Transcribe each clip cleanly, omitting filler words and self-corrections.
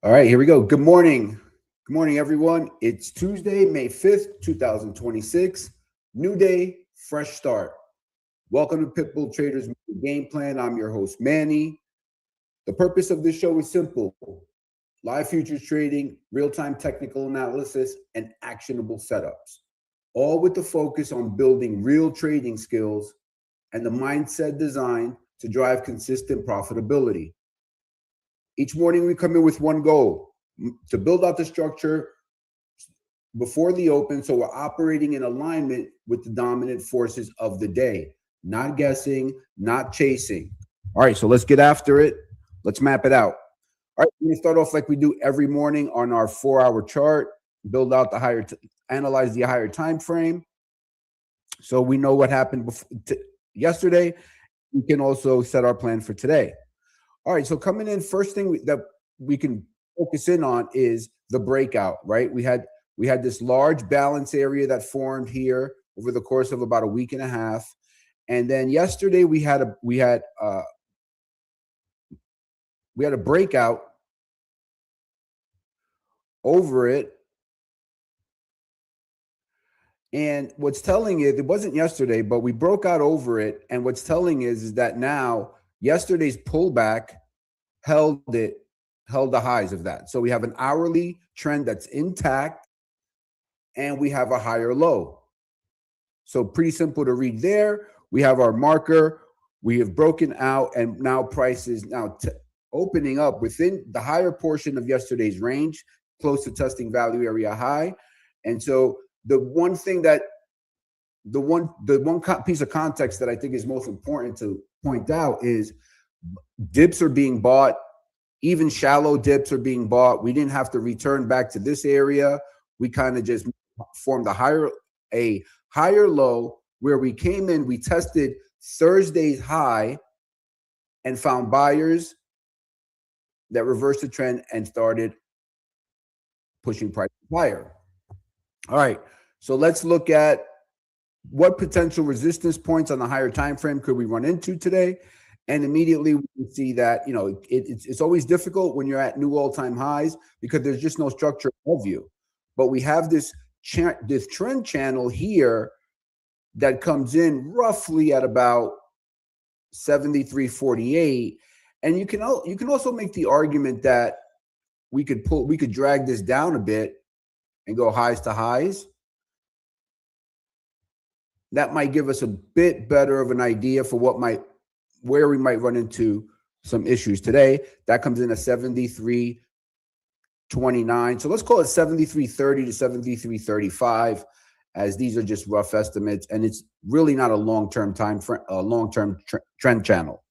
All right, here we go. Good morning. Good morning, everyone. It's Tuesday, May 5th, 2026. New day, fresh start. Welcome to Pitbull Traders Game Plan. I'm your host, Manny. The purpose of this show is simple: live futures trading, real time technical analysis, and actionable setups, all with the focus on building real trading skills and the mindset designed to drive consistent profitability. Each morning, we come in with one goal: to build out the structure before the open so we're operating in alignment with the dominant forces of the day, not guessing, not chasing. All right, so let's get after it. Let's map it out. All right, we're going to start off like we do every morning on our 4-hour chart, build out the analyze the higher time frame so we know what happened yesterday. We can also set our plan for today. All right, so coming in, first thing that we can focus in on is the breakout, right? We had this large balance area that formed here over the course of about a week and a half, and then yesterday we had a breakout over it. And what's telling it wasn't yesterday, but we broke out over it. And what's telling is that now yesterday's pullback held the highs of that. So we have an hourly trend that's intact, and we have a higher low. So pretty simple to read there. We have our marker. We have broken out, and now price is now opening up within the higher portion of yesterday's range, close to testing value area high. And so the one piece of context that I think is most important to point out is dips are being bought. Even shallow dips are being bought. We didn't have to return back to this area. We kind of just formed a higher low where we came in. We tested Thursday's high and found buyers that reversed the trend and started pushing price higher. All right, so let's look at what potential resistance points on the higher time frame could we run into today. And immediately we can see that, it's always difficult when you're at new all-time highs because there's just no structure above you. But we have this trend channel here that comes in roughly at about 73.48. And you can also make the argument that we could drag this down a bit and go highs to highs. That might give us a bit better of an idea for where we might run into some issues today. That comes in at 73.29. So let's call it 73.30 to 73.35, as these are just rough estimates, and it's really not a long-term trend channel.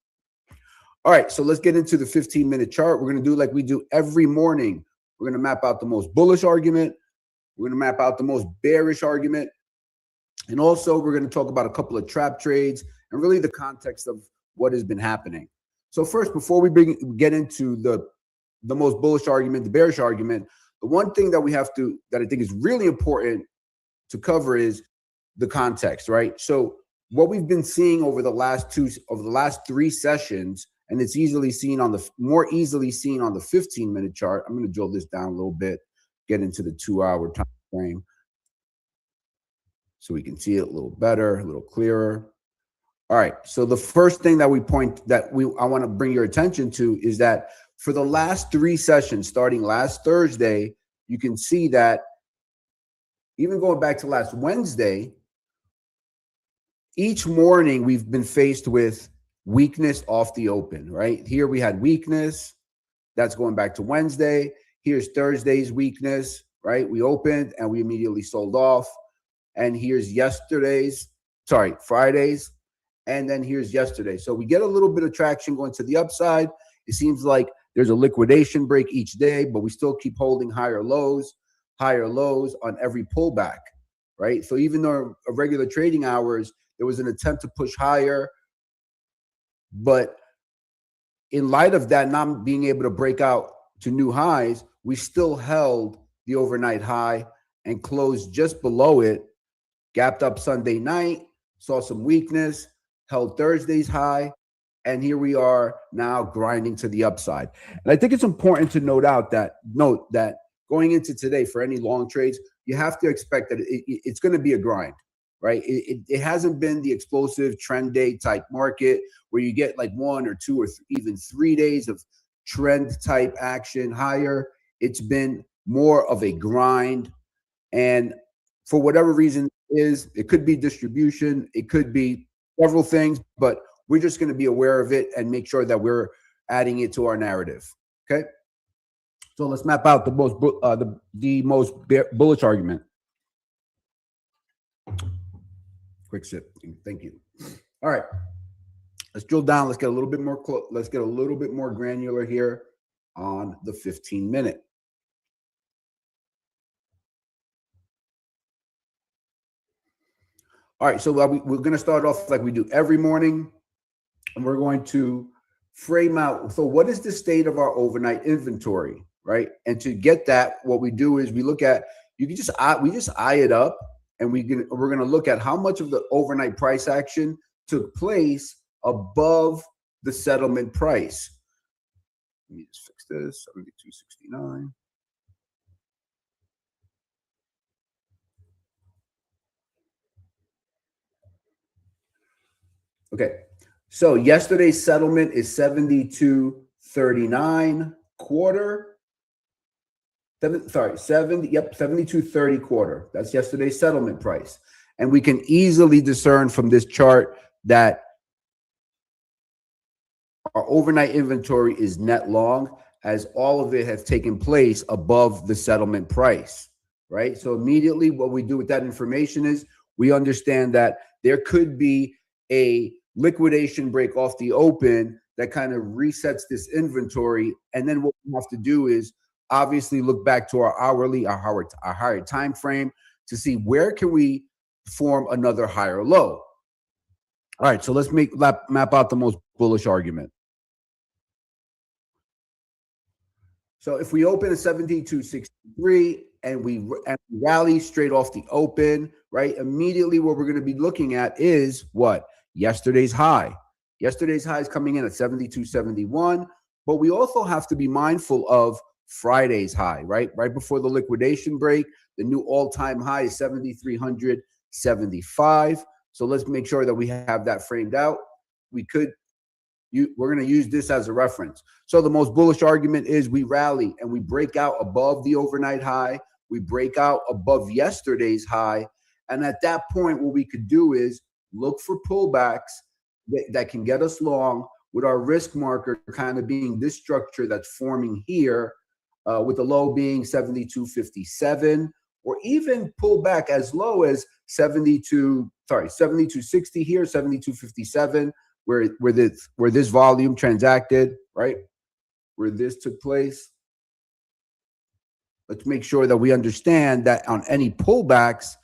All right, so let's get into the 15-minute chart. We're going to do like we do every morning. We're going to map out the most bullish argument. We're going to map out the most bearish argument. And also, we're going to talk about a couple of trap trades and really the context of what has been happening. So first, before we get into the most bullish argument, the bearish argument, the one thing that I think is really important to cover is the context, right? So what we've been seeing over the last 3 sessions, and it's more easily seen on the 15-minute chart. I'm going to drill this down a little bit, get into the 2-hour time frame so we can see it a little better, a little clearer. All right, so the first thing that I want to bring your attention to is that for the last 3 sessions, starting last Thursday, you can see that even going back to last Wednesday, each morning we've been faced with weakness off the open, right? Here we had weakness. That's going back to Wednesday. Here's Thursday's weakness, right? We opened and we immediately sold off. And here's Friday's. And then here's yesterday. So we get a little bit of traction going to the upside. It seems like there's a liquidation break each day, but we still keep holding higher lows on every pullback, right? So even though regular trading hours, there was an attempt to push higher, but in light of that not being able to break out to new highs, we still held the overnight high and closed just below it, gapped up Sunday night, saw some weakness, held Thursday's high, And here we are now grinding to the upside. And I think it's important to note that going into today for any long trades, you have to expect that it's going to be a grind, right? It hasn't been the explosive trend day type market where you get like 1 or 2 or even 3 days of trend type action higher. It's been more of a grind. And for whatever reason it could be distribution, it could be several things, but we're just going to be aware of it and make sure that we're adding it to our narrative. Okay. So let's map out the most bullish argument. Quick sip. Thank you. All right. Let's drill down. Let's get a little bit more let's get a little bit more granular here on the 15-minute. All right, so we're going to start off like we do every morning, and we're going to frame out. So what is the state of our overnight inventory, right? And to get that, what we do is we look at, we just eye it up, and we're going to look at how much of the overnight price action took place above the settlement price. Let me just fix this, 72.69. Okay, so yesterday's settlement is 72.39 quarter. 72.30 quarter. That's yesterday's settlement price. And we can easily discern from this chart that our overnight inventory is net long, as all of it has taken place above the settlement price, right? So immediately what we do with that information is we understand that there could be a liquidation break off the open that kind of resets this inventory. And then what we have to do is obviously look back to our hourly, our higher time frame to see where can we form another higher low. All right, so let's map out the most bullish argument. So if we open at 72.63 and we rally straight off the open, right? Immediately what we're going to be looking at is what? Yesterday's high. Yesterday's high is coming in at 72.71, but we also have to be mindful of Friday's high, right? Right before the liquidation break, the new all-time high is 7,375. So let's make sure that we have that framed out. We're going to use this as a reference. So the most bullish argument is we rally and we break out above the overnight high. We break out above yesterday's high. And at that point, what we could do is look for pullbacks that can get us long, with our risk marker kind of being this structure that's forming here, with the low being 72.57, or even pull back as low as 72.60 here, 72.57, where this volume transacted, right? Where this took place. Let's make sure that we understand that on any pullbacks,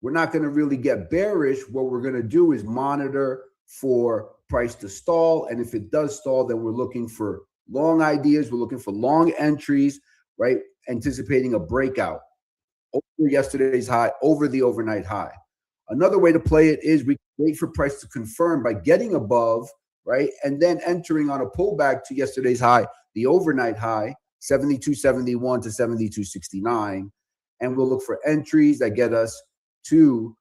we're not going to really get bearish. What we're going to do is monitor for price to stall. And if it does stall, then we're looking for long ideas. We're looking for long entries, right? Anticipating a breakout over yesterday's high, over the overnight high. Another way to play it is we wait for price to confirm by getting above, right? And then entering on a pullback to yesterday's high, the overnight high, 72.71 to 72.69. And we'll look for entries that get us to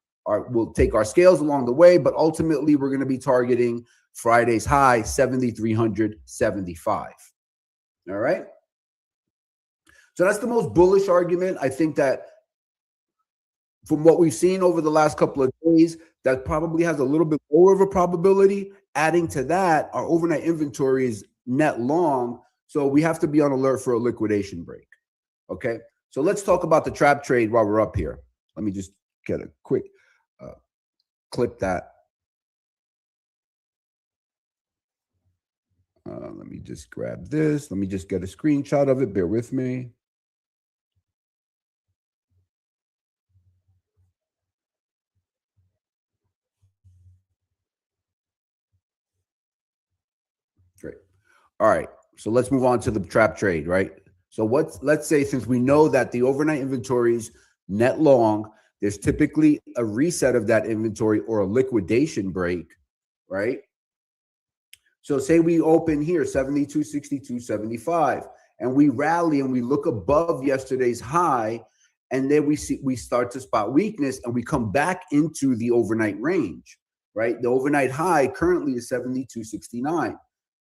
we'll take our scales along the way, but ultimately we're going to be targeting Friday's high, 7,375. All right. So that's the most bullish argument. I think that from what we've seen over the last couple of days, that probably has a little bit lower of a probability. Adding to that, our overnight inventory is net long, so we have to be on alert for a liquidation break. Okay, so let's talk about the trap trade while we're up here. Let me just get a quick clip that. Let me just grab this. Let me just get a screenshot of it. Bear with me. Great. All right. So let's move on to the trap trade, right? So let's say, since we know that the overnight inventory is net long, there's typically a reset of that inventory or a liquidation break, right? So say we open here 72.62.75, and we rally and we look above yesterday's high, and then we start to spot weakness, and we come back into the overnight range, right? The overnight high currently is 72.69.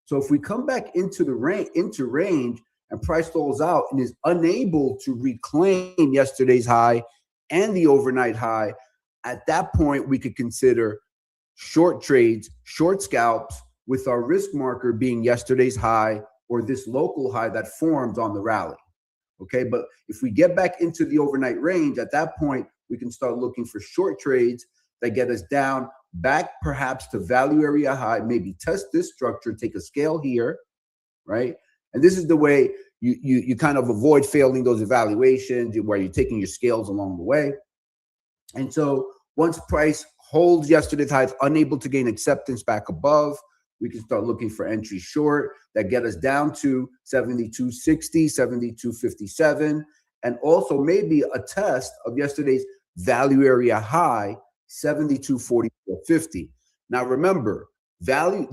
So if we come back into the range and price stalls out and is unable to reclaim yesterday's high and the overnight high, at that point we could consider short trades, short scalps, with our risk marker being yesterday's high or this local high that forms on the rally. Okay, but if we get back into the overnight range, at that point, we can start looking for short trades that get us down back perhaps to value area high, maybe test this structure, take a scale here, right? And this is the way you kind of avoid failing those evaluations where you're taking your scales along the way. And so once price holds yesterday's highs, unable to gain acceptance back above, we can start looking for entry short that get us down to 72.60, 72.57, and also maybe a test of yesterday's value area high, 72.44.50. Now remember,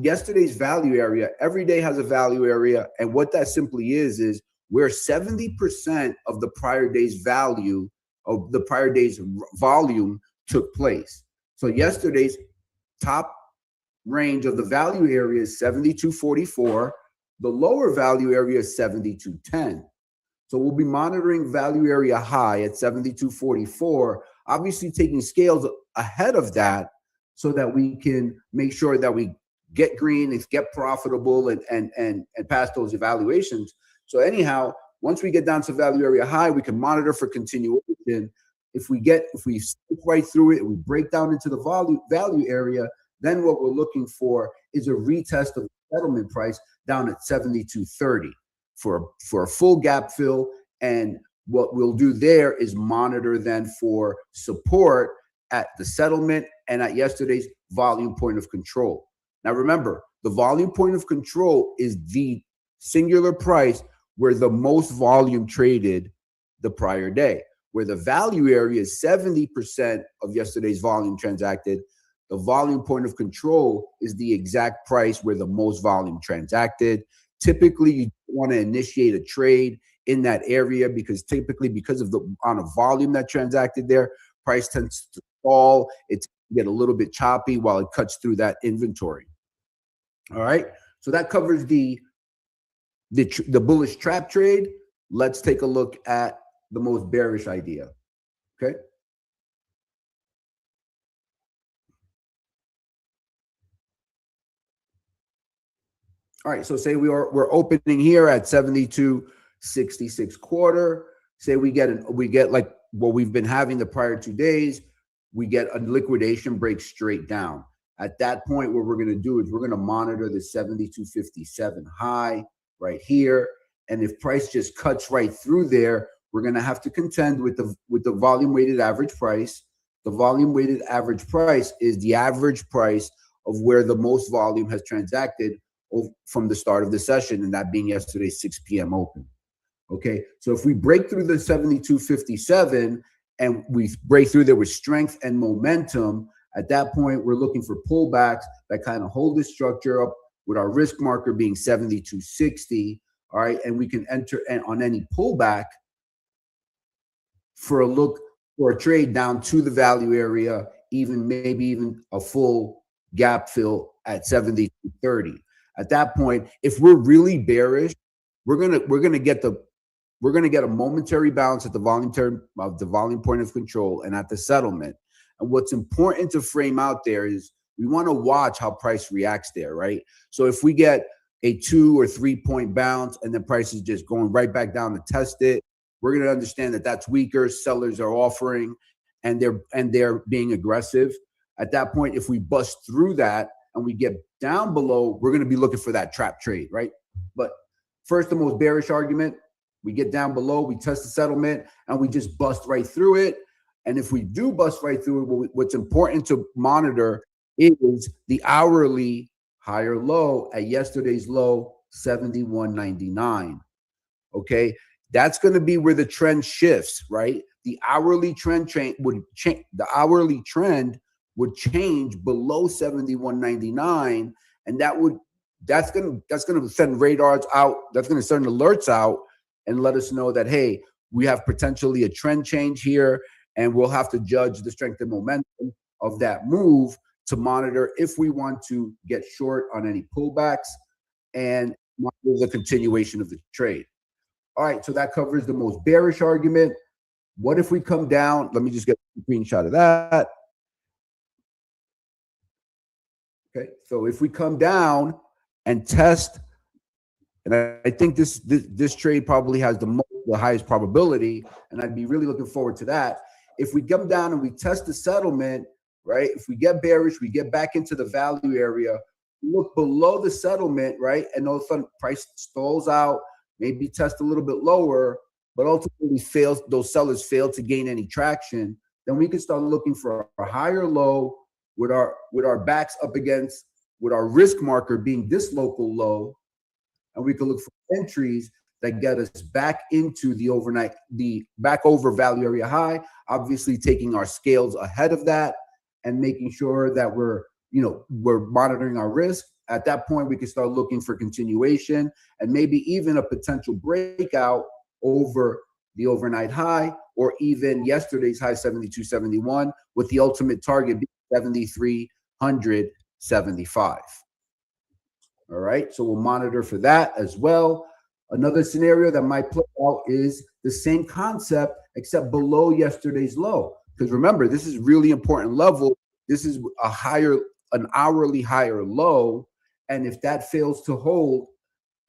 yesterday's value area, every day has a value area, and what that simply is where 70% of the prior day's value of the prior day's volume took place. So yesterday's top range of the value area is 72.44. The lower value area is 72.10. So we'll be monitoring value area high at 72.44, obviously taking scales ahead of that so that we can make sure that we get green and get profitable and pass those evaluations. So anyhow, once we get down to value area high, we can monitor for continuation. If we slip right through it and we break down into the value area, then what we're looking for is a retest of the settlement price down at 72.30 for a full gap fill. And what we'll do there is monitor then for support at the settlement and at yesterday's volume point of control. Now remember, the volume point of control is the singular price where the most volume traded the prior day, where the value area is 70% of yesterday's volume transacted. The volume point of control is the exact price where the most volume transacted. Typically, you want to initiate a trade in that area because of the amount of volume that transacted there, price tends to fall. It get a little bit choppy while it cuts through that inventory. All right, so that covers the bullish trap trade. Let's take a look at the most bearish idea. Okay. All right, so say we're opening here at 72.66 quarter. Say we get like what we've been having the prior 2 days. We get a liquidation break straight down. At that point, what we're going to do is we're going to monitor the 72.57 high right here, and if price just cuts right through there, we're going to have to contend with the volume weighted average price. The volume weighted average price is the average price of where the most volume has transacted from the start of the session, and that being yesterday's 6 p.m. open. Okay, so if we break through the 72.57 and we break through there with strength and momentum, at that point we're looking for pullbacks that kind of hold this structure up with our risk marker being 72.60. All right, and we can enter on any pullback for a look for a trade down to the value area, maybe even a full gap fill at 72.30. At that point, if we're really bearish, we're gonna get a momentary bounce at the volume point of control and at the settlement. And what's important to frame out there is we want to watch how price reacts there, right? So if we get a 2 or 3 point bounce and then price is just going right back down to test it, we're going to understand that that's weaker. Sellers are offering and they're being aggressive. At that point, if we bust through that and we get down below, we're going to be looking for that trap trade, right? But first, the most bearish argument, we get down below, we test the settlement, and we just bust right through it. And if we do bust right through it, what's important to monitor is the hourly higher low at yesterday's low, 71.99. Okay, that's going to be where the trend shifts, right? The hourly trend would change. The hourly trend would change below 71.99, and that would that's gonna send radars out. That's gonna send alerts out and let us know that, hey, we have potentially a trend change here, and we'll have to judge the strength and momentum of that move to monitor if we want to get short on any pullbacks and monitor the continuation of the trade. All right, so that covers the most bearish argument. What if we come down? Let me just get a screenshot of that. Okay, so if we come down and test, and I think this trade probably has the highest probability, and I'd be really looking forward to that. If we come down and we test the settlement, right? If we get bearish, we get back into the value area, look below the settlement, right? And all of a sudden price stalls out, maybe test a little bit lower, but ultimately fails, those sellers fail to gain any traction, then we can start looking for a higher low with our backs up against, with our risk marker being this local low, and we can look for entries that get us back into the overnight, the back over value area high, obviously taking our scales ahead of that and making sure that we're monitoring our risk. At that point, we can start looking for continuation and maybe even a potential breakout over the overnight high or even yesterday's high 72.71 with the ultimate target being 7,375. All right, so we'll monitor for that as well. Another scenario that might play out is the same concept except below yesterday's low. Because remember, this is really important level. This is an hourly higher low. And if that fails to hold,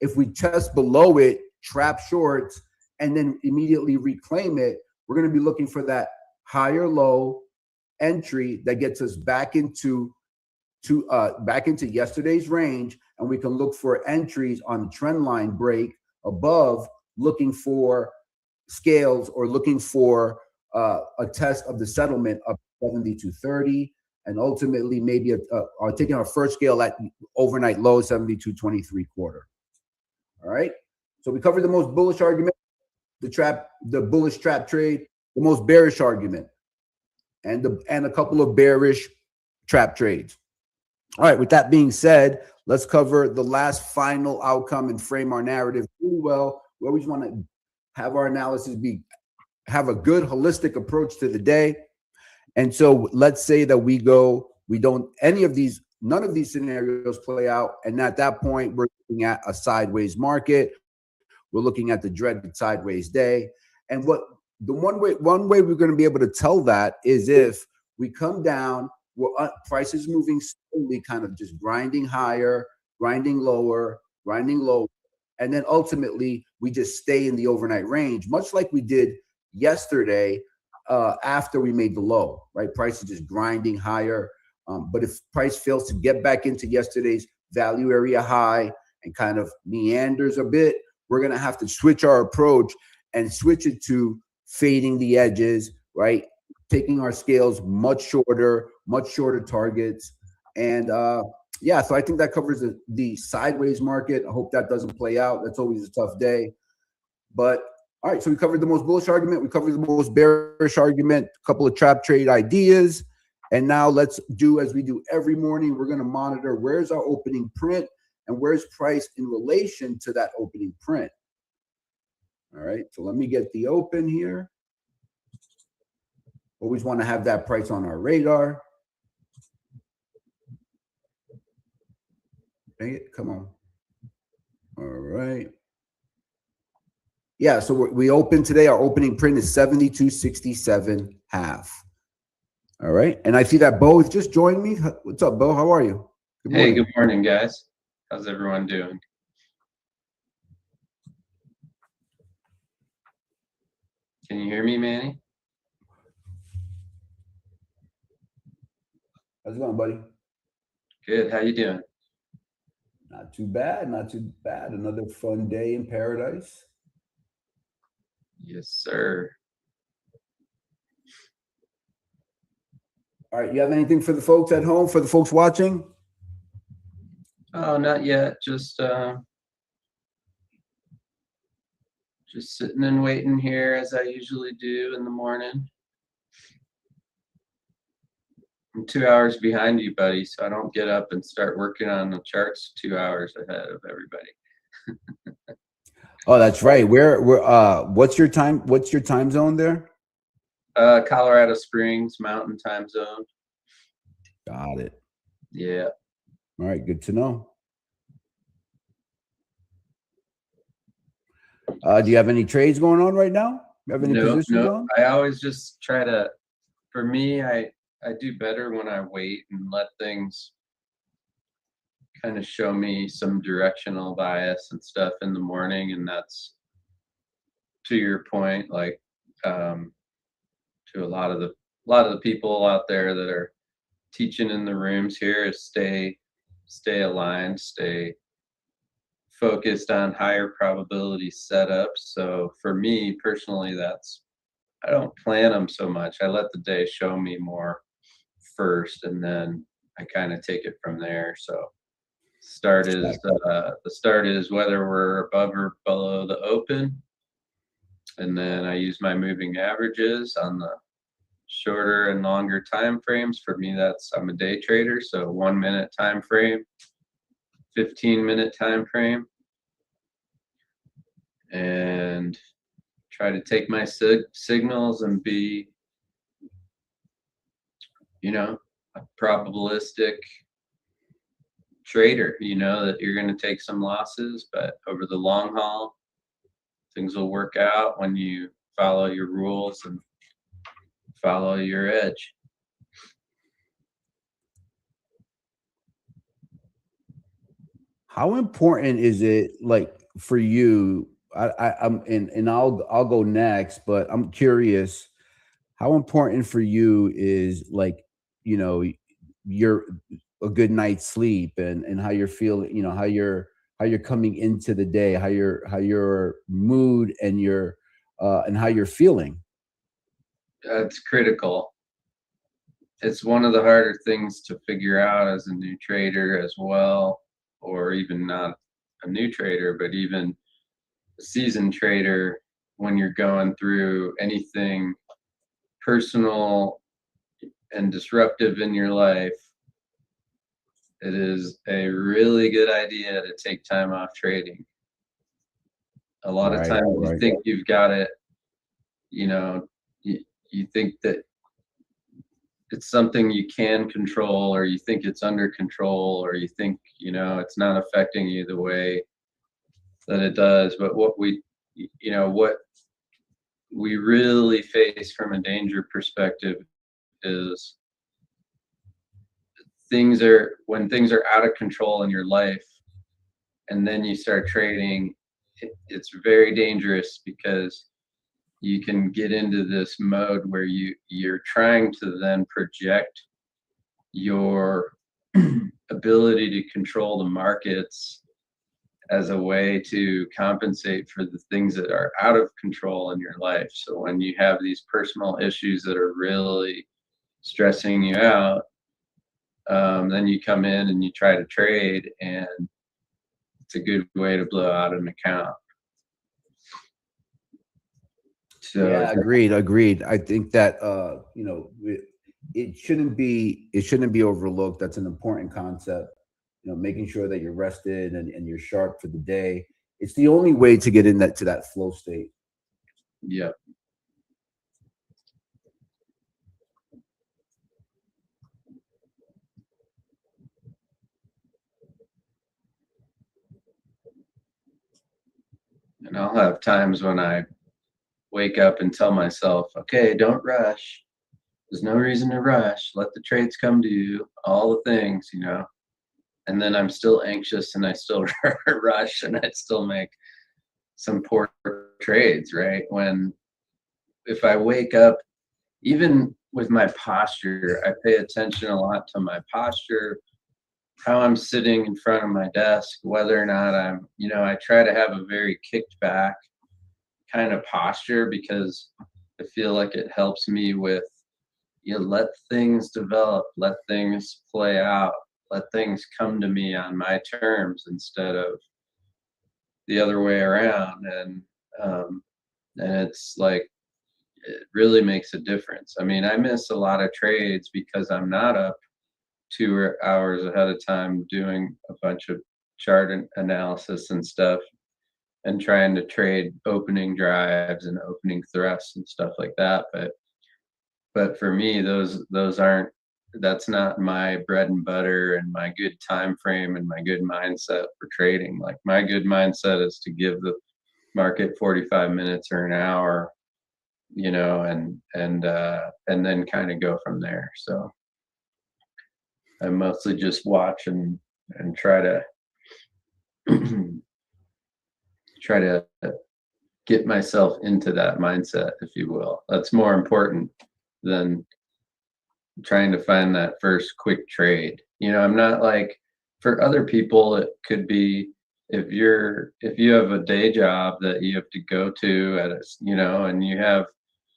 if we test below it, trap shorts, and then immediately reclaim it, we're going to be looking for that higher low entry that gets us back into yesterday's range, and we can look for entries on the trend line break above, looking for scales or looking for a test of the settlement of 72.30, and ultimately maybe taking our first scale at overnight low 72.23 quarter. All right, so we covered the most bullish argument, the bullish trap trade, the most bearish argument, and a couple of bearish trap trades. All right, with that being said, let's cover the last final outcome and frame our narrative really well. We always want to have our analysis have a good holistic approach to the day. And so let's say that none of these scenarios play out. And at that point, we're looking at a sideways market. We're looking at the dreaded sideways day. And one way we're going to be able to tell that is if we come down, price is moving slowly, kind of just grinding higher, grinding lower, and then ultimately we just stay in the overnight range, much like we did yesterday after we made the low, right? Price is just grinding higher. But if price fails to get back into yesterday's value area high and kind of meanders a bit, we're going to have to switch our approach and switch it to fading the edges, right? Taking our scales much shorter targets. And yeah, so I think that covers the sideways market. I hope that doesn't play out. That's always a tough day. But all right, so we covered the most bullish argument. We covered the most bearish argument, a couple of trap trade ideas. And now let's do as we do every morning. We're going to monitor where's our opening print and where's price in relation to that opening print. All right, so let me get the open here. Always want to have that price on our radar. Dang it, come on. All right. Yeah, so we opened today. Our opening print is 72.67.5. All right, and I see that Bo has just joined me. What's up, Bo? How are you? Good morning. Hey, good morning, guys. How's everyone doing? Can you hear me, Manny? How's it going, buddy? Good. How you doing? Not too bad. Not too bad. Another fun day in paradise. Yes, sir. All right. You have anything for the folks at home, for the folks watching? Oh, not yet. Just sitting and waiting here as I usually do in the morning. I'm 2 hours behind you, buddy, so I don't get up and start working on the charts 2 hours ahead of everybody. Oh, that's right. What's your time? What's your time zone there? Colorado Springs, Mountain Time Zone. Got it. Yeah. All right, good to know. Do you have any trades going on right now? You have any positions on? I always just try to, for me, I do better when I wait and let things kind of show me some directional bias and stuff in the morning. And that's, to your point, like, to a lot of the people out there that are teaching in the rooms here, is stay aligned, stay focused on higher probability setups. So for me personally, that's, I don't plan them so much. I let the day show me more first, and then I kind of take it from there. So the start is whether we're above or below the open, and then I use my moving averages on the shorter and longer time frames. For me, I'm a day trader, so 1 minute time frame, 15-minute time frame, and try to take my signals and be, a probabilistic trader, that you're going to take some losses, but over the long haul, things will work out when you follow your rules and follow your edge. How important is it, like, for you? And I'll go next, but I'm curious. How important for you is, like, you know, your a good night's sleep, and how you're feeling, how you're coming into the day, how your mood and how you're feeling. That's critical. It's one of the harder things to figure out as a new trader as well, or even not a new trader, but even a seasoned trader. When you're going through anything personal and disruptive in your life, it is a really good idea to take time off trading. A lot of Right, times you right. think you've got it, you know, you think that it's something you can control, or you think it's under control, or you think, it's not affecting you the way that it does. But what we really face from a danger perspective is when things are out of control in your life, and then you start trading, it's very dangerous, because you can get into this mode where you're trying to then project your ability to control the markets as a way to compensate for the things that are out of control in your life. So when you have these personal issues that are really stressing you out, then you come in and you try to trade, and it's a good way to blow out an account. So Yeah, agreed. I think that it shouldn't be overlooked. That's an important concept. Making sure that you're rested and you're sharp for the day. It's the only way to get in that flow state. yeah. And I'll have times when I wake up and tell myself, okay, don't rush. There's no reason to rush. Let the trades come to you, all the things. And then I'm still anxious, and I still rush, and I still make some poor trades, right? If I wake up, even with my posture, I pay attention a lot to my posture, how I'm sitting in front of my desk, whether or not I try to have a very kicked back kind of posture, because I feel like it helps me with, let things develop, let things play out, let things come to me on my terms instead of the other way around. And it's like, it really makes a difference. I mean, I miss a lot of trades because I'm not up 2 hours ahead of time doing a bunch of chart analysis and stuff and trying to trade opening drives and opening thrusts and stuff like that. But for me, those aren't that's not my bread and butter and my good time frame and my good mindset for trading. Like my good mindset is to give the market 45 minutes or an hour, and then kind of go from there. So I mostly just watch and try to try to get myself into that mindset, if you will. That's more important than trying to find that first quick trade. I'm not like, for other people it could be, if you have a day job that you have to go to and you have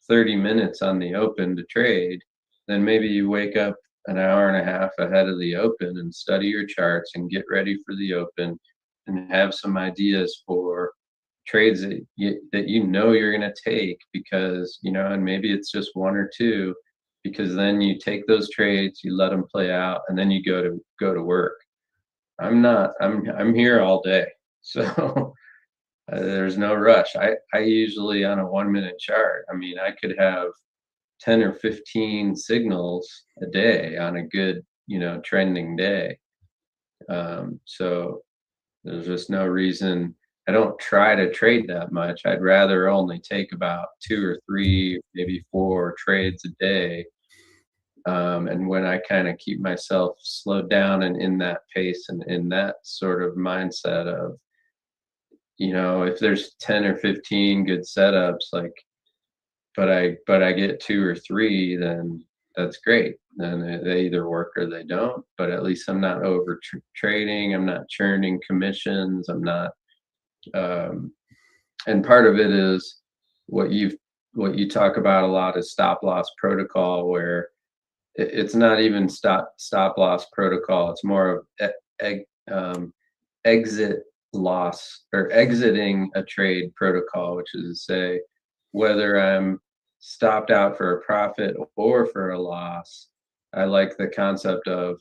30 minutes on the open to trade, then maybe you wake up an hour and a half ahead of the open and study your charts and get ready for the open and have some ideas for trades that you're going to take, because and maybe it's just one or two, because then you take those trades, you let them play out, and then you go to work. I'm here all day, so there's no rush. I usually, on a 1 minute chart, I mean, I could have 10 or 15 signals a day on a good trending day. So there's just no reason. I don't try to trade that much. I'd rather only take about 2 or 3, maybe 4 trades a day. And when I kind of keep myself slowed down and in that pace and in that sort of mindset of, if there's 10 or 15 good setups, like, but I get 2 or 3, then that's great. Then they either work or they don't. But at least I'm not over trading. I'm not churning commissions. I'm not. And part of it is what you talk about a lot is stop loss protocol, where it's not even stop loss protocol. It's more of exit loss, or exiting a trade protocol, which is to say, whether I'm stopped out for a profit or for a loss, I like the concept of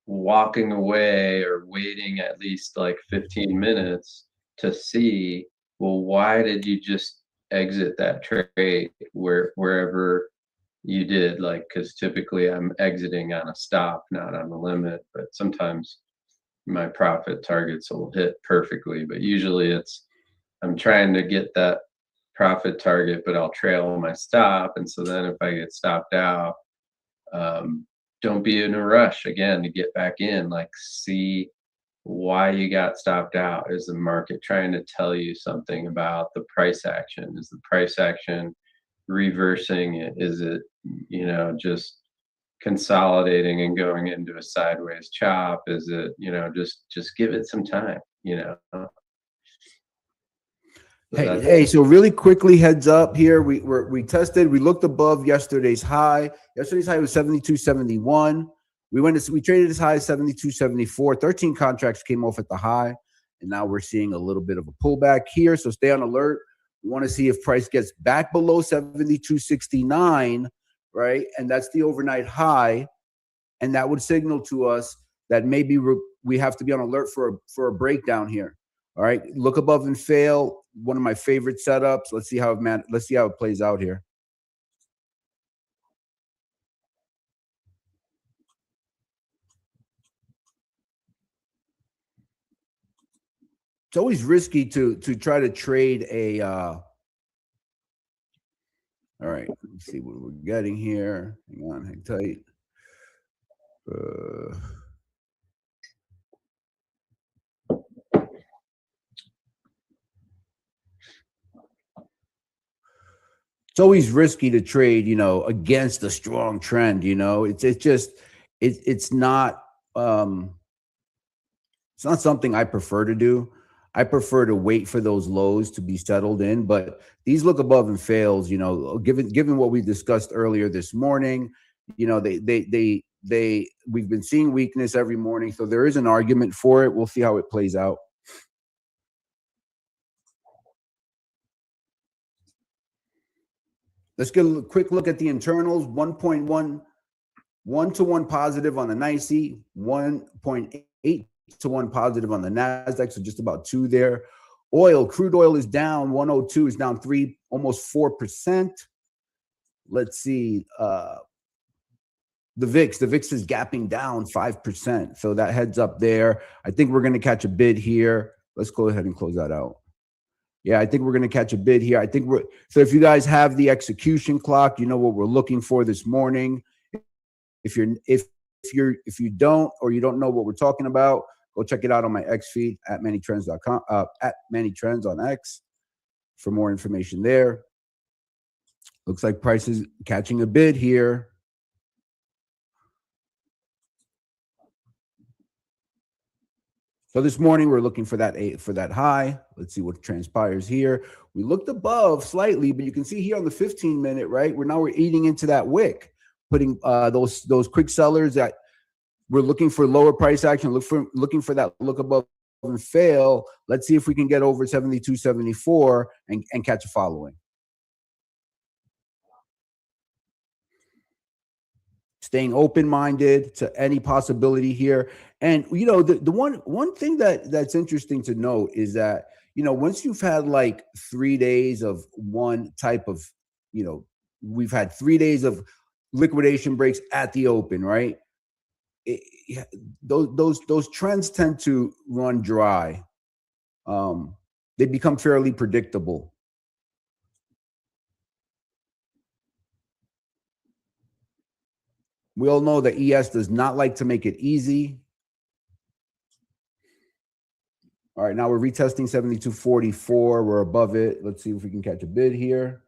walking away or waiting at least like 15 minutes to see, well, why did you just exit that trade wherever you did? Like, because typically I'm exiting on a stop, not on the limit, but sometimes my profit targets will hit perfectly, but usually I'm trying to get that profit target, but I'll trail my stop. And so then if I get stopped out, don't be in a rush again to get back in. Like, see why you got stopped out. Is the market trying to tell you something about the price action? Is the price action reversing it? Is it just consolidating and going into a sideways chop? Is it just give it some time? Hey, so really quickly, heads up here. We looked above yesterday's high. Yesterday's high was 72.71. We traded as high as 72.74. 13 contracts came off at the high, and now we're seeing a little bit of a pullback here. So stay on alert. We want to see if price gets back below 72.69, right? And that's the overnight high, and that would signal to us that maybe we have to be on alert for a breakdown here. All right, look above and fail. One of my favorite setups. Let's see how it plays out here. It's always risky to try to trade a. All right, let's see what we're getting here. Hang on, hang tight. It's always risky to trade, against a strong trend. It's not something I prefer to do. I prefer to wait for those lows to be settled in, but these look above and fails. Given what we discussed earlier this morning, we've been seeing weakness every morning, so there is an argument for it. We'll see how it plays out. Let's get a quick look at the internals. 1.1 1-to-1 positive on the NYSE, 1.8 to 1 positive on the NASDAQ, so just about 2 there. Crude oil is down 102, is down 3, almost 4%. Let's see. The VIX is gapping down 5%. So that heads up there. I think we're going to catch a bid here. Let's go ahead and close that out. Yeah, I think we're going to catch a bid here. I think so if you guys have the execution clock, you know what we're looking for this morning. If you don't, or you don't know what we're talking about, go check it out on my X feed at mannytrends.com, at mannytrends on X for more information there. Looks like price is catching a bid here. So this morning we're looking for that high. Let's see what transpires here. We looked above slightly, but you can see here on the 15-minute, right? We're eating into that wick, putting those quick sellers that we're looking for lower price action, looking for that look above and fail. Let's see if we can get over 72.74 and catch a following. Staying open-minded to any possibility here. And, you know, the one thing that's interesting to note is that, you know, once you've had like 3 days of one type of, you know, we've had 3 days of liquidation breaks at the open, right? Those trends tend to run dry. They become fairly predictable. We all know that ES does not like to make it easy. All right, now we're retesting 72.44. We're above it. Let's see if we can catch a bid here.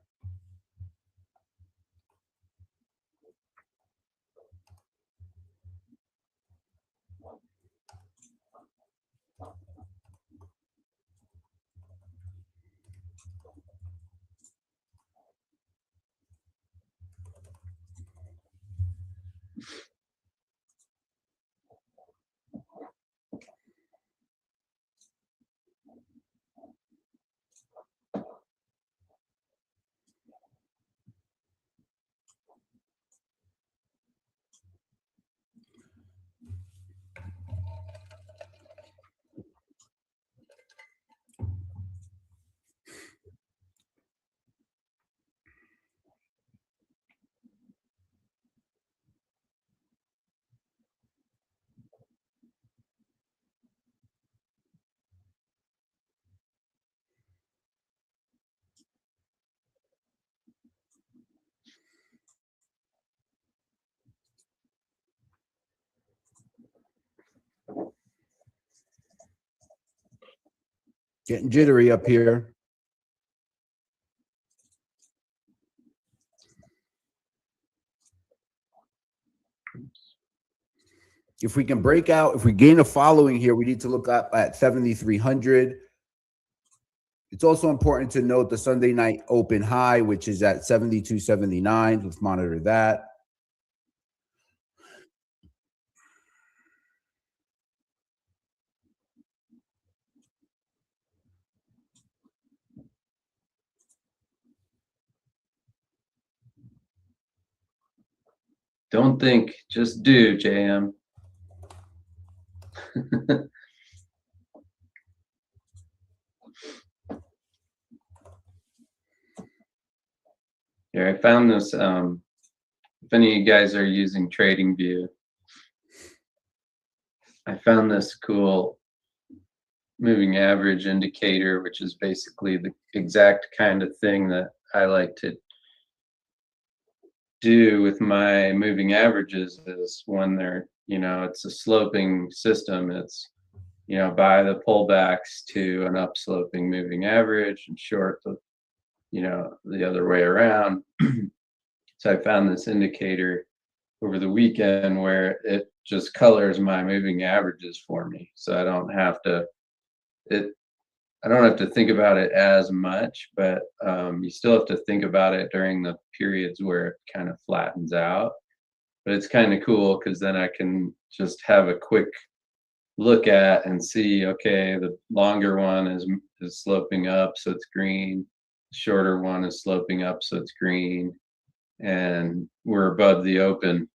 Getting jittery up here. If we can break out, if we gain a following here, we need to look up at 7,300. It's also important to note the Sunday night open high, which is at 72.79. Let's monitor that. Don't think, just do, JM. Here, I found this. If any of you guys are using TradingView, I found this cool moving average indicator, which is basically the exact kind of thing that I like to do with my moving averages. Is when they're, you know, it's a sloping system. It's, you know, buy the pullbacks to an upsloping moving average and short the, you know, the other way around. So I found this indicator over the weekend where it just colors my moving averages for me. So I don't have to think about it as much, but you still have to think about it during the periods where it kind of flattens out. But it's kind of cool because then I can just have a quick look at and see, okay, the longer one is sloping up, so it's green. shorter one is sloping up, so it's green, and we're above the open.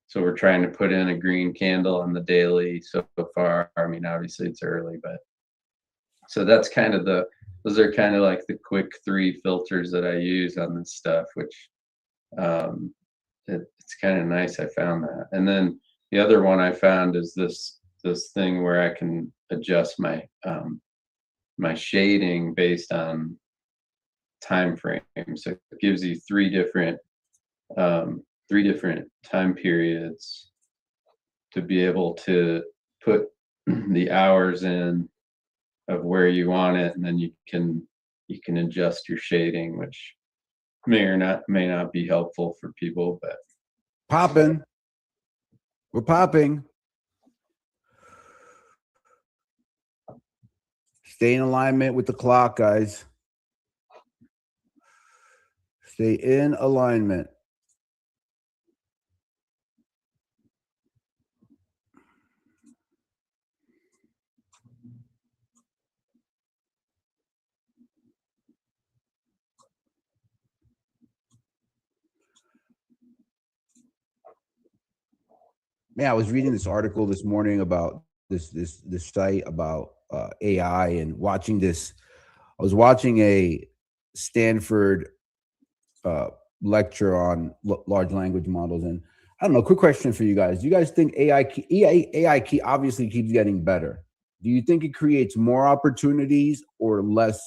So we're trying to put in a green candle on the daily so far. I mean, obviously it's early, but so that's kind of those are kind of like the quick 3 filters that I use on this stuff, which it's kind of nice. I found that. And then the other one I found is this thing where I can adjust my shading based on time frame. So it gives you 3 different time periods to be able to put the hours in of where you want it, and then you can adjust your shading, which may not be helpful for people, but Popping. We're popping. Stay in alignment with the clock, guys. Stay in alignment. Man, I was reading this article this morning about this site about AI and watching this. I was watching a Stanford lecture on large language models, and I don't know. Quick question for you guys: do you guys think AI obviously keeps getting better? Do you think it creates more opportunities or less,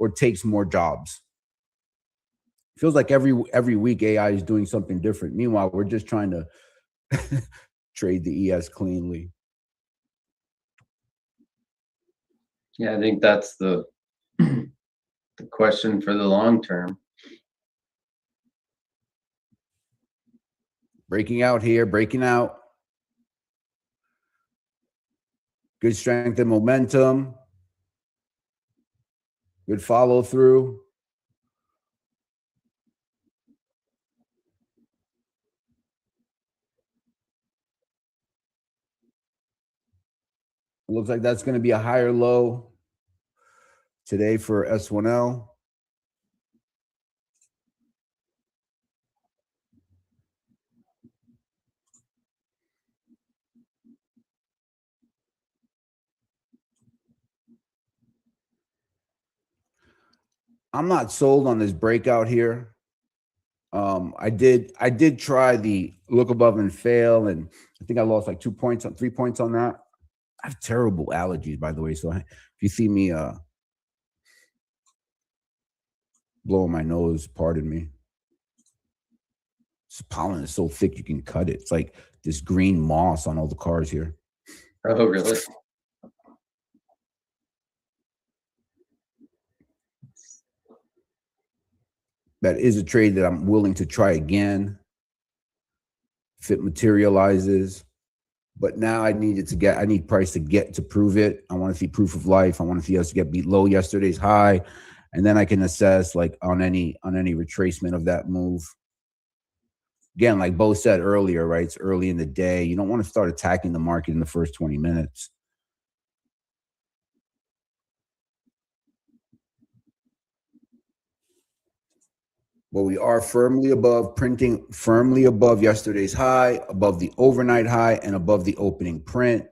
or takes more jobs? Feels like every week AI is doing something different. Meanwhile, we're just trying to trade the ES cleanly. yeah, I think that's the the question for the long term. Breaking out here, breaking out. Good strength and momentum. Good follow through. It looks like that's going to be a higher low today for S1L. I'm not sold on this breakout here. I did try the look above and fail, and I think I lost like 3 points on that. I have terrible allergies, by the way. So if you see me blowing my nose, pardon me. This pollen is so thick you can cut it. It's like this green moss on all the cars here. Oh, really? That is a trade that I'm willing to try again if it materializes. But now I need price to prove it. I want to see proof of life. I want to see us get below yesterday's high, and then I can assess like on any retracement of that move. Again, like Bo said earlier, right? It's early in the day. You don't want to start attacking the market in the first 20 minutes. Well, we are printing firmly above yesterday's high, above the overnight high, and above the opening print.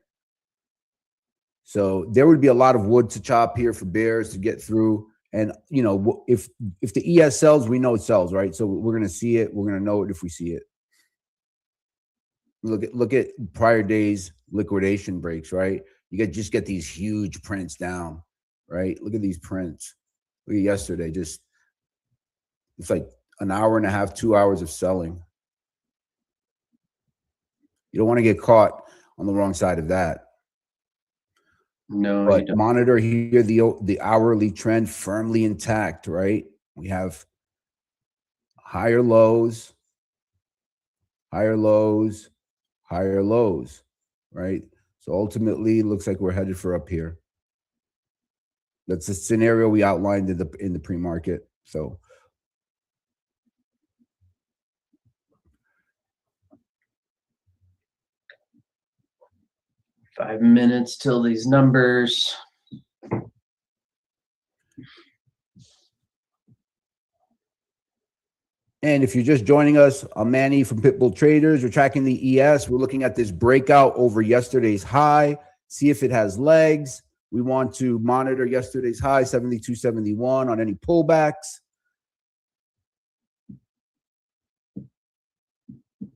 So there would be a lot of wood to chop here for bears to get through. And you know, if the ES sells, we know it sells, right? So we're going to see it. We're going to know it if we see it. Look at prior days liquidation breaks, right? You just get these huge prints down, right? Look at these prints. Look at yesterday, it's like an hour and a half, 2 hours of selling. You don't want to get caught on the wrong side of that. No, But you don't. monitor here the hourly trend firmly intact, right? We have higher lows, higher lows, higher lows, right? So ultimately, it looks like we're headed for up here. That's the scenario we outlined in the pre-market. So Five minutes till these numbers. And if you're just joining us, I'm Manny from Pitbull Traders. We're tracking the ES. We're looking at this breakout over yesterday's high, see if it has legs. We want to monitor yesterday's high, 72.71, on any pullbacks.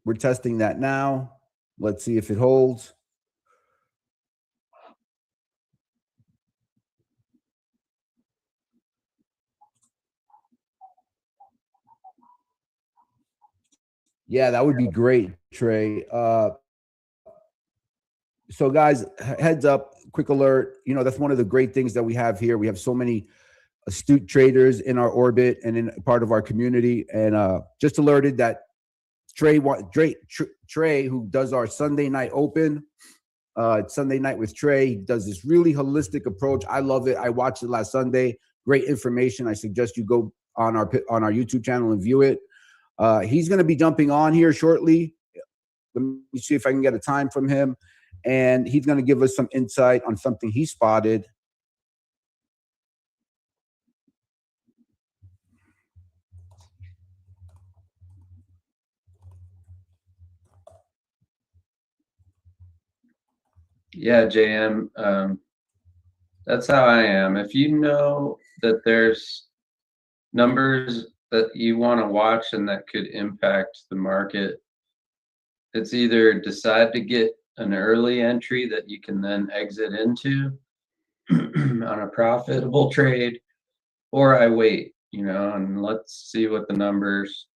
We're testing that now. Let's see if it holds. Yeah, that would be great, Trey. So guys, heads up, quick alert. You know, that's one of the great things that we have here. We have so many astute traders in our orbit and in part of our community. And just alerted that Trey, who does our Sunday night open, Sunday night with Trey, he does this really holistic approach. I love it. I watched it last Sunday. Great information. I suggest you go on our YouTube channel and view it. He's going to be jumping on here shortly. Let me see if I can get a time from him. And he's going to give us some insight on something he spotted. Yeah, JM, that's how I am. If you know that there's numbers that you want to watch and that could impact the market, it's either decide to get an early entry that you can then exit into on a profitable trade, or I wait, and let's see what the numbers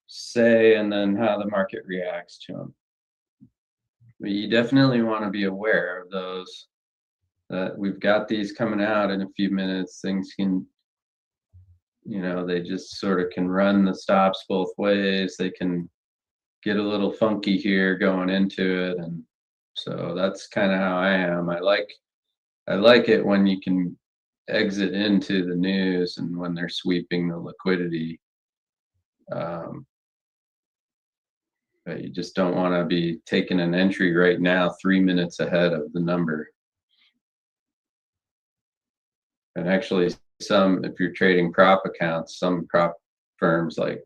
say and then how the market reacts to them. But you definitely want to be aware of those, that we've got these coming out in a few minutes. Things can, they just sort of can run the stops both ways. They can get a little funky here going into it. And so that's kind of how I am. I like it when you can exit into the news and when they're sweeping the liquidity. But you just don't want to be taking an entry right now 3 minutes ahead of the number. And actually, if you're trading prop accounts, some prop firms, like,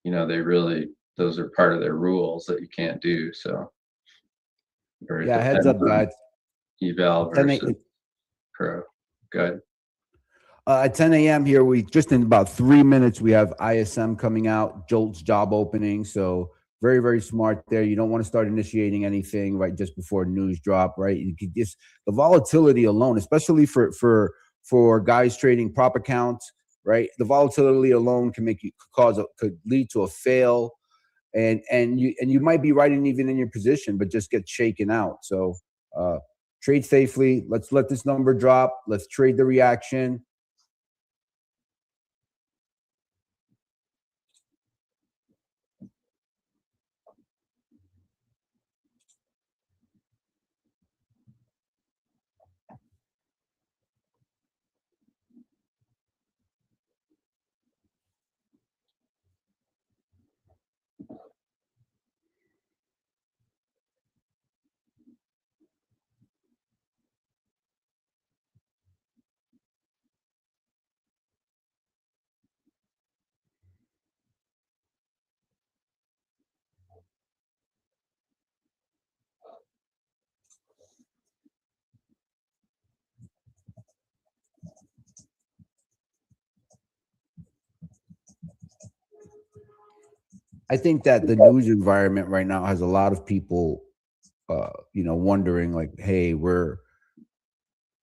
those are part of their rules that you can't do. So, or it Yeah, heads depends up, on guys. eval versus pro. Good. At 10 a.m. here, we just in about 3 minutes, we have ISM coming out, Jolt's job opening. So very, very smart there. You don't want to start initiating anything right just before news drop, right? You could just the volatility alone, especially for guys trading prop accounts, right? The volatility alone can could lead to a fail, and you might be right even in your position, but just get shaken out. So trade safely. Let's let this number drop. Let's trade the reaction. I think that the news environment right now has a lot of people, wondering like, hey,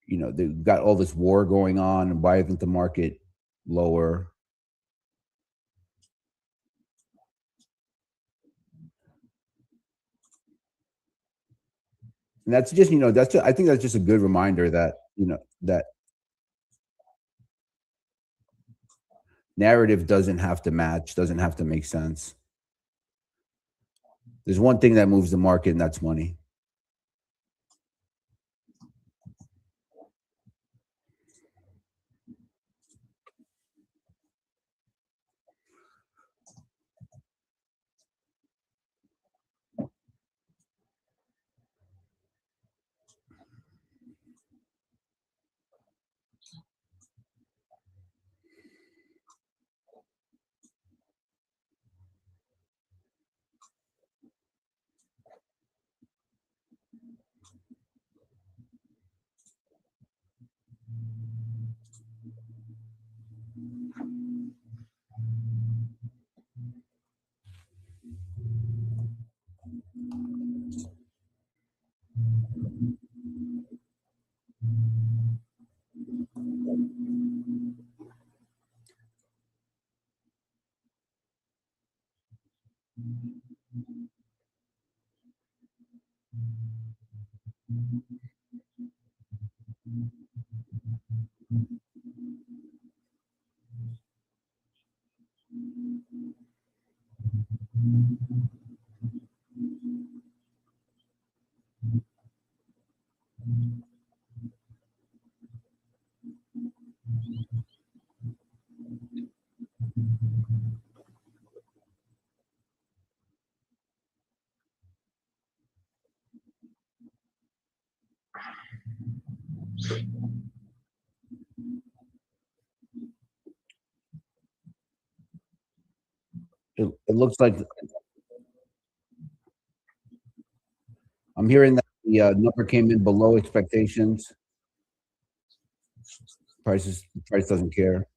they've got all this war going on, and why isn't the market lower? And that's just, I think that's just a good reminder that, that narrative doesn't have to match, doesn't have to make sense. There's one thing that moves the market, and that's money. It looks like I'm hearing that the number came in below expectations. The price doesn't care.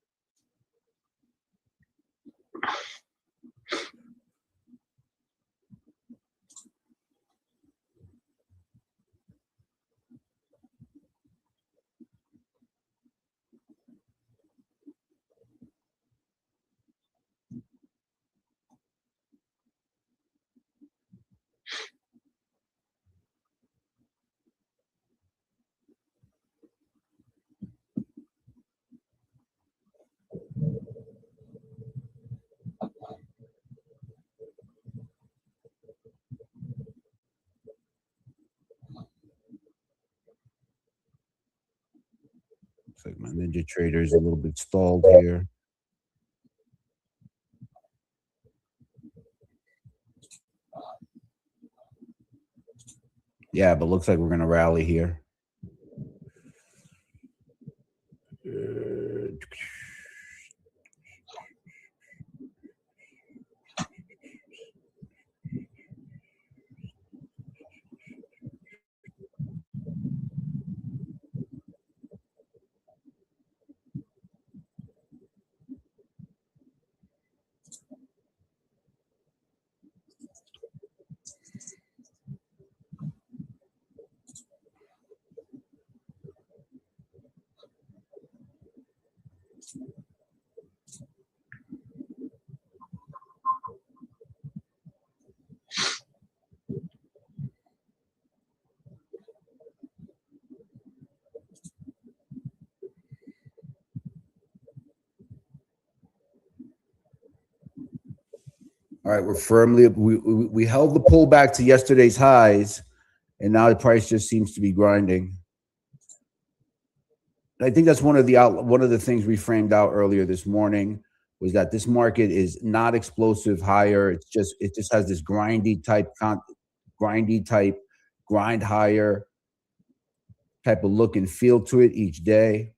Looks like my Ninja Trader is a little bit stalled here. Yeah, but looks like we're going to rally here. All right, we held the pullback to yesterday's highs, and now the price just seems to be grinding. I think that's one of the things we framed out earlier this morning was that this market is not explosive higher. It just has this grind higher type of look and feel to it each day.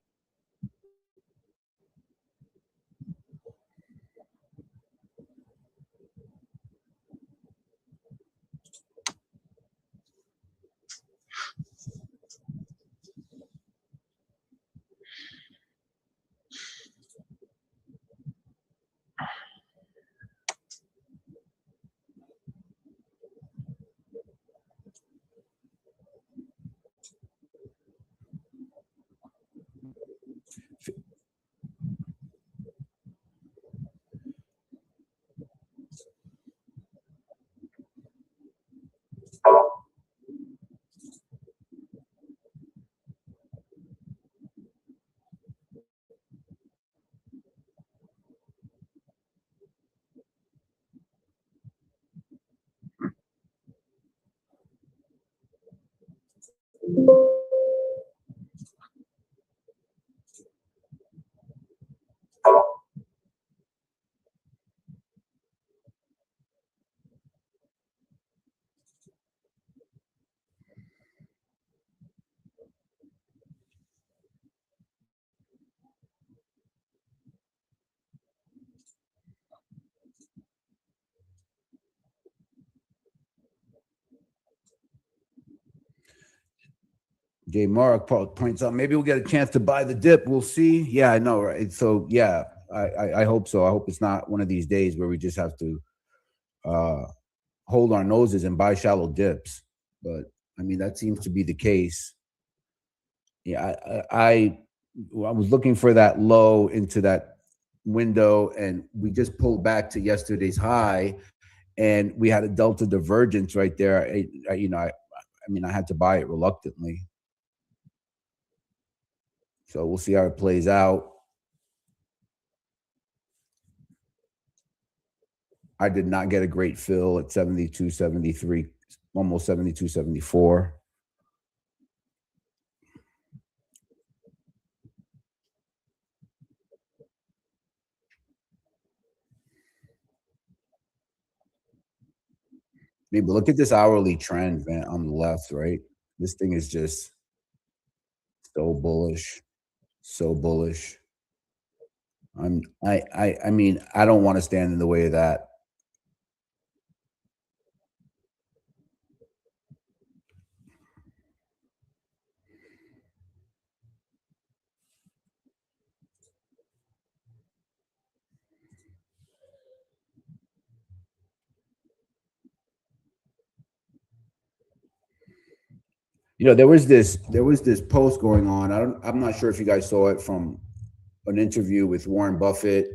Jay Mark points out maybe we'll get a chance to buy the dip. We'll see. Yeah, I know, right? So yeah, I hope so. I hope it's not one of these days where we just have to hold our noses and buy shallow dips. But I mean, that seems to be the case. Yeah, I was looking for that low into that window, and we just pulled back to yesterday's high, and we had a delta divergence right there. I mean, I had to buy it reluctantly. So we'll see how it plays out. I did not get a great fill at 72.73, almost 72.74. I mean, but look at this hourly trend, man, on the left, right? This thing is just so bullish, so bullish. I mean, I don't want to stand in the way of that. There was this post going on. I'm not sure if you guys saw it, from an interview with Warren Buffett.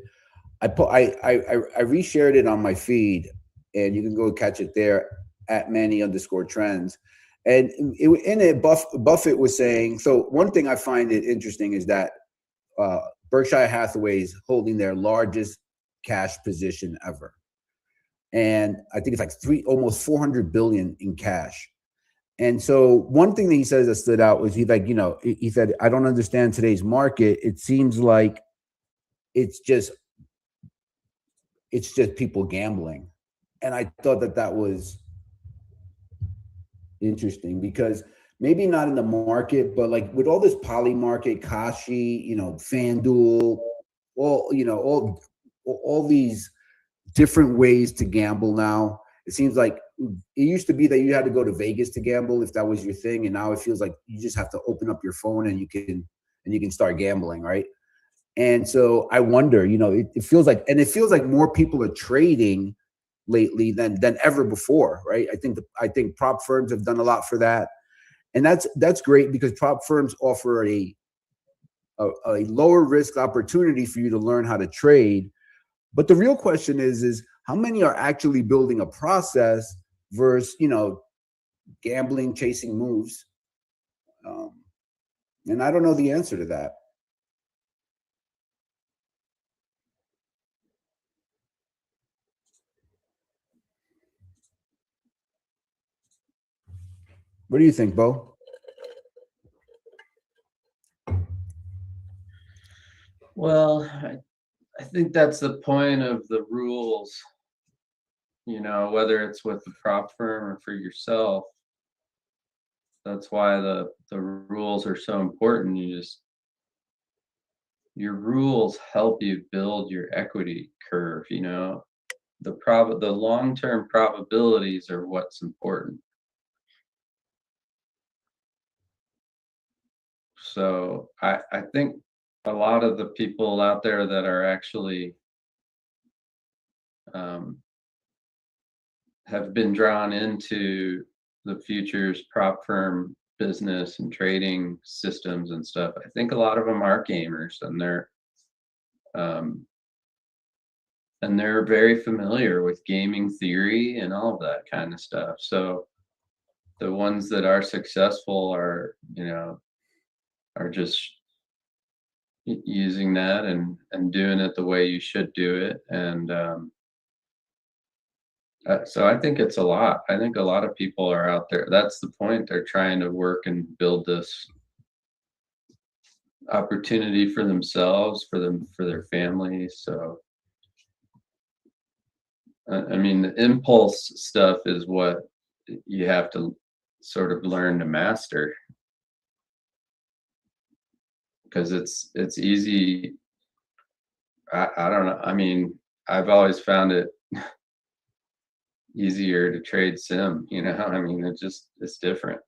I reshared it on my feed, and you can go catch it there at manny_trends. And in it, Buffett was saying, so one thing I find it interesting is that Berkshire Hathaway is holding their largest cash position ever, and I think it's like almost 400 billion in cash. And so one thing that he says that stood out was he said, I don't understand today's market. It seems like it's just people gambling. And I thought that was interesting, because maybe not in the market, but like with all this poly market, Kashi, FanDuel, all these different ways to gamble now. It seems like it used to be that you had to go to Vegas to gamble if that was your thing, and now it feels like you just have to open up your phone and you can start gambling, right? And so I wonder, it feels like more people are trading lately than ever before, right? I think prop firms have done a lot for that, and that's great, because prop firms offer a lower risk opportunity for you to learn how to trade. But the real question is how many are actually building a process versus gambling, chasing moves? And I don't know the answer to that. What do you think, Bo? Well, I think that's the point of the rules, whether it's with the prop firm or for yourself. That's why the rules are so important. Your rules help you build your equity curve, the long-term probabilities are what's important. So I think a lot of the people out there that are actually have been drawn into the futures prop firm business and trading systems and stuff. I think a lot of them are gamers, um, and they're very familiar with gaming theory and all of that kind of stuff. So the ones that are successful are just using that and doing it the way you should do it. And so I think it's a lot. I think a lot of people are out there. That's the point. They're trying to work and build this opportunity for themselves, for their families. So I mean, the impulse stuff is what you have to sort of learn to master, because it's easy. I don't know. I mean, I've always found it easier to trade sim, I mean, it's different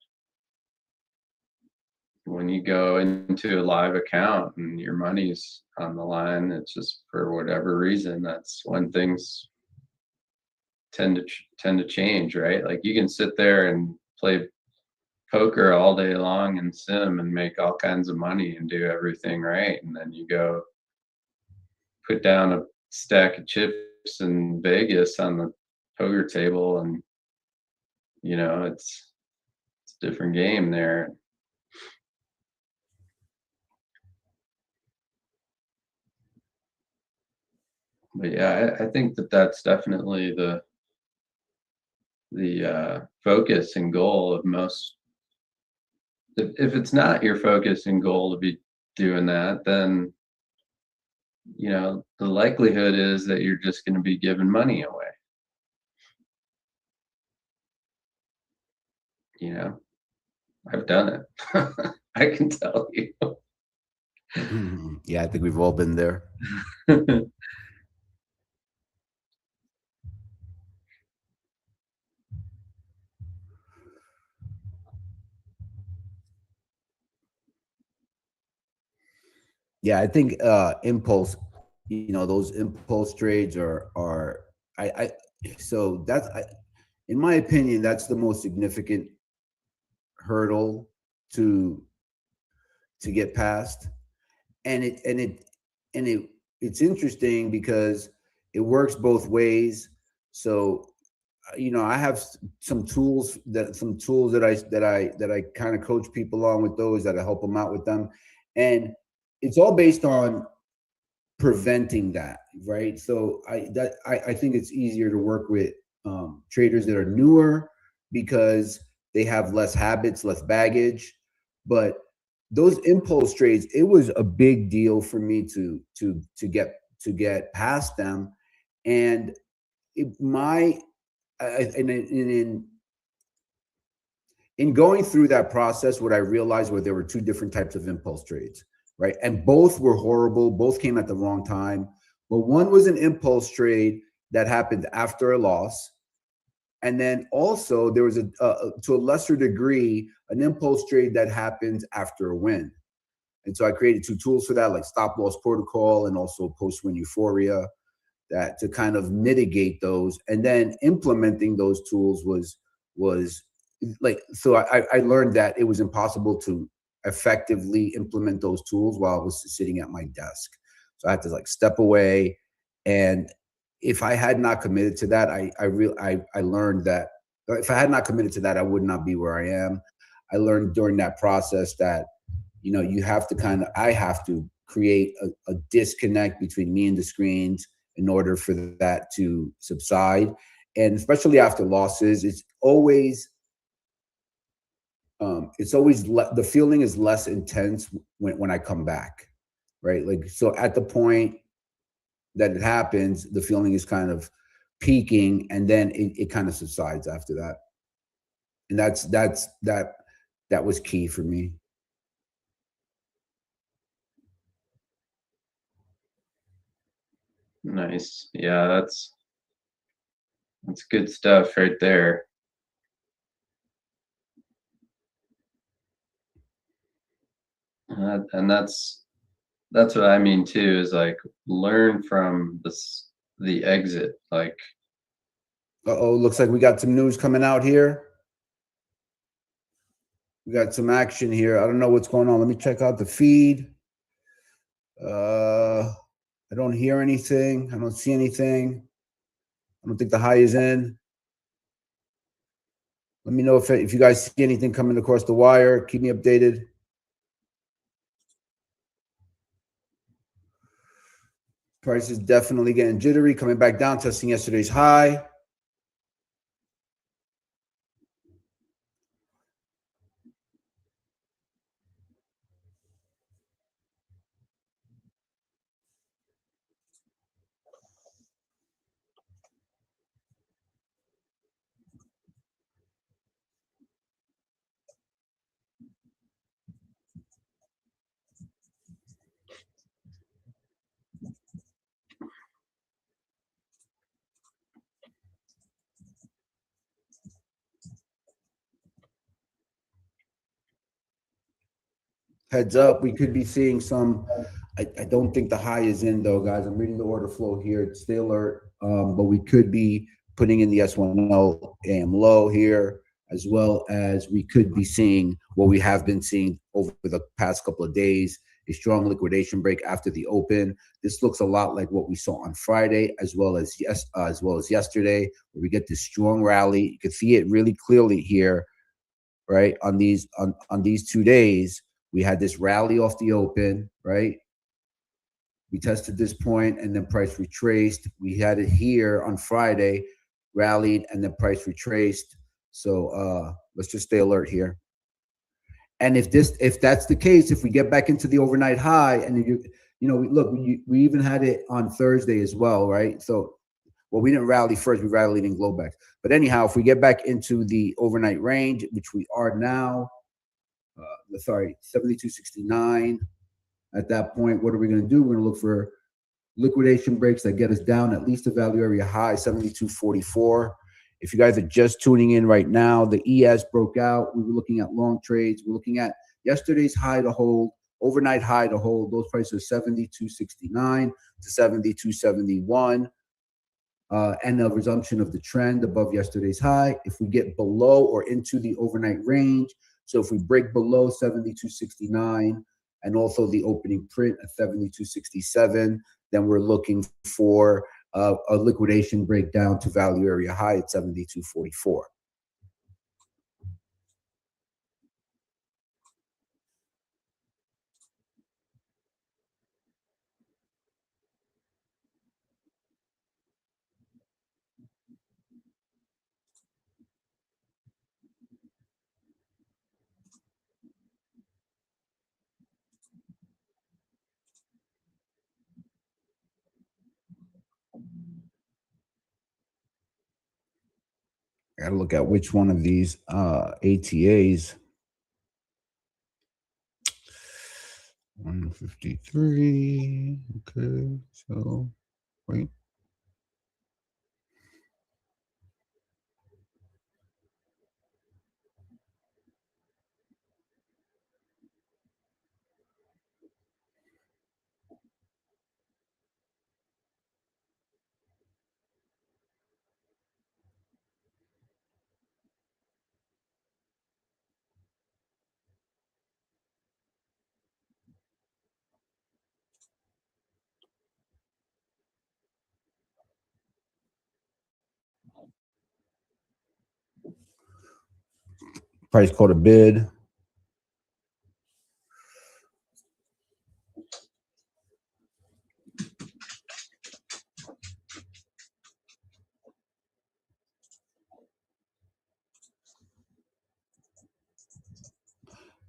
when you go into a live account and your money's on the line. It's just, for whatever reason, that's when things tend to change, right? Like, you can sit there and play poker all day long and sim and make all kinds of money and do everything right, and then you go put down a stack of chips in Vegas on the poker table, and it's a different game there. But yeah, I think that that's definitely the focus and goal of most. If it's not your focus and goal to be doing that, then the likelihood is that you're just going to be giving money away. You know, I've done it. I can tell you. Yeah, I think we've all been there. Yeah, I think impulse, those impulse trades are I so that's in my opinion, that's the most significant hurdle to get past. And it's interesting because it works both ways. So I have some tools that I kind of coach people on with those, that I help them out with them, and it's all based on preventing that, right? So I think it's easier to work with traders that are newer because they have less habits, less baggage. But those impulse trades, it was a big deal for me to get past them. And in going through that process, what I realized was there were two different types of impulse trades, right? And both were horrible. Both came at the wrong time. But one was an impulse trade that happened after a loss. And then also there was to a lesser degree, an impulse trade that happens after a win. And so I created two tools for that, like stop loss protocol and also post win euphoria, that to kind of mitigate those. And then implementing those tools was like, so I learned that it was impossible to effectively implement those tools while I was sitting at my desk. So I had to like step away. And if I had not committed to that, I learned that if I had not committed to that, I would not be where I am. I learned during that process that, you have to I have to create a disconnect between me and the screens in order for that to subside. And especially after losses, it's always the feeling is less intense when I come back, right? Like, so at the point that it happens, the feeling is kind of peaking, and then it kind of subsides after that. And that was key for me. Nice. Yeah, that's good stuff right there. And that's what I mean too, is like learn from the exit. Like, Uh-oh, looks like we got some news coming out here. We got some action here. I don't know what's going on. Let me check out the feed. I don't hear anything. I don't see anything. I don't think the high is in. Let me know if you guys see anything coming across the wire. Keep me updated. Price is definitely getting jittery, coming back down, testing yesterday's high. Heads up, we could be seeing some. I don't think the high is in though, guys. I'm reading the order flow here. Stay alert. But we could be putting in the S10 AM low here. as well as we could be seeing what we have been seeing over the past couple of days, a strong liquidation break after the open. This looks a lot like what we saw on Friday, as well as yesterday, where we get this strong rally. You can see it really clearly here, right? On these 2 days, we had this rally off the open, right? We tested this point and then price retraced. We had it here on Friday, rallied and then price retraced. So let's just stay alert here. And if that's the case, if we get back into the overnight high, and we even had it on Thursday as well, right? So, well, we didn't rally first; we rallied in Globex. But anyhow, if we get back into the overnight range, which we are now, 72.69. At that point, what are we going to do? We're going to look for liquidation breaks that get us down at least the value area high, 72.44. If you guys are just tuning in right now, the ES broke out. We were looking at long trades. We're looking at yesterday's high to hold, overnight high to hold. Those prices are 72.69 to 72.71. And the resumption of the trend above yesterday's high. If we get below or into the overnight range, so if we break below 72.69 and also the opening print at 72.67, then we're looking for a liquidation breakdown to value area high at 72.44. I got to look at which one of these ATAs. 153. Okay, so wait. Price called a bid.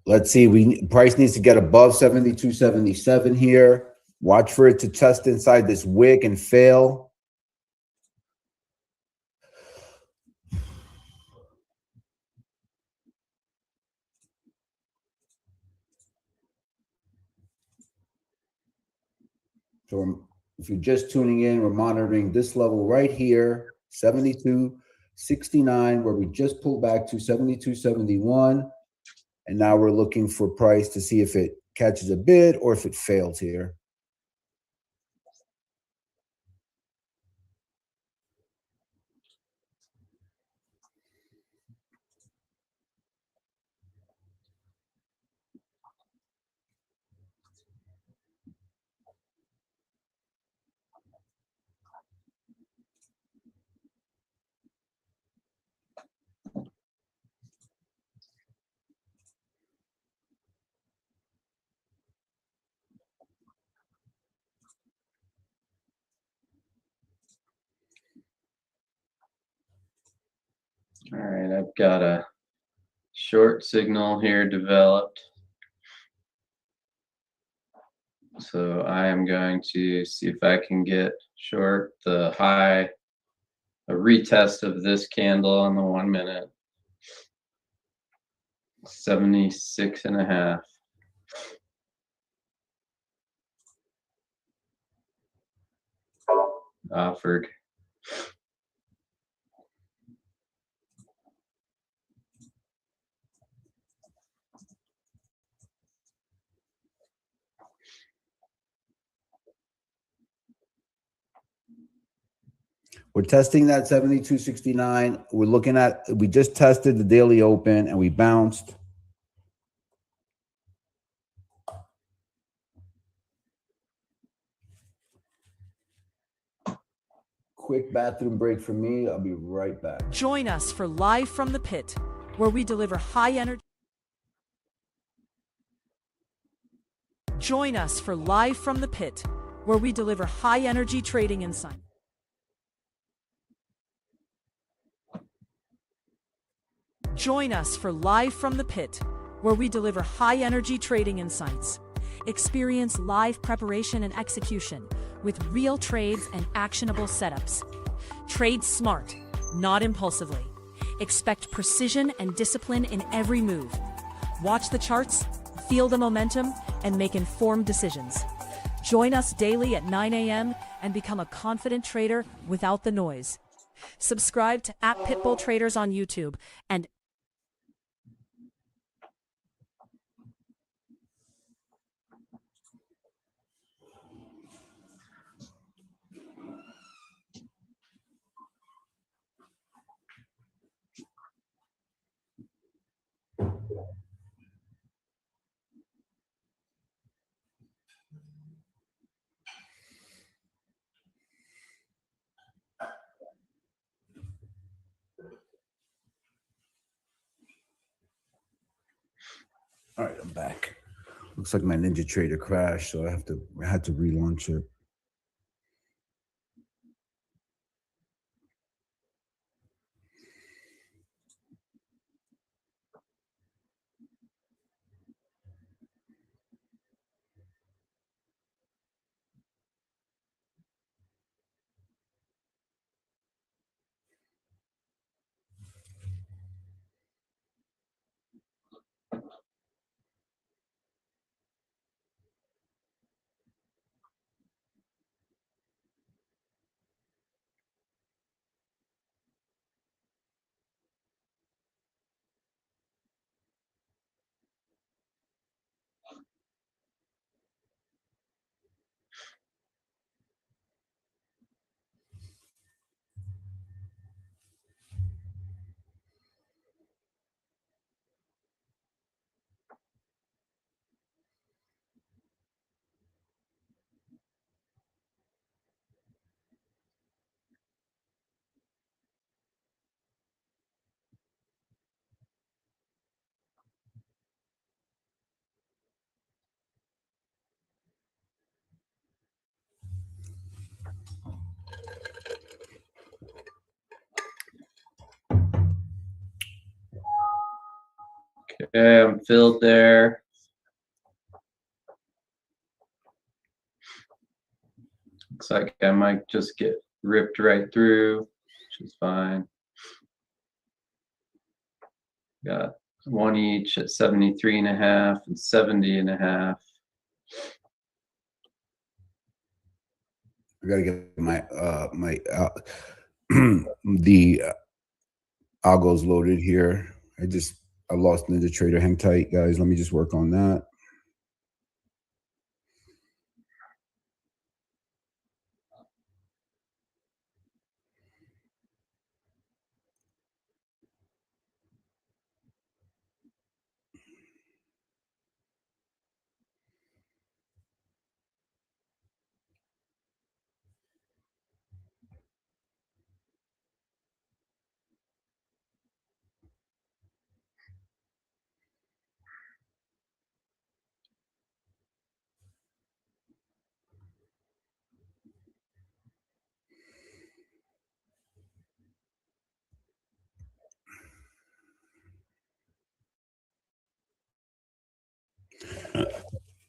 Let's see. Price needs to get above 72.77 here. Watch for it to test inside this wick and fail. So if you're just tuning in, we're monitoring this level right here, 72.69, where we just pulled back to 72.71. And now we're looking for price to see if it catches a bid or if it fails here. All right, I've got a short signal here developed. So I am going to see if I can get short the high, a retest of this candle on the 1 minute. 76.5. Offered. We're testing that 72.69. We're looking at, we just tested the daily open and we bounced. Quick bathroom break for me. I'll be right back. Join us for Live from the Pit, where we deliver high energy. Join us for Live from the Pit, where we deliver high energy trading insight. Join us for Live from the Pit, where we deliver high energy trading insights. Experience live preparation and execution with real trades and actionable setups. Trade smart, not impulsively. Expect precision and discipline in every move. Watch the charts, feel the momentum, and make informed decisions. Join us daily at 9 a.m. and become a confident trader without the noise. Subscribe to @Pitbull Traders on YouTube and All right, I'm back. Looks like my Ninja Trader crashed, so I had to relaunch it. Okay, I'm filled there. Looks like I might just get ripped right through, which is fine. Got one each at 73.5 and 70.5. I gotta get my the algos loaded here. I lost Ninja Trader. Hang tight, guys. Let me just work on that.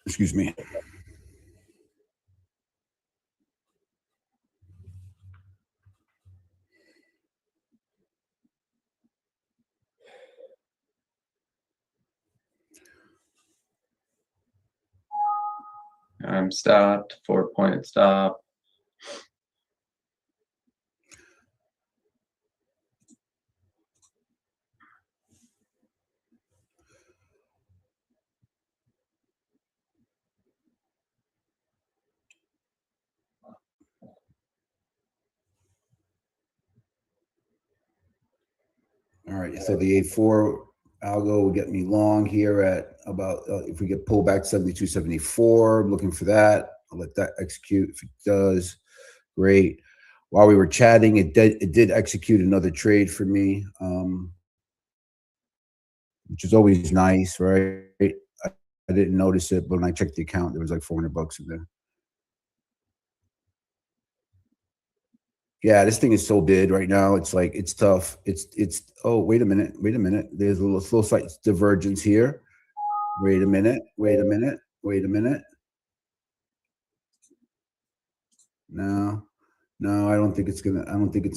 Excuse me. I'm stopped, 4-point stop. right, so the 8-4 algo will get me long here at about, if we get pulled back 72.74, I'm looking for that. I'll let that execute. If it does, great. While we were chatting, it did execute another trade for me, which is always nice, right? I didn't notice it, but when I checked the account, there was like $400 in there. Yeah, this thing is so bid right now. It's like, it's tough. It's oh, wait a minute. There's a little slight divergence here. Wait a minute. No, I don't think it's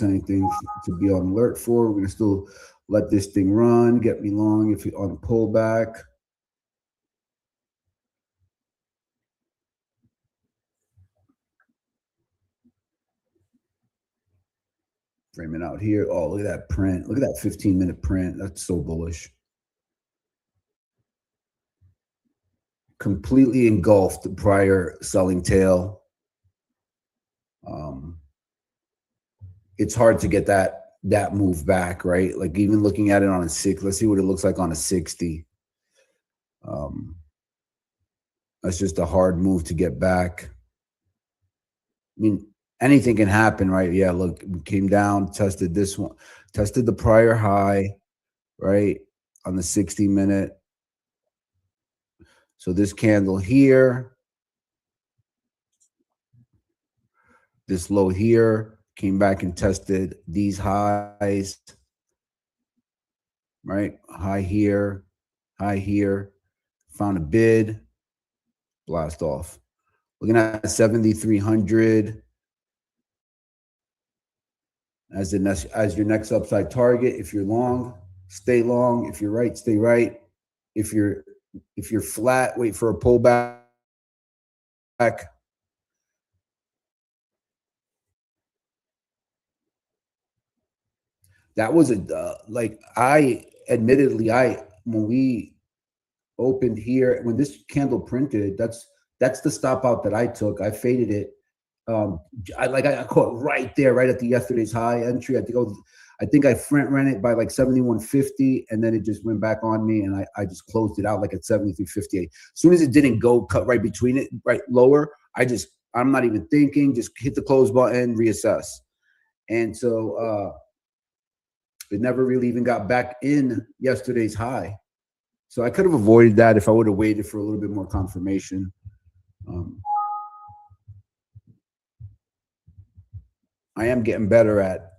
anything to be on alert for. We're gonna still let this thing run, get me long if you on pullback. Framing out here. Oh, look at that print. Look at that 15-minute print. That's so bullish. Completely engulfed the prior selling tail. It's hard to get that move back, right? Like even looking at it on a 6, let's see what it looks like on a 60. That's just a hard move to get back. I mean, anything can happen, right? Yeah, look, we came down, tested this one, tested the prior high, right, on the 60-minute. So this candle here, this low here, came back and tested these highs, right? High here, found a bid, blast off. Looking at 7,300 as your next upside target. If you're long, stay long. If you're right, stay right. If you're flat, wait for a pullback. That was like when we opened here, when this candle printed, that's the stop out that I took. I faded it. I caught right there, right at the yesterday's high entry. I think I front ran it by like 71.50, and then it just went back on me, and I just closed it out like at 73.58. As soon as it didn't go cut right between it, right lower, I'm not even thinking, just hit the close button, reassess. And so it never really even got back in yesterday's high. So I could have avoided that if I would have waited for a little bit more confirmation. I am getting better at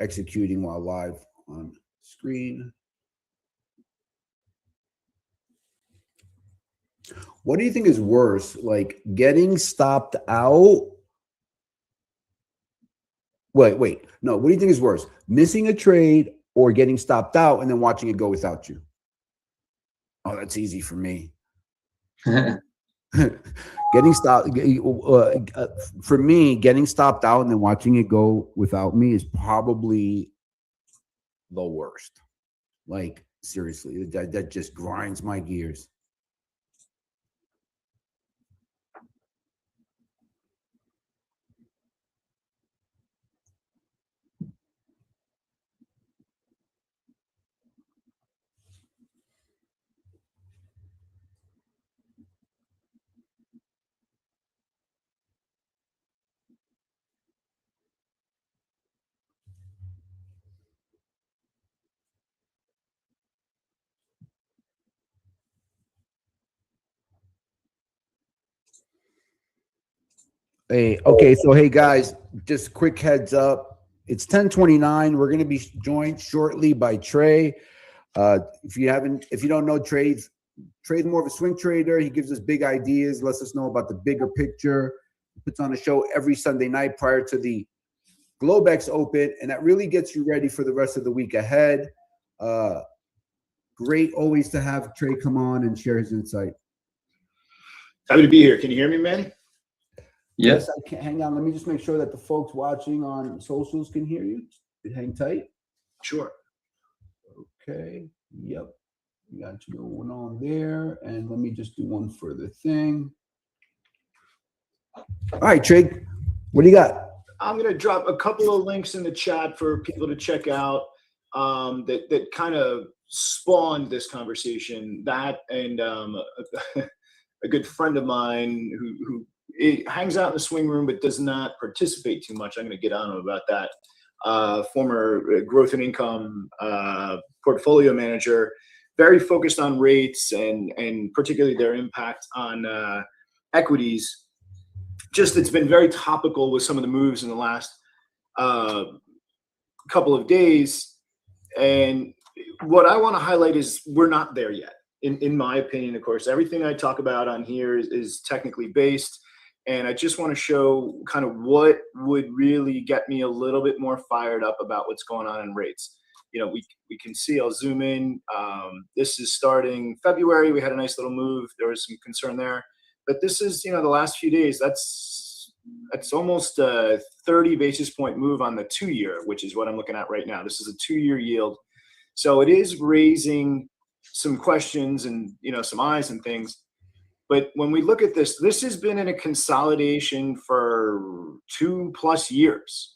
executing while live on screen. What do you think is worse, like getting stopped out? Wait. No, what do you think is worse? Missing a trade or getting stopped out and then watching it go without you? Oh, that's easy for me. Getting stopped for me, getting stopped out and then watching it go without me is probably the worst. Like seriously, that just grinds my gears. Hey, okay, so hey guys, just quick heads up. It's 10:29. We're going to be joined shortly by Trey. If you don't know Trey's more of a swing trader. He gives us big ideas, lets us know about the bigger picture. He puts on a show every Sunday night prior to the Globex Open, and that really gets you ready for the rest of the week ahead. Great always to have Trey come on and share his insight. Happy to be here. Can you hear me, man? Yes, I can. Hang on. Let me just make sure that the folks watching on socials can hear you. Hang tight. Sure. Okay. Yep. We got you going on there. And let me just do one further thing. All right, Trey. What do you got? I'm going to drop a couple of links in the chat for people to check out. that kind of spawned this conversation. That and a good friend of mine who hangs out in the swing room but does not participate too much. I'm going to get on him about that. Former growth and income portfolio manager, very focused on rates and particularly their impact on equities. Just it's been very topical with some of the moves in the last couple of days. And what I want to highlight is we're not there yet. In my opinion, of course, everything I talk about on here is technically based. And I just want to show kind of what would really get me a little bit more fired up about what's going on in rates. You know, we can see, I'll zoom in. This is starting February. We had a nice little move. There was some concern there. But this is, you know, the last few days, that's almost a 30 basis point move on the 2-year, which is what I'm looking at right now. This is a 2-year yield. So it is raising some questions and, you know, some eyes and things. But when we look at this, this has been in a consolidation for 2+ years.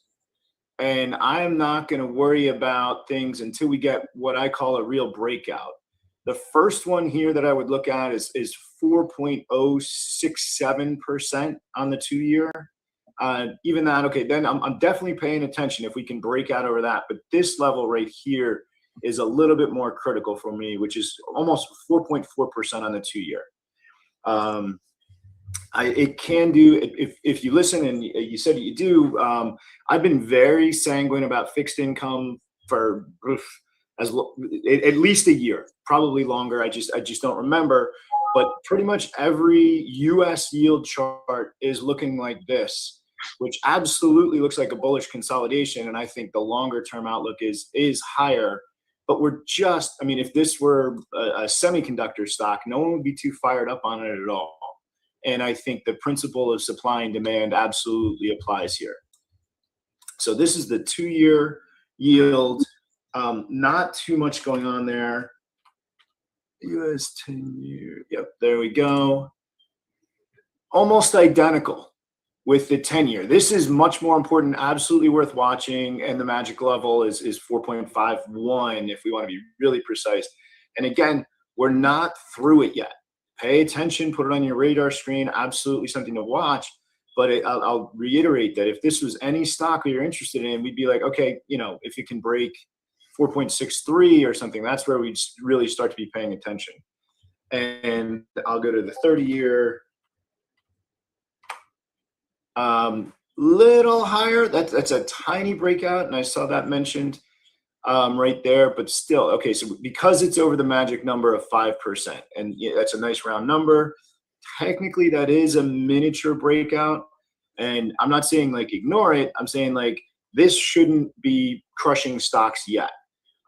And I am not going to worry about things until we get what I call a real breakout. The first one here that I would look at is 4.067% on the 2-year. Even that, okay, then I'm definitely paying attention if we can break out over that. But this level right here is a little bit more critical for me, which is almost 4.4% on the 2-year. It can do, if you listen and you said you do, I've been very sanguine about fixed income for at least a year, probably longer. I just don't remember, but pretty much every US yield chart is looking like this, which absolutely looks like a bullish consolidation. And I think the longer term outlook is higher, but we're just, I mean, if this were a semiconductor stock, no one would be too fired up on it at all. And I think the principle of supply and demand absolutely applies here. So this is the 2-year yield. Not too much going on there. US 10-year. Yep, there we go. Almost identical with the 10-year. This is much more important, absolutely worth watching. And the magic level is 4.51 if we want to be really precise. And again, we're not through it yet. Pay attention, put it on your radar screen. Absolutely something to watch. But I'll reiterate that if this was any stock that you're interested in, we'd be like, okay, you know, if it can break 4.63 or something, that's where we'd really start to be paying attention. And I'll go to the 30-year. Little higher. That's a tiny breakout, and I saw that mentioned right there, but still, okay, so because it's over the magic number of 5%, and yeah, that's a nice round number, technically that is a miniature breakout. And I'm not saying like ignore it, I'm saying like this shouldn't be crushing stocks yet.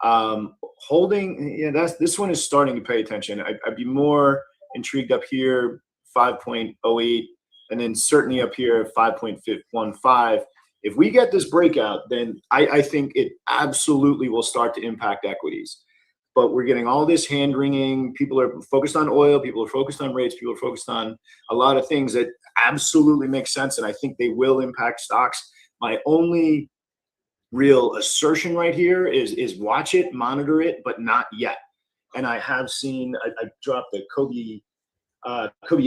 Holding, yeah, this one is starting to pay attention. I'd be more intrigued up here, 5.08, and then certainly up here at 5.15. If we get this breakout, then I think it absolutely will start to impact equities. But we're getting all this hand-wringing. People are focused on oil. People are focused on rates. People are focused on a lot of things that absolutely make sense, and I think they will impact stocks. My only real assertion right here is watch it, monitor it, but not yet. And I have seen, I dropped the Kobe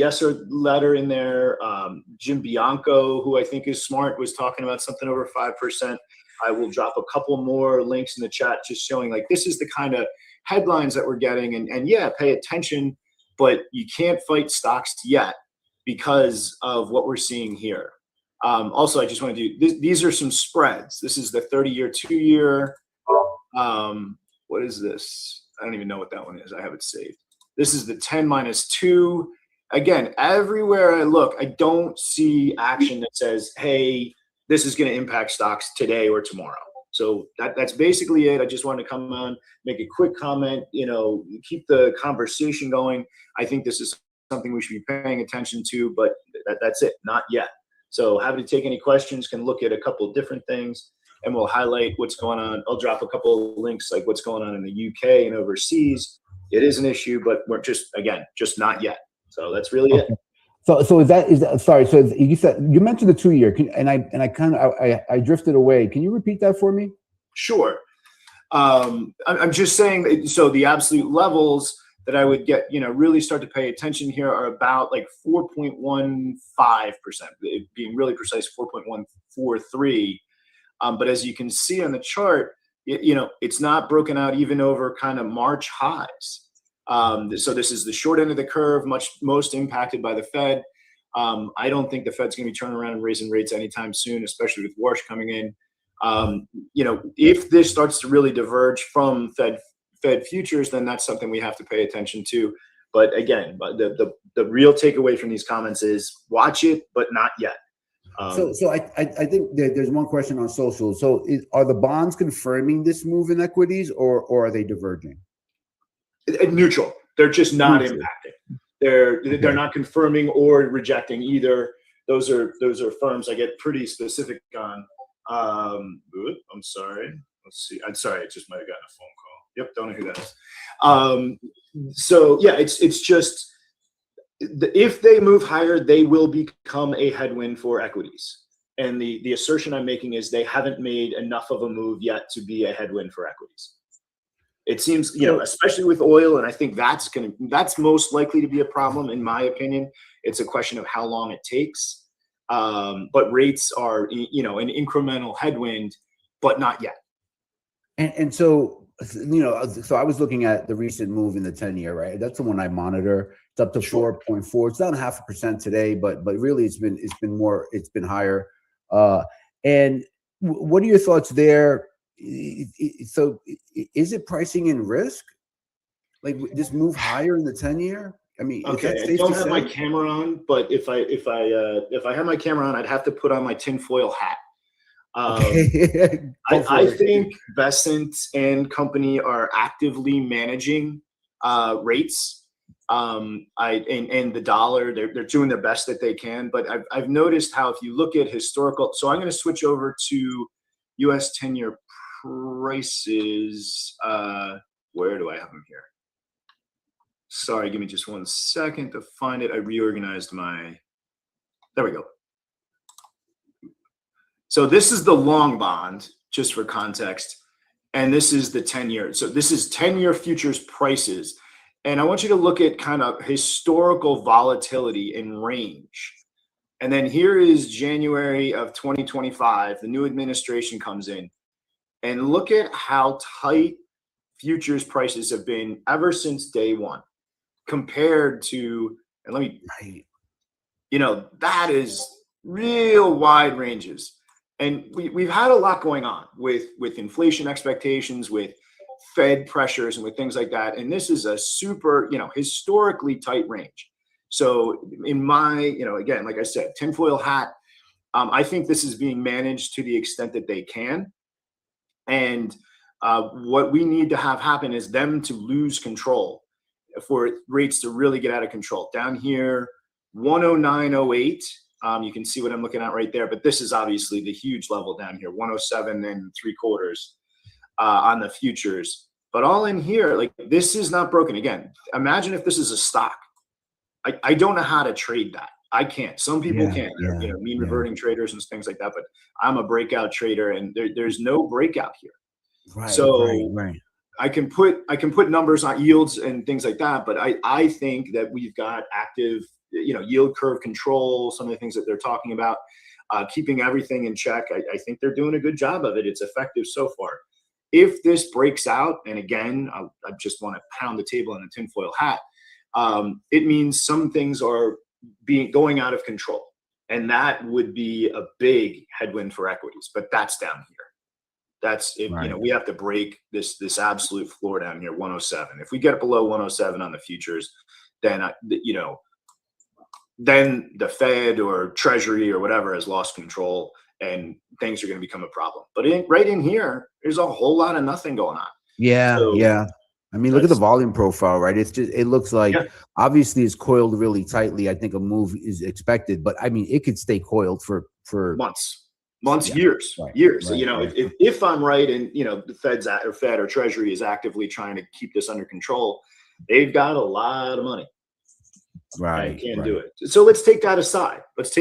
Esser letter in there. Jim Bianco, who I think is smart, was talking about something over 5%. I will drop a couple more links in the chat just showing like this is the kind of headlines that we're getting. And yeah, pay attention, but you can't fight stocks yet because of what we're seeing here. Also, I just want to do, these are some spreads. This is the 30-year, 2-year. What is this? I don't even know what that one is. I have it saved. This is the 10-2. Again, everywhere I look, I don't see action that says, hey, this is going to impact stocks today or tomorrow. So that's basically it. I just wanted to come on, make a quick comment, you know, keep the conversation going. I think this is something we should be paying attention to, but that's it, not yet. So happy to take any questions, can look at a couple of different things, and we'll highlight what's going on. I'll drop a couple of links like what's going on in the UK and overseas. It is an issue, but we're just not yet. So that's really it. So is that sorry? So you said, you mentioned the 2-year, and I drifted away. Can you repeat that for me? Sure. I'm just saying that, so the absolute levels that I would get, really start to pay attention here are about like 4.15%, being really precise, 4.143. But as you can see on the chart, it's not broken out even over kind of March highs. So this is the short end of the curve, most impacted by the Fed. I don't think the Fed's going to be turning around and raising rates anytime soon, especially with Warsh coming in. If this starts to really diverge from Fed futures, then that's something we have to pay attention to. But again, the real takeaway from these comments is watch it, but not yet. So I think there's one question on social. So are the bonds confirming this move in equities, or are they diverging? Neutral. They're just not impacting. They're not confirming or rejecting either. Those are firms I get pretty specific on. I'm sorry. Let's see. I'm sorry. I just might have gotten a phone call. Yep. Don't know who that is. So yeah, it's just if they move higher, they will become a headwind for equities. And the assertion I'm making is they haven't made enough of a move yet to be a headwind for equities. It seems, especially with oil, and I think that's most likely to be a problem, in my opinion. It's a question of how long it takes. But rates are, an incremental headwind, but not yet. And so, so I was looking at the recent move in the 10-year, right? That's the one I monitor. It's up to 4.4. It's down 0.5% today, but really it's been higher. And what are your thoughts there? So is it pricing in risk? Like this move higher in the 10-year? I mean, okay, I don't have my camera on, but if I have my camera on, I'd have to put on my tinfoil hat. I think Besant and company are actively managing rates. And the dollar, they're doing their best that they can. But I've noticed how if you look at historical, so I'm going to switch over to U.S. 10-year prices. Where do I have them here? Sorry, give me just 1 second to find it. I reorganized there we go. So this is the long bond, just for context, and this is the 10-year. So this is 10-year futures prices. And I want you to look at kind of historical volatility in range. And then here is January of 2025. The new administration comes in. And look at how tight futures prices have been ever since day one compared to, and that is real wide ranges. And we've had a lot going on with inflation expectations, with Fed pressures, and with things like that. And this is a super, historically tight range. So in my, again, like I said, tinfoil hat, I think this is being managed to the extent that they can. And what we need to have happen is them to lose control for rates to really get out of control. Down here, 109.08. You can see what I'm looking at right there, but this is obviously the huge level down here, 107.75 on the futures. But all in here, like this is not broken. Again, imagine if this is a stock. I don't know how to trade that. I can't. Some people can. Mean reverting traders and things like that. But I'm a breakout trader, and there's no breakout here. Right. So right. I can put numbers on yields and things like that. But I think that we've got active, yield curve control. Some of the things that they're talking about, keeping everything in check. I think they're doing a good job of it. It's effective so far. If this breaks out, and again, I just want to pound the table in a tinfoil hat. It means some things are going out of control, and that would be a big headwind for equities. But that's down here. That's if right. We have to break this absolute floor down here, 107. If we get below 107 on the futures, then then the Fed or Treasury or whatever has lost control, and things are going to become a problem. But right in here, there's a whole lot of nothing going on. Yeah. I mean, look at the volume profile, right? It looks like obviously it's coiled really tightly. I think a move is expected, but I mean, it could stay coiled for months, years. Right. If I'm right, and the Fed or Treasury is actively trying to keep this under control, they've got a lot of money. Right. And can't do it. So let's take that aside. Let's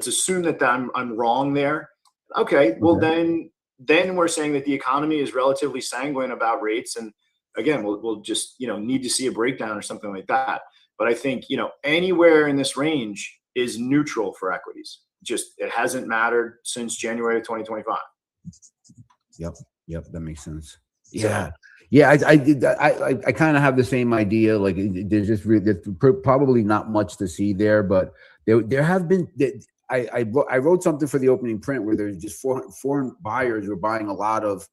assume that I'm wrong there. Okay. Well, then then we're saying that the economy is relatively sanguine about rates. And again, we'll just, need to see a breakdown or something like that. But I think, anywhere in this range is neutral for equities. Just, it hasn't mattered since January of 2025. Yep, that makes sense. Yeah. Yeah, I kind of have the same idea. Like, there's probably not much to see there, but there have been. I wrote something for the opening print where there's just foreign buyers were buying a lot of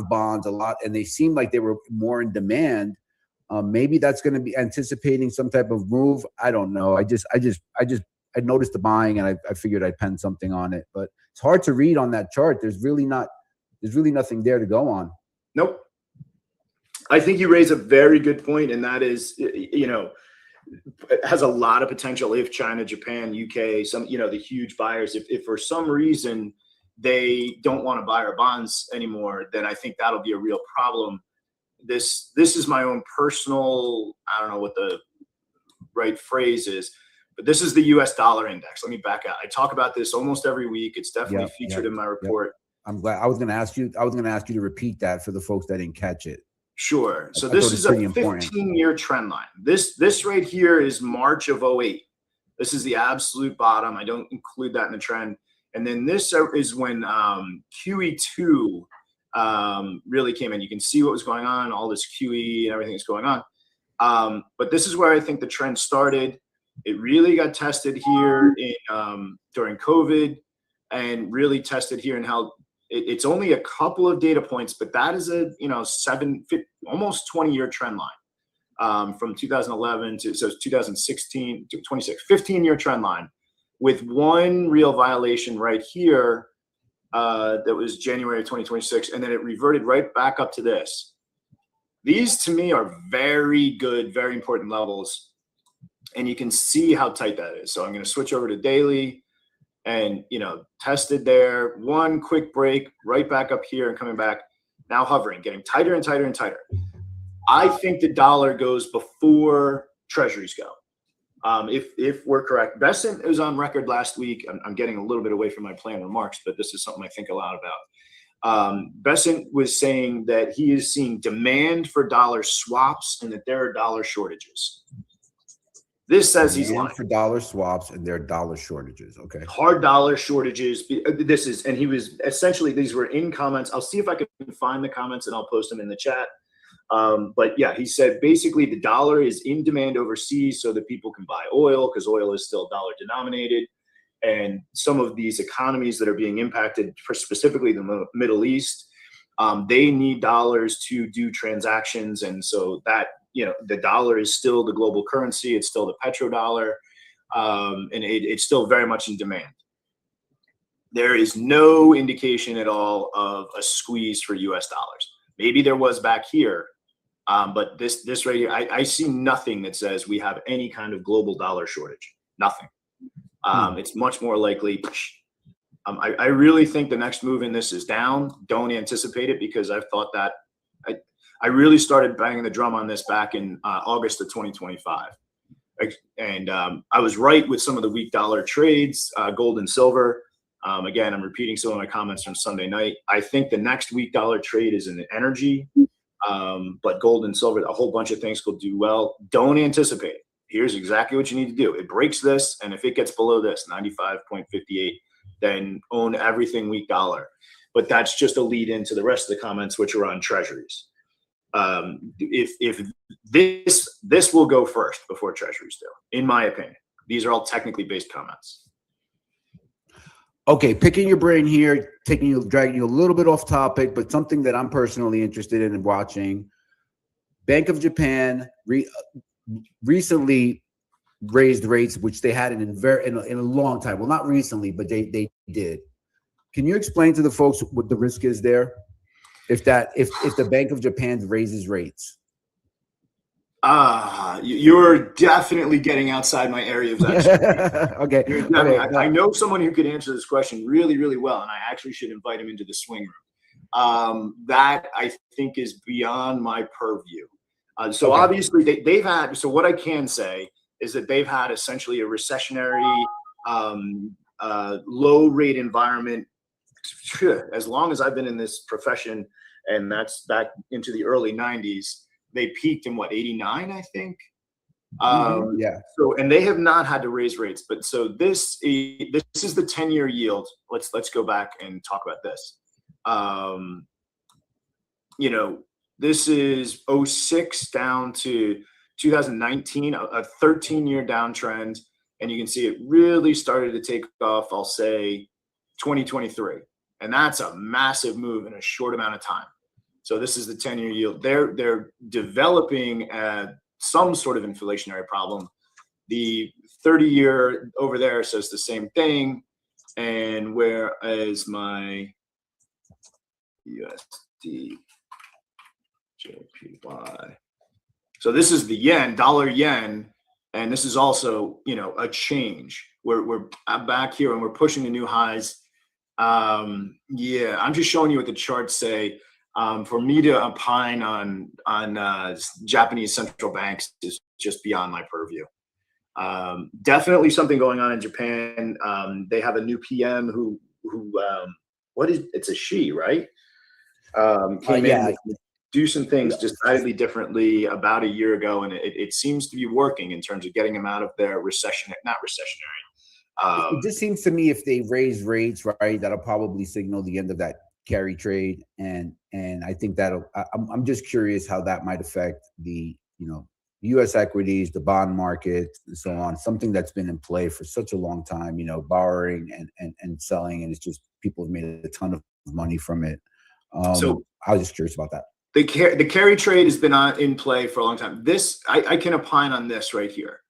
bonds, and they seemed like they were more in demand. Maybe that's going to be anticipating some type of move. I don't know. I noticed the buying, and I figured I'd pen something on it, but it's hard to read on that chart. There's really nothing there to go on. Nope. I think you raise a very good point, and that is, it has a lot of potential if China, Japan, UK, the huge buyers, if for some reason they don't want to buy our bonds anymore, then I think that'll be a real problem. This is my own personal, I don't know what the right phrase is, but this is the US dollar index. Let me back out. I talk about this almost every week. It's definitely featured in my report. I'm glad. I was going to ask you to repeat that for the folks that didn't catch it. Sure. So this is a 15-year trend line. This right here is March of 08. This is the absolute bottom. I don't include that in the trend. And then this is when QE2 really came in. You can see what was going on, all this QE and everything that's going on. But this is where I think the trend started. It really got tested here during COVID, and really tested here in how it's only a couple of data points, but that is a almost 20-year trend line from 2011 to 2016 to 26, 15-year trend line, with one real violation right here that was January of 2026, and then it reverted right back up to this. These to me are very good, very important levels, and you can see how tight that is. So I'm going to switch over to daily. And, tested there, one quick break, right back up here and coming back, now hovering, getting tighter and tighter and tighter. I think the dollar goes before treasuries go. If we're correct. Besant was on record last week. I'm getting a little bit away from my planned remarks, but this is something I think a lot about. Besant was saying that he is seeing demand for dollar swaps and that there are dollar shortages. This says he's lying. For dollar swaps and there are dollar shortages. Okay. Hard dollar shortages. And he was essentially, these were in comments. I'll see if I can find the comments and I'll post them in the chat. But yeah, he said basically the dollar is in demand overseas so that people can buy oil, because oil is still dollar denominated. And some of these economies that are being impacted, specifically the Middle East, they need dollars to do transactions. And so that, the dollar is still the global currency. It's still the petrodollar, and it's still very much in demand. There is no indication at all of a squeeze for US dollars. Maybe there was back here, but this right here, I see nothing that says we have any kind of global dollar shortage. Nothing. It's much more likely. I really think the next move in this is down. Don't anticipate it, because I've thought that. I really started banging the drum on this back in August of 2025. And I was right with some of the weak dollar trades, gold and silver. Again, I'm repeating some of my comments from Sunday night. I think the next weak dollar trade is in energy, but gold and silver, a whole bunch of things will do well. Don't anticipate it. Here's exactly what you need to do. It breaks this, and if it gets below this, 95.58, then own everything weak dollar. But that's just a lead into the rest of the comments, which are on treasuries. If this will go first before treasuries do, in my opinion. These are all technically based comments. Okay, picking your brain here, dragging you a little bit off topic, but something that I'm personally interested in watching. Bank of Japan recently raised rates, which they hadn't in a long time. Well, not recently, but they did. Can you explain to the folks what the risk is there? If the Bank of Japan raises rates? You're definitely getting outside my area of expertise. Okay. I know someone who could answer this question really, really well, and I actually should invite him into the swing room. That I think is beyond my purview. So obviously they've had. So what I can say is that they've had essentially a recessionary, low rate environment as long as I've been in this profession, and that's back into the early 90s, they peaked in what, 89, I think. Yeah. So, and they have not had to raise rates, but so this is the 10-year yield. Let's go back and talk about this. You know, this is 06 down to 2019, a 13-year downtrend, and you can see it really started to take off, I'll say 2023, and that's a massive move in a short amount of time. So this is the 10-year yield. They're developing some sort of inflationary problem. The 30-year over there says the same thing, and whereas my USD JPY. So this is the yen, dollar yen, and this is also, you know, a change. We're back here and we're pushing the new highs. Yeah, I'm just showing you what the charts say. For me to opine on Japanese central banks is just beyond my purview. Definitely something going on in Japan. They have a new PM who it's a she, right? Came in with do some things decidedly differently about a year ago, and it seems to be working in terms of getting them out of their not recessionary. It just seems to me if they raise rates, right, that'll probably signal the end of that carry trade, and I think I'm just curious how that might affect the, you know, U.S. equities, the bond market, and so on. Something that's been in play for such a long time, you know, borrowing and selling, and it's just people have made a ton of money from it. So I was just curious about that. The carry trade has been in play for a long time. This I can opine on this right here.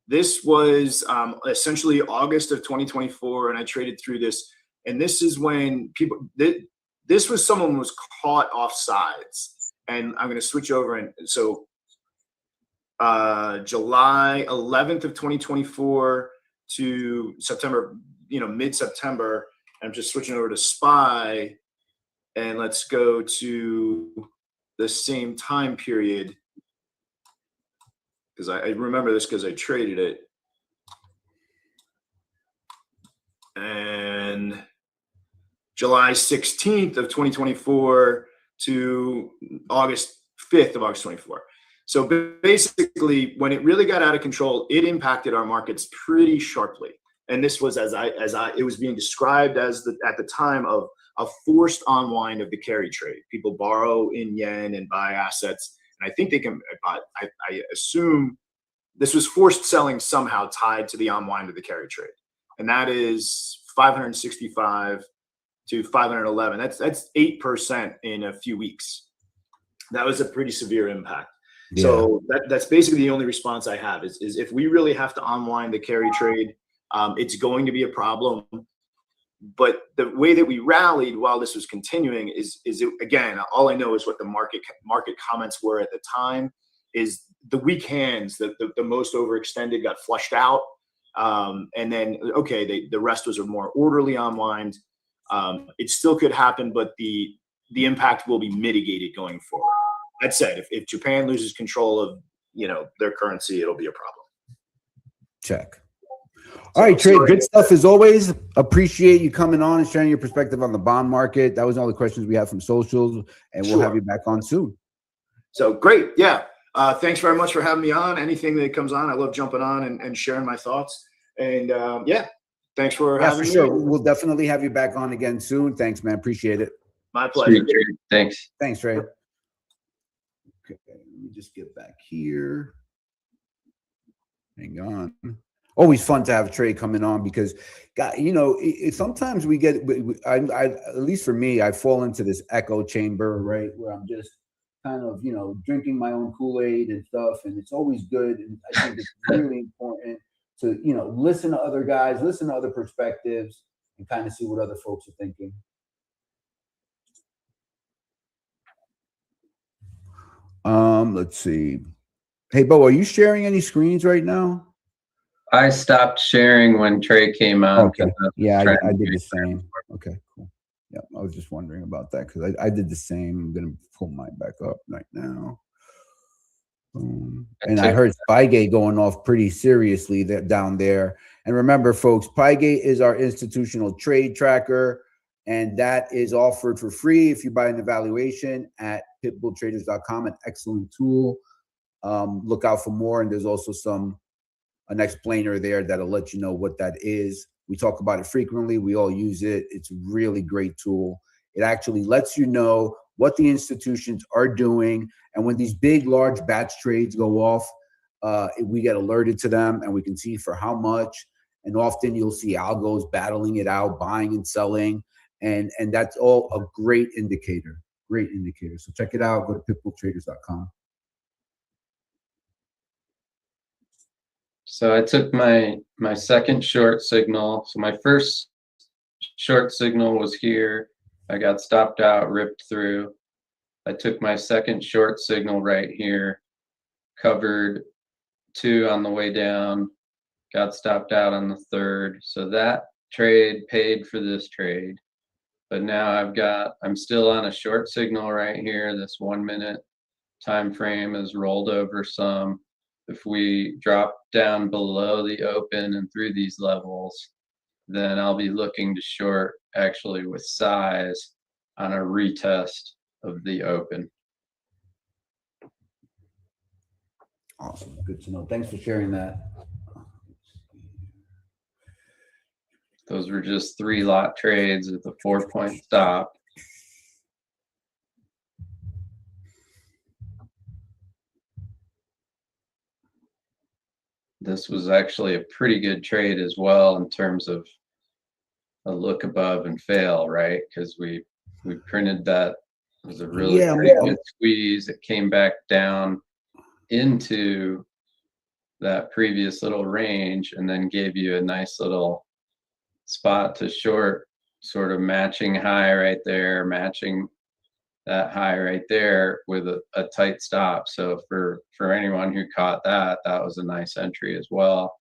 This was essentially August of 2024, and I traded through this. And this is when this was someone who was caught off sides. And I'm going to switch over. And so July 11th of 2024 to September, you know, mid-September. I'm just switching over to SPY. And let's go to the same time period, because I remember this because I traded it. And July 16th of 2024 to August 5th of August 24. So basically, when it really got out of control, it impacted our markets pretty sharply. And this was it was being described as at the time of a forced unwind of the carry trade. People borrow in yen and buy assets, and I think they can. I assume this was forced selling somehow tied to the unwind of the carry trade, and that is 565 to 511. That's 8% in a few weeks. That was a pretty severe impact. Yeah. So that's basically the only response I have is if we really have to unwind the carry trade, it's going to be a problem. But the way that we rallied while this was continuing is again, all I know is what the market comments were at the time. Is the weak hands, the most overextended got flushed out, and then the rest was a more orderly unwind. It still could happen, but the impact will be mitigated going forward. That said, if Japan loses control of, you know, their currency, it'll be a problem. Check. All right, Trey, good stuff as always. Appreciate you coming on and sharing your perspective on the bond market. That was all the questions we have from socials, and we'll have you back on soon. So great. Yeah. Thanks very much for having me on. Anything that comes on, I love jumping on and sharing my thoughts. And thanks for having me. Sure. We'll definitely have you back on again soon. Thanks, man. Appreciate it. My pleasure. Thanks. Thanks, Trey. Okay, let me just get back here. Hang on. Always fun to have Trey coming on because, God, you know, sometimes we get, I at least for me, I fall into this echo chamber, right, where I'm just kind of, you know, drinking my own Kool-Aid and stuff, and it's always good. And I think it's really important to, you know, listen to other guys, listen to other perspectives, and kind of see what other folks are thinking. Let's see. Hey, Bo, are you sharing any screens right now? I stopped sharing when Trey came on. Okay. Yeah, I did the same. Okay, cool. Yeah, I was just wondering about that because I did the same. I'm going to pull mine back up right now. And I heard Spygate going off pretty seriously down there. And remember, folks, Spygate is our institutional trade tracker. And that is offered for free if you buy an evaluation at pitbulltraders.com, an excellent tool. Look out for more. And there's also an explainer there that'll let you know what that is. We talk about it frequently. We all use it. It's a really great tool. It actually lets you know what the institutions are doing. And when these big, large batch trades go off, we get alerted to them and we can see for how much. And often you'll see algos battling it out, buying and selling. And that's all a great indicator. Great indicator. So check it out. Go to pitbulltraders.com. So I took my second short signal. So my first short signal was here. I got stopped out, ripped through. I took my second short signal right here, covered 2 on the way down, got stopped out on the third. So that trade paid for this trade. But now I'm still on a short signal right here. This 1 minute time frame is rolled over some. If we drop down below the open and through these levels, then I'll be looking to short actually with size on a retest of the open. Awesome. Good to know. Thanks for sharing that. Those were just 3 lot trades with a 4-point stop. This was actually a pretty good trade as well in terms of a look above and fail, right? Because we printed that. It was a really good squeeze. It came back down into that previous little range and then gave you a nice little spot to short, sort of matching high right there, matching that high right there with a tight stop. So for anyone who caught that, that was a nice entry as well.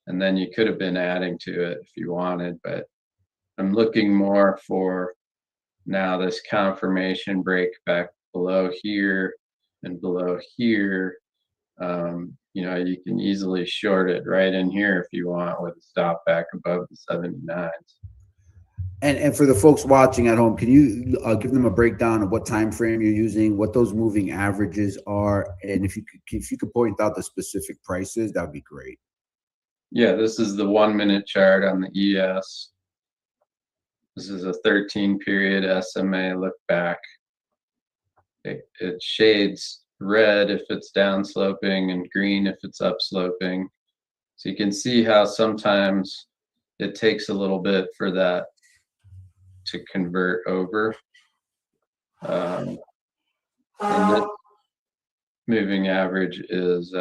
And then you could have been adding to it if you wanted, but I'm looking more for now this confirmation break back below here and below here. You know, you can easily short it right in here if you want with a stop back above the 79s. And for the folks watching at home, can you give them a breakdown of what time frame you're using, what those moving averages are, and if you could point out the specific prices, that'd be great. Yeah, this is the 1 minute chart on the ES. This is a 13 period SMA look back. It shades red if it's down sloping and green if it's up sloping. So you can see how sometimes it takes a little bit for that to convert over. And this moving average is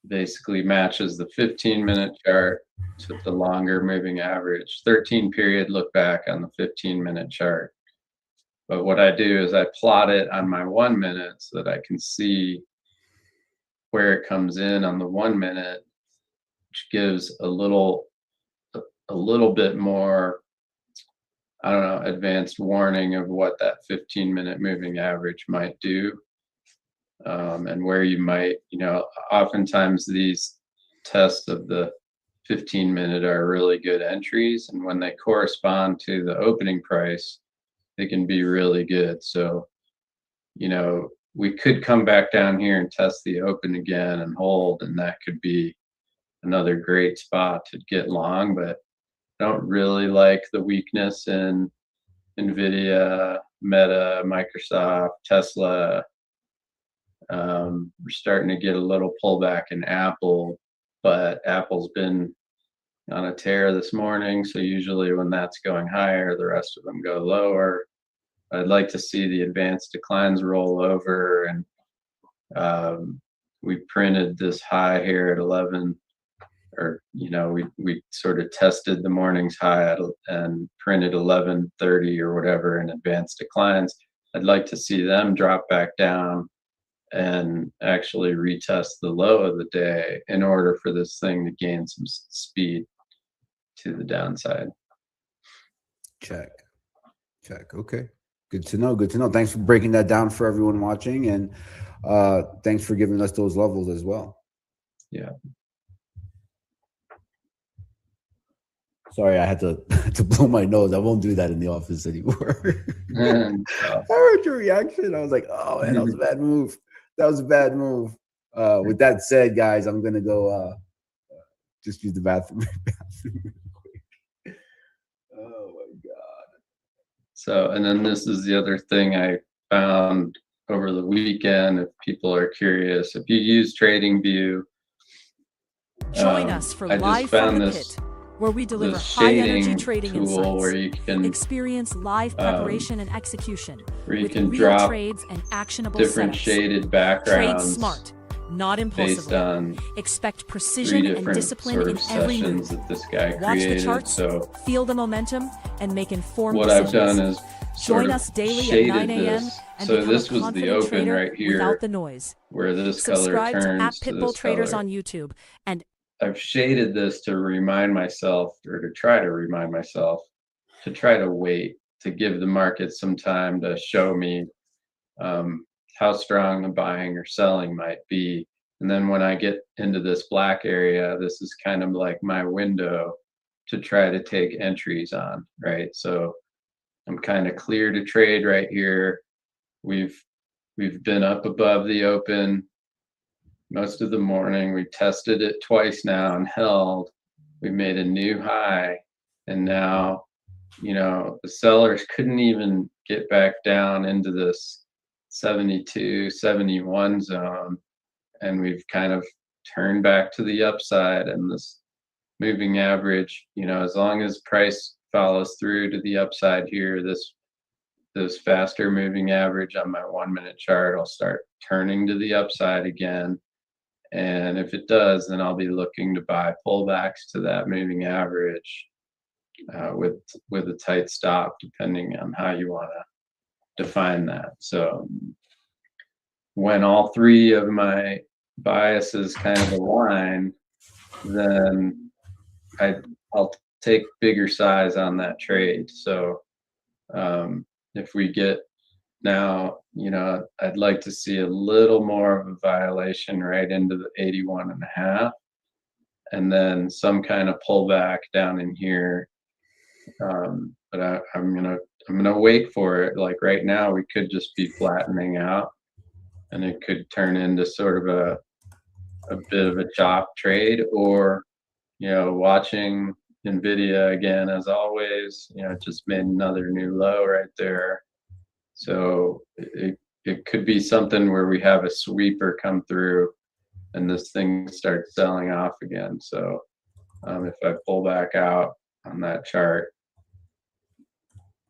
basically matches the 15-minute chart to the longer moving average. 13 period look back on the 15-minute chart. But what I do is I plot it on my 1 minute so that I can see where it comes in on the 1 minute, which gives a little bit more, I don't know, advanced warning of what that 15-minute moving average might do. And where you might, you know, oftentimes these tests of the 15-minute are really good entries. And when they correspond to the opening price, they can be really good. So, you know, we could come back down here and test the open again and hold, and that could be another great spot to get long, but I don't really like the weakness in NVIDIA, Meta, Microsoft, Tesla. We're starting to get a little pullback in Apple, but Apple's been on a tear this morning. So usually when that's going higher, the rest of them go lower. I'd like to see the advanced declines roll over. And we printed this high here at 11, or, you know, we sort of tested the morning's high and printed 1130 or whatever in advanced declines. I'd like to see them drop back down and actually retest the low of the day in order for this thing to gain some speed to the downside. Check. Okay. Good to know. Thanks for breaking that down for everyone watching. And thanks for giving us those levels as well. Yeah. Sorry, I had to to blow my nose. I won't do that in the office anymore. And, I heard your reaction. I was like, oh man, that was a bad move. That was a bad move. With that said, guys, I'm gonna go just use the bathroom. Oh my god. so, and then this is the other thing I found over the weekend. If people are curious, if you use TradingView, Join us for I just Live from found the this Pit, where we deliver this high-energy shading trading tool where insights. you can Experience live preparation and execution with can real drop trades and actionable different setups. shaded Trade backgrounds smart, not based impulsively. on Expect 3 precision and different discipline sort in of every sessions move. that this guy Watch the created. charts, So feel the momentum, and make informed what I've decisions. done is sort Join of us daily at shaded 9 a.m. this. and So become this a was the confident open trader right here, without the noise. where this color Subscribe to turns to Pitbull this Traders color. on YouTube and I've shaded this to remind myself, or to try to remind myself, to try to wait, to give the market some time to show me how strong the buying or selling might be. And then when I get into this black area, this is kind of like my window to try to take entries on, right? So I'm kind of clear to trade right here. We've been up above the open most of the morning. We tested it twice now and held. We made a new high, and now, you know, the sellers couldn't even get back down into this 72, 71 zone, and we've kind of turned back to the upside. And this moving average, you know, as long as price follows through to the upside here, this faster moving average on my 1 minute chart will start turning to the upside again. And if it does, then I'll be looking to buy pullbacks to that moving average with a tight stop, depending on how you want to define that. So when all 3 of my biases kind of align, then I'll take bigger size on that trade. So if we get now, you know, I'd like to see a little more of a violation right into the 81.5, and then some kind of pullback down in here. But I'm gonna wait for it. Like right now, we could just be flattening out, and it could turn into sort of a bit of a chop trade, or, you know, watching Nvidia again as always. You know, it just made another new low right there. So it could be something where we have a sweeper come through and this thing starts selling off again. So if I pull back out on that chart,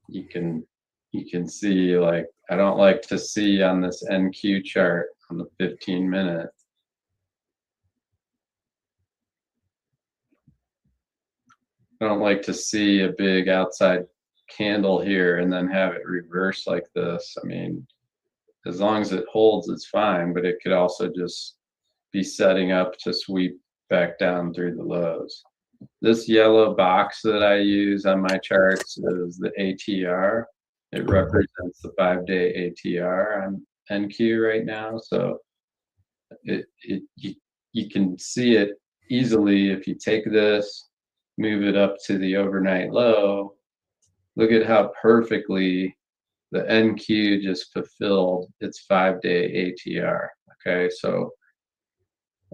you can see, like, I don't like to see on this NQ chart on the 15-minute. I don't like to see a big outside candle here and then have it reverse like this. I mean, as long as it holds, it's fine, but it could also just be setting up to sweep back down through the lows. This yellow box that I use on my charts is the ATR. It represents the 5-day ATR on NQ right now. So you can see it easily if you take this, move it up to the overnight low. Look at how perfectly the NQ just fulfilled its 5-day ATR. Okay, so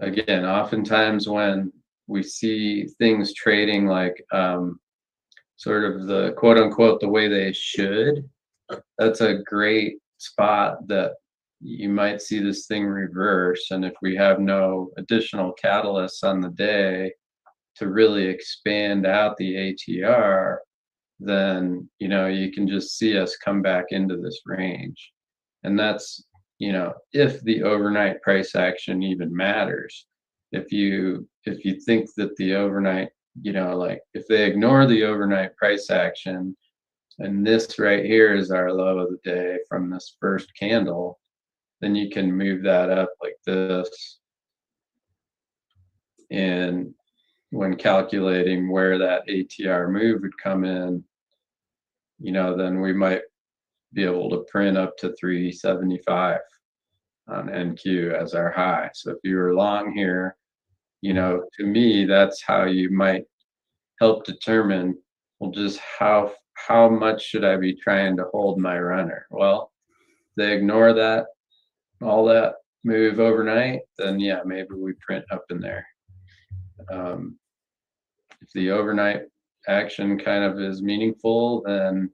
again, oftentimes when we see things trading like sort of the quote unquote the way they should, that's a great spot that you might see this thing reverse. And if we have no additional catalysts on the day to really expand out the ATR, then, you know, you can just see us come back into this range. And that's, you know, if the overnight price action even matters. If you think that the overnight, you know, like if they ignore the overnight price action, and this right here is our low of the day from this first candle, then you can move that up like this. And when calculating where that ATR move would come in, you know, then we might be able to print up to 375 on NQ as our high. So if you were long here, you know, to me, that's how you might help determine, well, just how much should I be trying to hold my runner? Well, they ignore that, all that move overnight, then yeah, maybe we print up in there. If the overnight action kind of is meaningful, then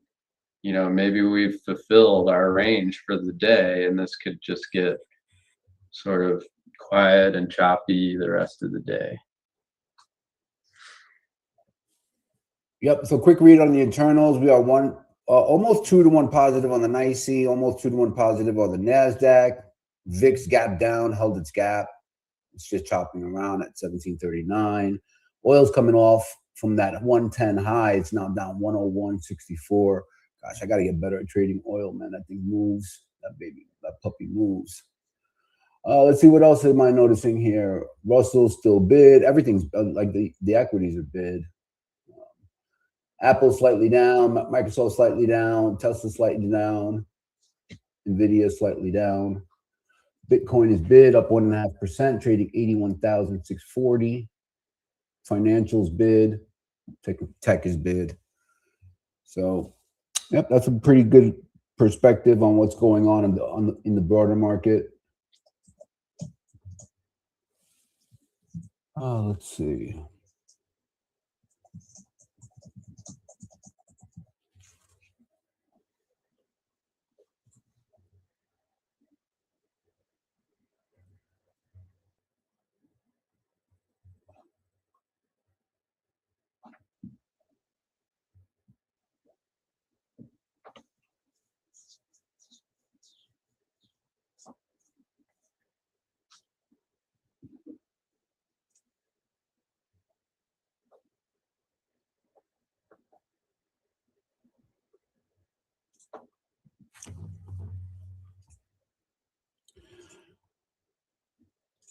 maybe we've fulfilled our range for the day, and this could just get sort of quiet and choppy the rest of the day. Yep. So quick read on the internals. We are almost 2-to-1 positive on the NYSE, almost 2-to-1 positive on the NASDAQ. VIX gap down, held its gap. It's just chopping around at 1739. Oil's coming off from that 110 high. It's now down 101.64. Gosh, I got to get better at trading oil, man. That thing moves. That puppy moves. Let's see, what else am I noticing here? Russell's still bid. Everything's like the equities are bid. Apple slightly down, Microsoft slightly down, Tesla slightly down, Nvidia slightly down. Bitcoin is bid up 1.5%, trading 81,640. Financials bid, tech is bid. So, yep, that's a pretty good perspective on what's going on in the broader market. Let's see.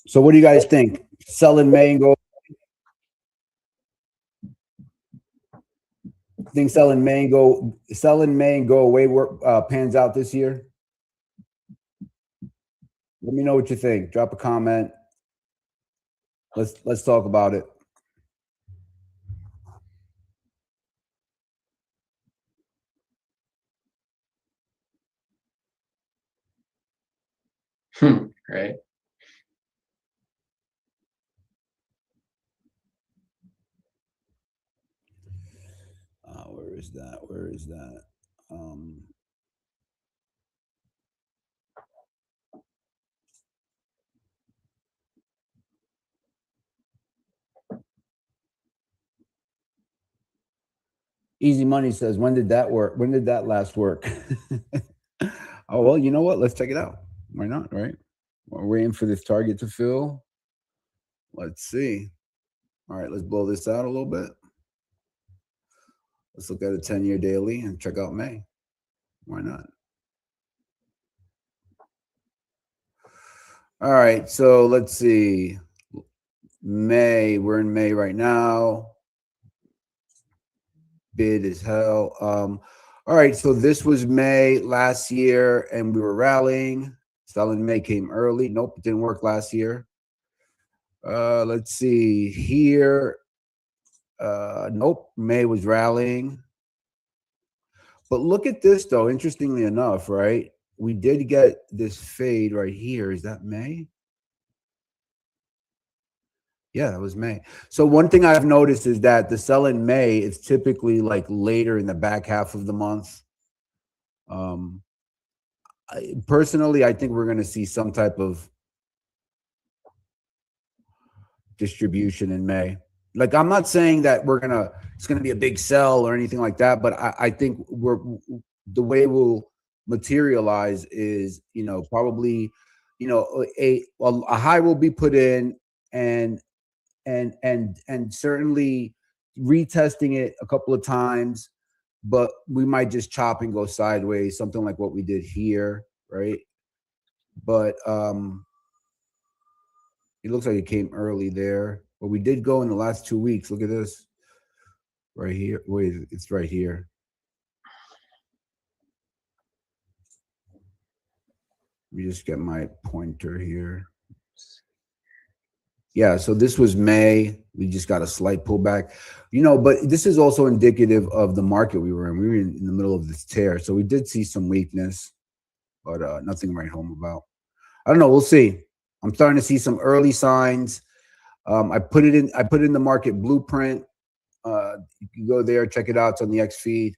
So what do you guys think? Sell in May and go? Think sell in May and go away pans out this year? Let me know what you think. Drop a comment. Let's talk about it. Right. Where is that? Easy Money says, when did that work? When did that last work? Oh, well, you know what? Let's check it out. Why not, right? We're waiting for this target to fill. Let's see. All right, let's blow this out a little bit. Let's look at a 10-year daily and check out May. Why not? All right, so let's see. May, we're in May right now. Bid as hell. All right, so this was May last year, and we were rallying. Selling May came early. Nope, it didn't work last year. Let's see here. Nope, May was rallying. But look at this, though. Interestingly enough, right? We did get this fade right here. Is that May? Yeah, that was May. So one thing I've noticed is that the sell in May is typically like later in the back half of the month. Personally, I think we're going to see some type of distribution in May. Like, I'm not saying that it's going to be a big sell or anything like that, but I think the way we'll materialize is, probably, a high will be put in, and certainly retesting it a couple of times, but we might just chop and go sideways, something like what we did here, right? But it looks like it came early there, but we did go in the last 2 weeks. Look at this right here. Wait, it's right here. Let me just get my pointer here. Yeah, so this was May. We just got a slight pullback, but this is also indicative of the market we were in. We were in the middle of this tear, so we did see some weakness, but nothing to write home about. I don't know. We'll see. I'm starting to see some early signs. I put it in the market blueprint. You can go there, check it out. It's on the X feed.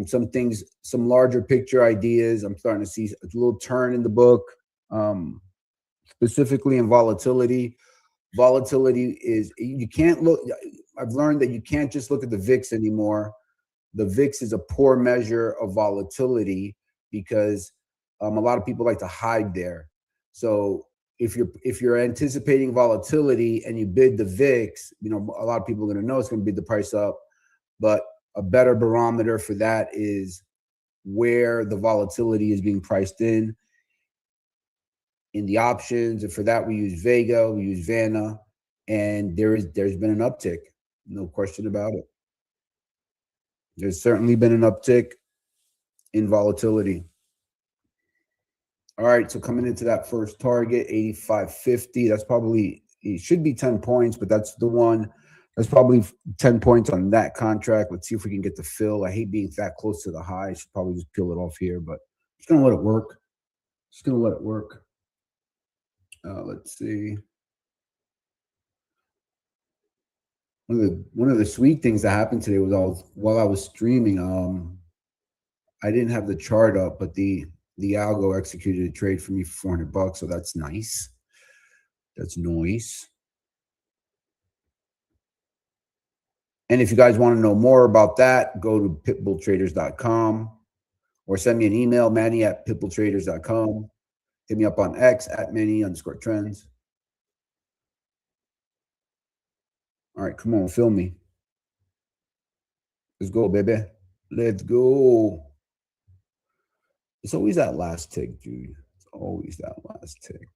Some things, some larger picture ideas. I'm starting to see a little turn in the book, specifically in volatility. Volatility is, you can't look. I've learned that you can't just look at the VIX anymore. The VIX is a poor measure of volatility because a lot of people like to hide there. So if you're anticipating volatility and you bid the VIX, a lot of people are going to know it's going to bid the price up. But a better barometer for that is where the volatility is being priced in the options. And for that, we use Vega, we use Vanna, and there's been an uptick, no question about it. There's certainly been an uptick in volatility. All right, so coming into that first target, 85.50, that's probably, it should be 10 points, but that's the one. That's probably 10 points on that contract. Let's see if we can get the fill. I hate being that close to the high. I should probably just peel it off here, but I'm just going to let it work. Just going to let it work. Let's see. One of the sweet things that happened today was while I was streaming, I didn't have the chart up, but the algo executed a trade for me for $400, so that's nice. That's nice. And if you guys want to know more about that, go to pitbulltraders.com or send me an email, manny@pitbulltraders.com. Hit me up on X @manny_trends. All right, come on, film me. Let's go, baby. Let's go. It's always that last tick, dude. It's always that last tick.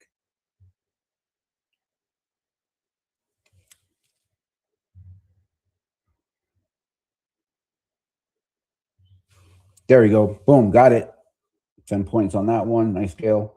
There we go. Boom, got it. 10 points on that one. Nice scale.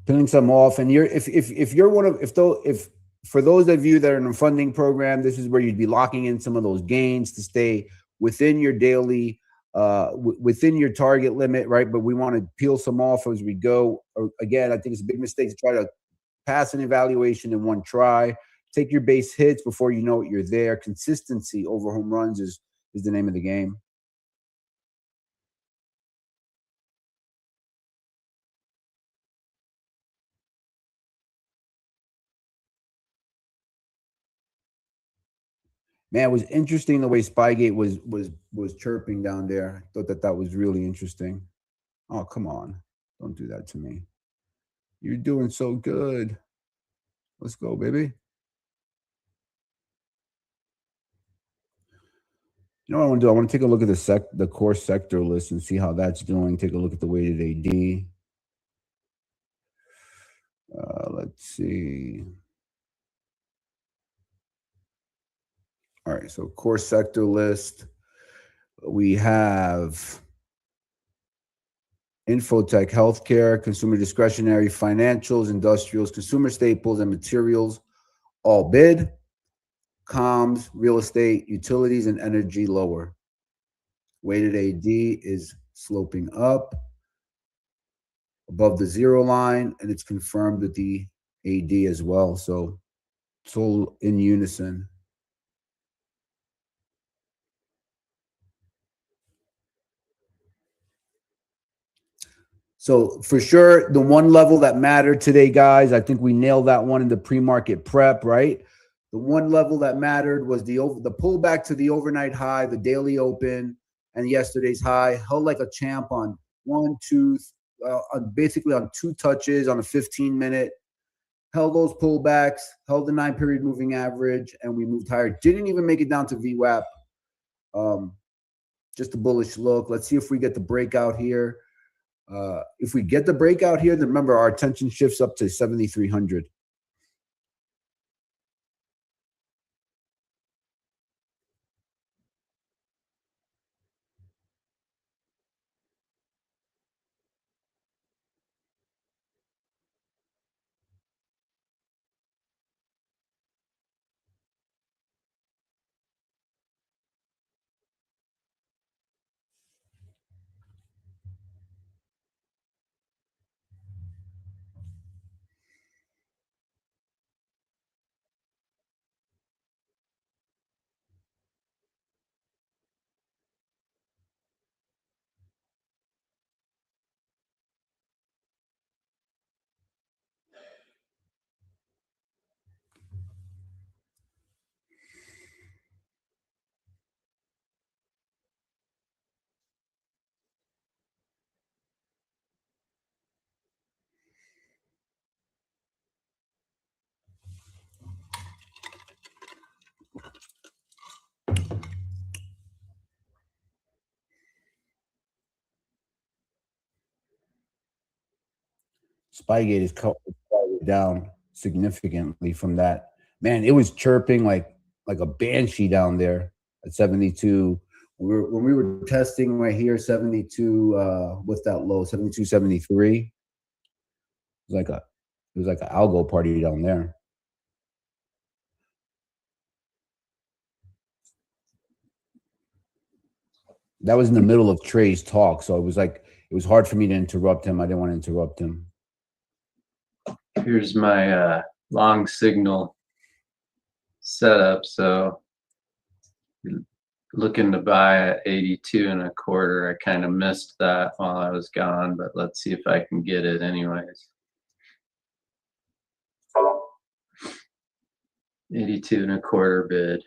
Peeling some off, and if you're one of if for those of you that are in a funding program, this is where you'd be locking in some of those gains to stay within your daily within your target limit, right? But we want to peel some off as we go. Again, I think it's a big mistake to try to pass an evaluation in one try. Take your base hits before you know it, you're there. Consistency over home runs is the name of the game. Man, it was interesting the way Spygate was chirping down there. I thought that was really interesting. Oh, come on. Don't do that to me. You're doing so good. Let's go, baby. You know what I want to do? I want to take a look at the core sector list and see how that's doing. Take a look at the weighted AD. Let's see. All right, so core sector list. We have infotech, healthcare, consumer discretionary, financials, industrials, consumer staples, and materials, all bid. Comms, real estate, utilities, and energy lower. Weighted AD is sloping up above the zero line, and it's confirmed with the AD as well. So it's all in unison. So for sure, the one level that mattered today, guys, I think we nailed that one in the pre-market prep, right? The one level that mattered was the pullback to the overnight high, the daily open, and yesterday's high. Held like a champ on basically on two touches on a 15-minute. Held those pullbacks, held the 9-period moving average, and we moved higher. Didn't even make it down to VWAP. Just a bullish look. Let's see if we get the breakout here. If we get the breakout here, then remember our attention shifts up to 7,300. Spygate is cut down significantly from that. Man, it was chirping like a banshee down there at 72. When we were testing right here, 72, what's that low? 72, 73. It was like an algo party down there. That was in the middle of Trey's talk, so it was hard for me to interrupt him. I didn't want to interrupt him. Here's my long signal setup. So looking to buy at 82.25. I kind of missed that while I was gone, but let's see if I can get it anyways. 82.25 bid.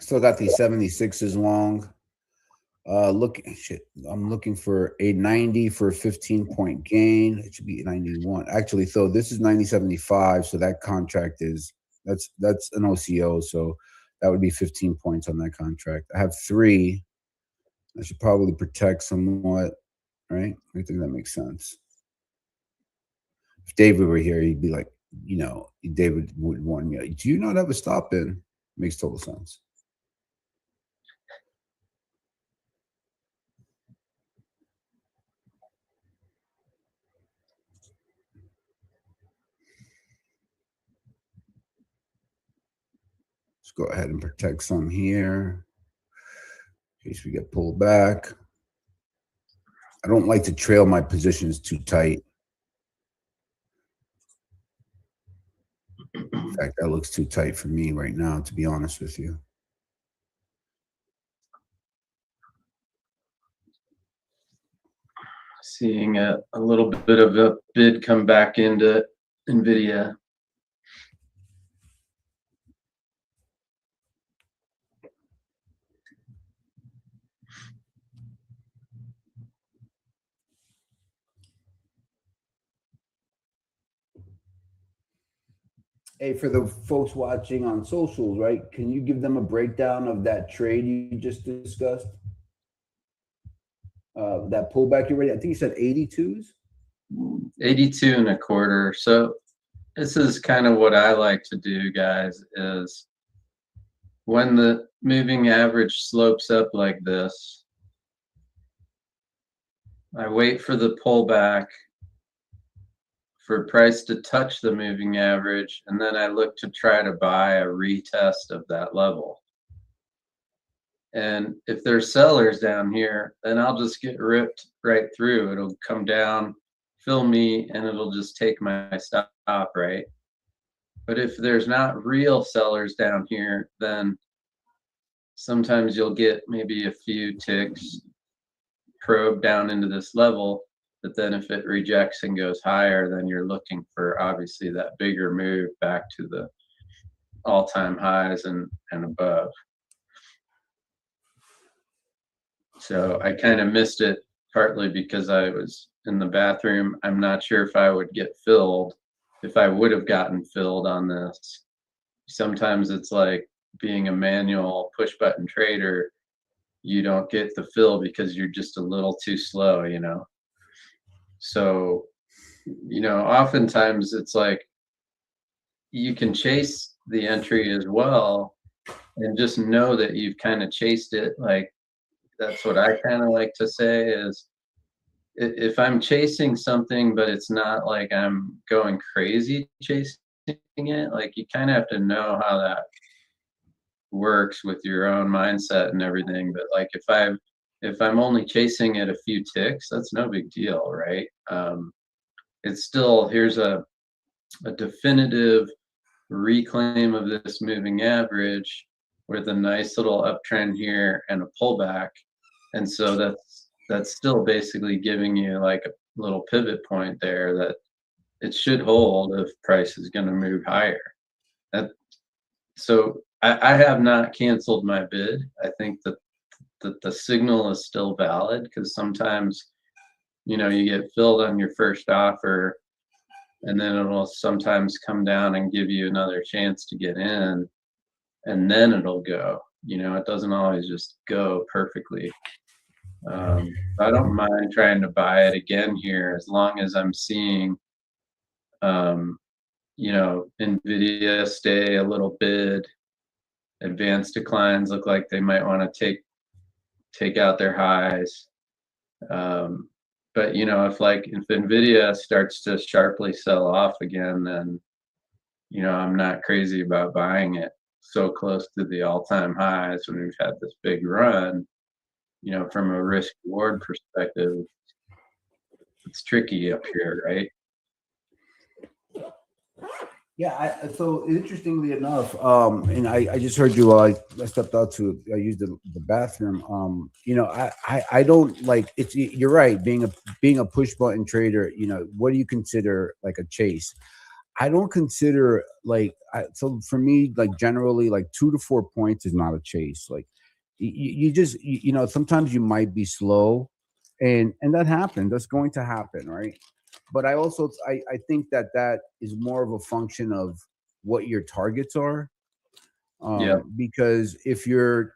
Still got these 76s long. I'm looking for a 90 for a 15-point gain. It should be 91. Actually, so this is 90.75. So that contract that's an OCO. So that would be 15 points on that contract. I have 3. I should probably protect somewhat, right? I think that makes sense. If David were here, he'd be like, David would warn me. Do you not have a stop in? Makes total sense. Let's go ahead and protect some here in case we get pulled back. I don't like to trail my positions too tight. In fact, that looks too tight for me right now, to be honest with you. Seeing a little bit of a bid come back into NVIDIA. Hey, for the folks watching on socials, right? Can you give them a breakdown of that trade you just discussed? That pullback you ready? I think you said 82s. 82.25. So this is kind of what I like to do, guys, is when the moving average slopes up like this, I wait for the pullback for price to touch the moving average, and then I look to try to buy a retest of that level. And if there's sellers down here, then I'll just get ripped right through. It'll come down, fill me, and it'll just take my stop, right? But if there's not real sellers down here, then sometimes you'll get maybe a few ticks probe down into this level. But then if it rejects and goes higher, then you're looking for obviously that bigger move back to the all-time highs and above. So I kind of missed it partly because I was in the bathroom. I'm not sure if I would get filled, if I would have gotten filled on this. Sometimes it's like being a manual push button trader, you don't get the fill because you're just a little too slow, you know? So, you know, oftentimes it's like you can chase the entry as well and just know that you've kind of chased it. Like, that's what I kind of like to say is if I'm chasing something, but it's not like I'm going crazy chasing it, like you kind of have to know how that works with your own mindset and everything. But like if I'm only chasing it a few ticks, that's no big deal, right? It's still, here's a definitive reclaim of this moving average with a nice little uptrend here and a pullback. And so that's still basically giving you like a little pivot point there that it should hold if price is going to move higher. So I have not canceled my bid. I think that the signal is still valid because sometimes, you know, you get filled on your first offer and then it'll sometimes come down and give you another chance to get in and then it'll go. You know, it doesn't always just go perfectly. I don't mind trying to buy it again here as long as I'm seeing, you know, NVIDIA stay a little bid. Advanced declines look like they might want to take out their highs. But you know, if NVIDIA starts to sharply sell off again, then you know I'm not crazy about buying it so close to the all-time highs when we've had this big run. You know, from a risk reward perspective, it's tricky up here, right? Yeah, so interestingly enough, and I just heard you. I stepped out to I used the bathroom. You know, I don't like it's. You're right. Being a push button trader, you know, what do you consider like a chase? I don't consider so for me, like generally, like 2 to 4 points is not a chase. Like you just you know sometimes you might be slow, and that happens. That's going to happen, right? But I also I think that is more of a function of what your targets are. Yeah. Because if you're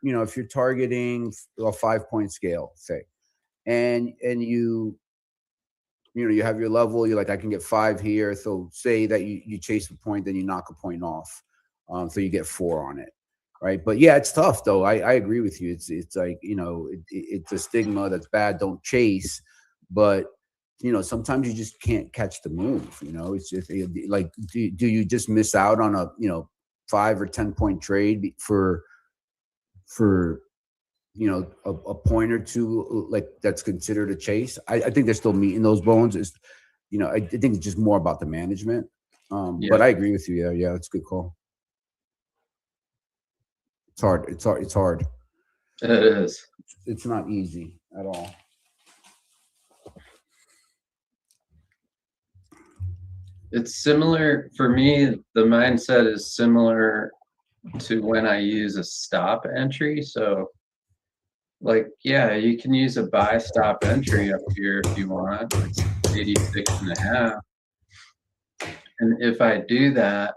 targeting a 5-point scale, say, and you have your level, you're like, I can get 5 here. So say that you chase a point, then you knock a point off. So you get 4 on it. Right. But yeah, it's tough though. I agree with you. It's like, you know, it's a stigma that's bad. Don't chase. But you know, sometimes you just can't catch the move. You know, it's just like, do you just miss out on a, you know, 5 or 10 point trade for you know, a point or two, like that's considered a chase? I think they're still meeting those bones. Is, you know, I think it's just more about the management. But I agree with you. Yeah, it's a good call. It's hard. It's hard. It is. It's not easy at all. It's similar for me. The mindset is similar to when I use a stop entry. So like, yeah, you can use a buy stop entry up here if you want. It's 86.5. And if I do that,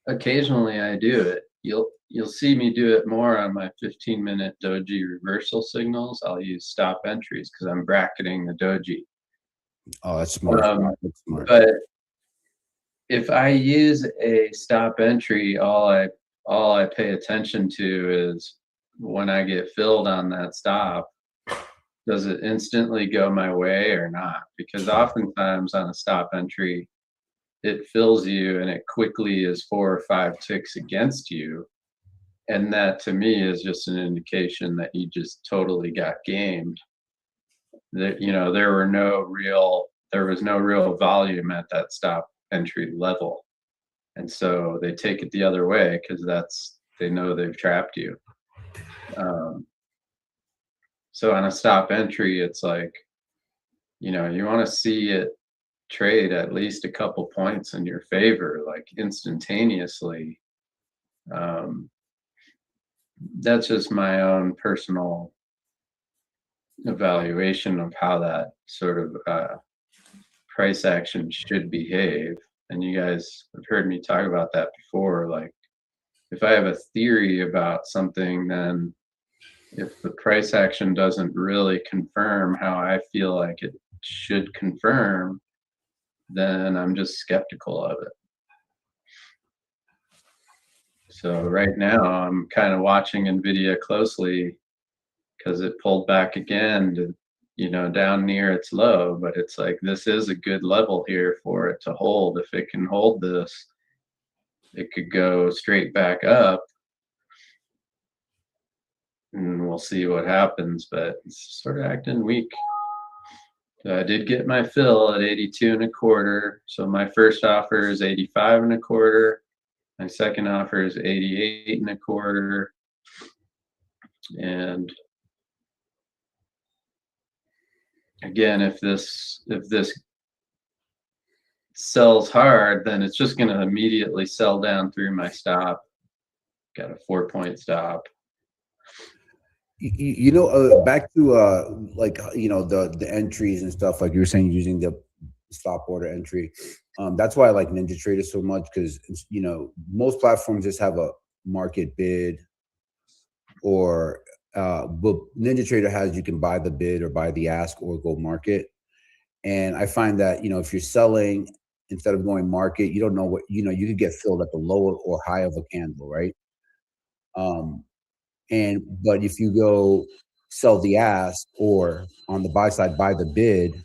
occasionally I do it. You'll see me do it more on my 15-minute doji reversal signals. I'll use stop entries because I'm bracketing the doji. Oh, that's smart. That's smart. But if I use a stop entry, all I pay attention to is when I get filled on that stop, does it instantly go my way or not? Because oftentimes on a stop entry, it fills you and it quickly is 4 or 5 ticks against you. And that to me is just an indication that you just totally got gamed. That, you know, there was no real volume at that stop entry level. And so they take it the other way because they know they've trapped you. So on a stop entry, it's like, you know, you want to see it trade at least a couple points in your favor, like instantaneously. That's just my own personal evaluation of how that sort of price action should behave. And you guys have heard me talk about that before. Like, if I have a theory about something, then if the price action doesn't really confirm how I feel like it should confirm, then I'm just skeptical of it. So right now I'm kind of watching Nvidia closely because it pulled back again to, you know, down near its low, but it's like this is a good level here for it to hold. If it can hold this, it could go straight back up, and we'll see what happens, but it's sort of acting weak. So I did get my fill at 82 and a quarter. So my first offer is 85 and a quarter. My second offer is 88 and a quarter. And again, if this sells hard, then it's just going to immediately sell down through my stop. Got a 4-point stop. You know, back to like, you know, the entries and stuff, like you were saying, using the stop order entry. That's why I like NinjaTrader so much, because, you know, most platforms just have a market bid, or but NinjaTrader has, you can buy the bid or buy the ask or go market. And I find that, you know, if you're selling instead of going market, you don't know what, you know, you could get filled at the lower or high of a candle, right? But if you go sell the ask, or on the buy side buy the bid,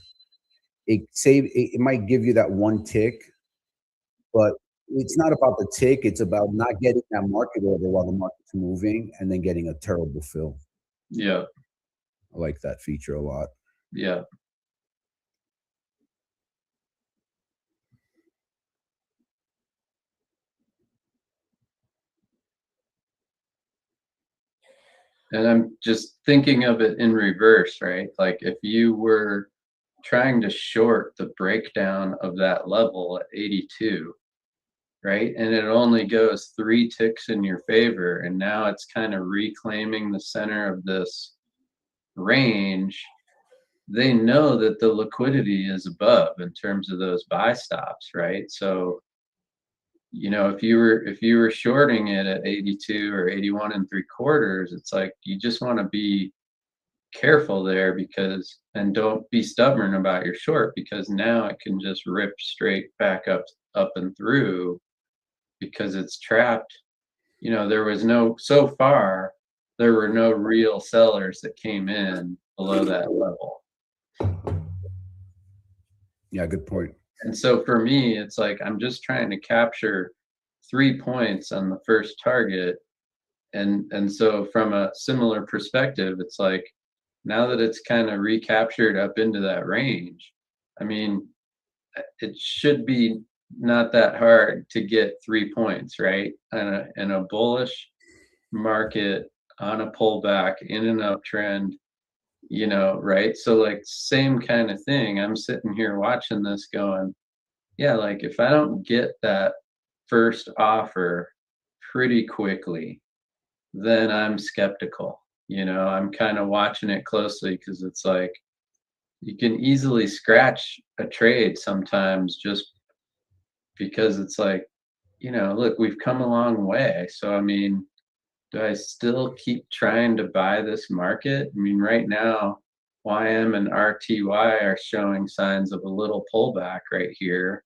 it might give you that one tick, but it's not about the tick. It's about not getting that market order while the market's moving and then getting a terrible fill. Yeah. I like that feature a lot. Yeah. And I'm just thinking of it in reverse, right? Like if you were trying to short the breakdown of that level at 82, right? And it only goes 3 ticks in your favor, and now it's kind of reclaiming the center of this range. They know that the liquidity is above in terms of those buy stops, right? So, you know, if you were shorting it at 82 or 81 and 3/4, it's like you just want to be careful there, because, and don't be stubborn about your short, because now it can just rip straight back up and through, because it's trapped. You know, so far there were no real sellers that came in below that level. Yeah, good point. And so for me, it's like I'm just trying to capture 3 points on the first target. And so from a similar perspective, it's like now that it's kind of recaptured up into that range, I mean, it should be not that hard to get 3 points, right? In a bullish market, on a pullback, in an uptrend, you know, right? So like same kind of thing. I'm sitting here watching this going, yeah, like if I don't get that first offer pretty quickly, then I'm skeptical. You know, I'm kind of watching it closely, because it's like you can easily scratch a trade sometimes, just because it's like, you know, look, we've come a long way. So, I mean, do I still keep trying to buy this market? I mean, right now, YM and RTY are showing signs of a little pullback right here.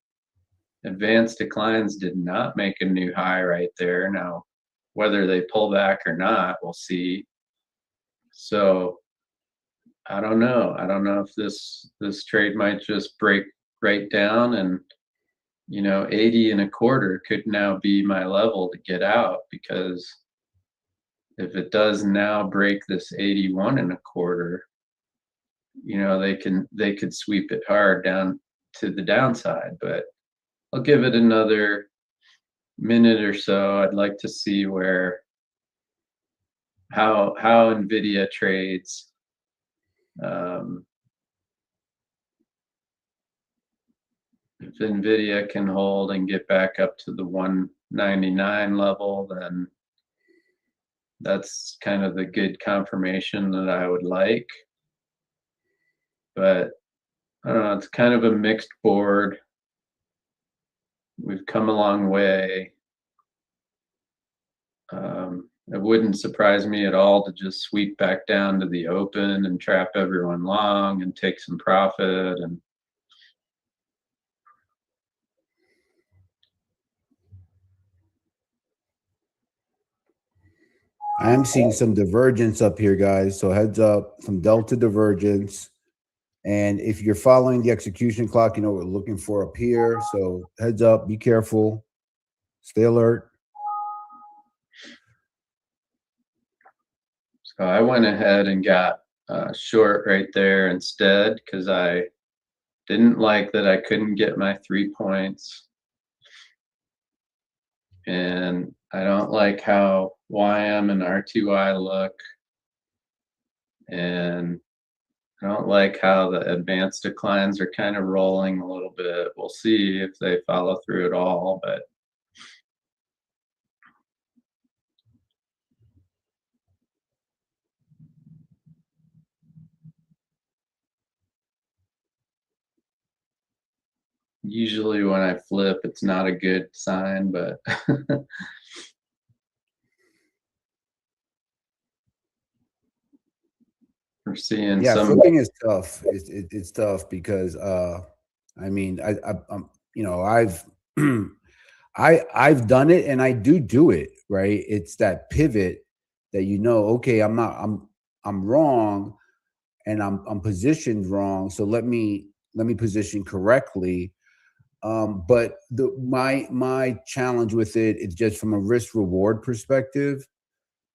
Advanced declines did not make a new high right there. Now, whether they pull back or not, we'll see. So I don't know. I don't know if this trade might just break right down, and, you know, 80 and a quarter could now be my level to get out, because if it does now break this 81 and a quarter, you know, they could sweep it hard down to the downside. But I'll give it another minute or so. I'd like to see how Nvidia trades. If Nvidia can hold and get back up to the 199 level, then that's kind of the good confirmation that I would like. But I don't know, it's kind of a mixed board. We've come a long way. It wouldn't surprise me at all to just sweep back down to the open and trap everyone long and take some profit. And I'm seeing some divergence up here, guys. So heads up, some delta divergence. And if you're following the execution clock, you know what we're looking for up here. So heads up, be careful, stay alert. so I went ahead and got short right there instead because I didn't like that I couldn't get my 3 points. And I don't like how YM and R2I look. And I don't like how the advanced declines are kind of rolling a little bit. We'll see if they follow through at all, but usually when I flip, it's not a good sign, but we're seeing Yeah, some. flipping is tough. It's tough because I mean I'm you know I've done it and I do it, right? It's that pivot that you know, okay, I'm wrong and I'm positioned wrong. So let me position correctly. But my challenge with it is just from a risk reward perspective,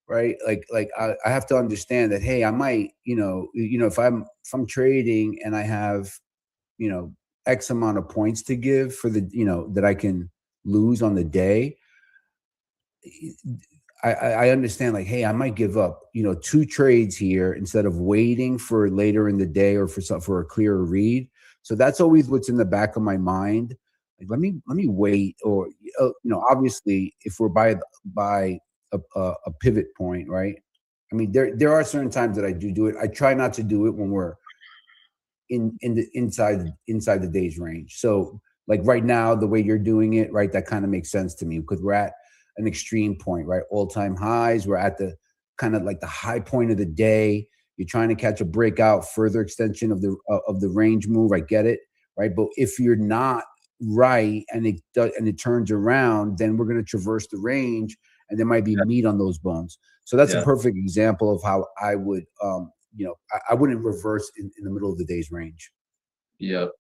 right? Like I have to understand that, hey, I might, if I'm trading and I have, X amount of points to give for the, that I can lose on the day. I understand, like, hey, I might give up, 2 trades here instead of waiting for later in the day or for a clearer read. So that's always what's in the back of my mind. Like, let me wait, or obviously, if we're by a pivot point, right? I mean, there are certain times that I do it. I try not to do it when we're inside the day's range. So, like right now, the way you're doing it, right, that kind of makes sense to me because we're at an extreme point, right? All-time highs. We're at the kind of like the high point of the day. You're trying to catch a breakout, further extension of the range move. I get it, right? But if you're not right and it turns around, then we're going to traverse the range, and there might be meat on those bones. So that's a perfect example of how I would, I wouldn't reverse in the middle of the day's range. Yep.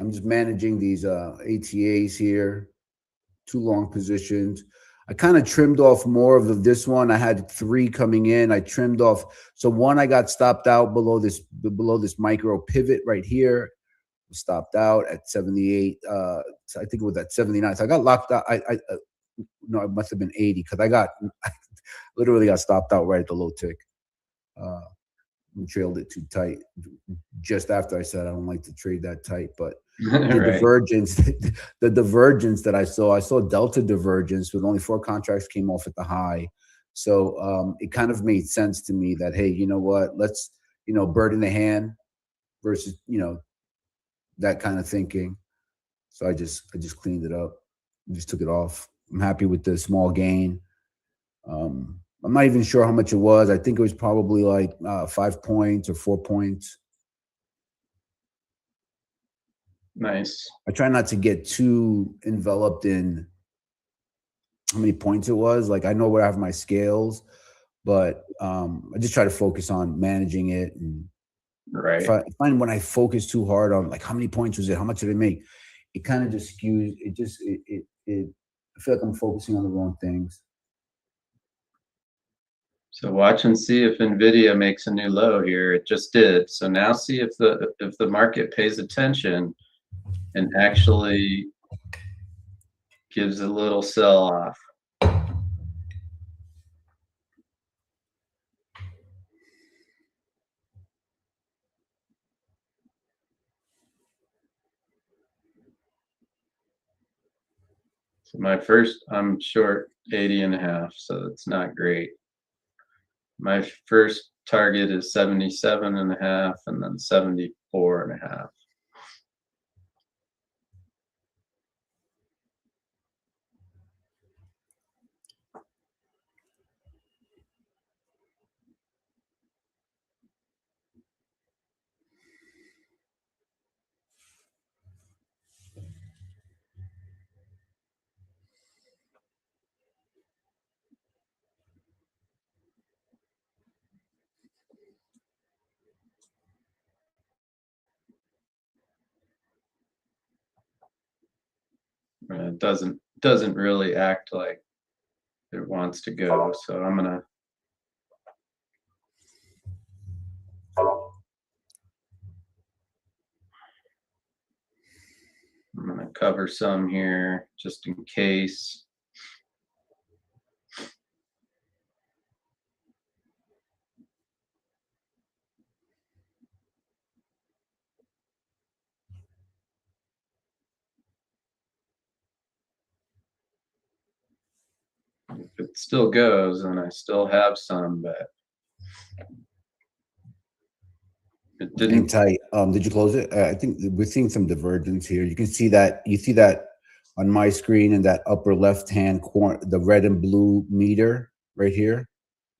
I'm just managing these ATAs here, 2 long positions. I kind of trimmed off more of this one. I had 3 coming in. I trimmed off. So one I got stopped out below this micro pivot right here. Stopped out at 78. So I think it was at 79. So I got locked out. No, it must have been 80 because I literally got stopped out right at the low tick. Trailed it too tight just after I said I don't like to trade that tight, but the divergence that I saw delta divergence with only 4 contracts came off at the high. So it kind of made sense to me that, hey, you know what, let's, bird in the hand versus, that kind of thinking. So I just cleaned it up, just took it off. I'm happy with the small gain. I'm not even sure how much it was. I think it was probably like 5 points or 4 points. Nice. I try not to get too enveloped in how many points it was. Like, I know where I have my scales, but I just try to focus on managing it. And right. if I find when I focus too hard on like how many points was it, how much did it make, it kind of just skews. I feel like I'm focusing on the wrong things. So watch and see if Nvidia makes a new low here. It just did. So now see if the market pays attention and actually gives a little sell off. So my first, I'm short 80.5, so that's not great. My first target is 77.5 and then 74.5. it doesn't really act like it wants to go. So I'm gonna cover some here just in case. If it still goes, and I still have some, but it Hang didn't. tight. Did you close it? I think we're seeing some divergence here. You can see that. You see that on my screen in that upper left-hand corner, the red and blue meter right here.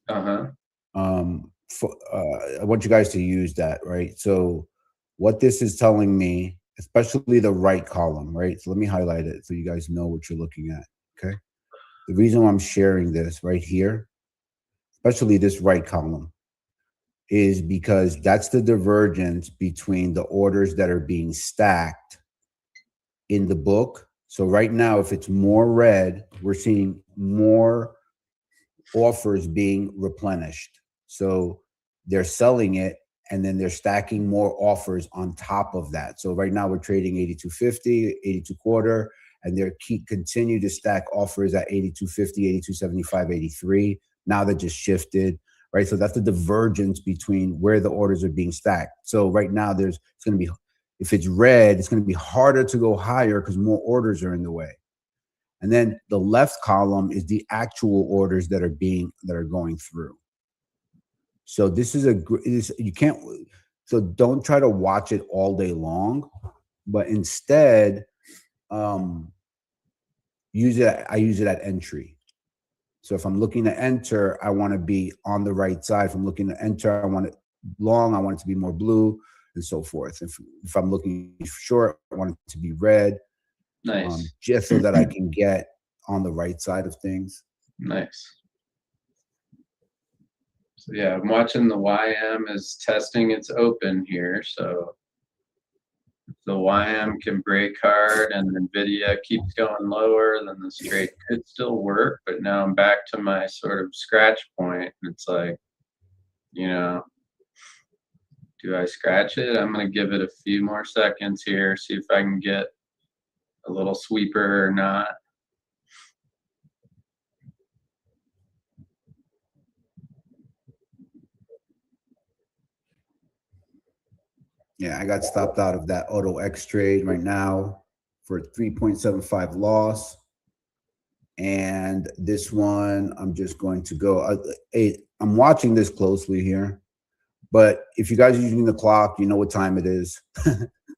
Uh-huh. I want you guys to use that, right? So what this is telling me, especially the right column, right? So let me highlight it so you guys know what you're looking at, okay? The reason why I'm sharing this right here, especially this right column, is because that's the divergence between the orders that are being stacked in the book. So right now, if it's more red, we're seeing more offers being replenished. So they're selling it and then they're stacking more offers on top of that. So right now we're trading 82.50, 82 quarter, and they're continue to stack offers at 82.50, 82.75, 83. Now they just shifted, right? So that's the divergence between where the orders are being stacked. So right now it's going to be, if it's red, it's going to be harder to go higher because more orders are in the way. And then the left column is the actual orders that are going through. So this is you can't, so don't try to watch it all day long, but instead I use it at entry. So if I'm looking to enter, I want to be on the right side. If I'm looking to enter, I want it long, I want it to be more blue, and so forth. If I'm looking short, I want it to be red. Nice. Just so that I can get on the right side of things. Nice. So yeah, I'm watching the YM is testing its open here. So if the YM can break hard and NVIDIA keeps going lower, then this trade could still work. But now I'm back to my sort of scratch point. And it's like, do I scratch it? I'm going to give it a few more seconds here, see if I can get a little sweeper or not. Yeah, I got stopped out of that Auto X trade right now for a 3.75 loss. And this one, I'm just going to go. I'm watching this closely here. But if you guys are using the clock, you know what time it is,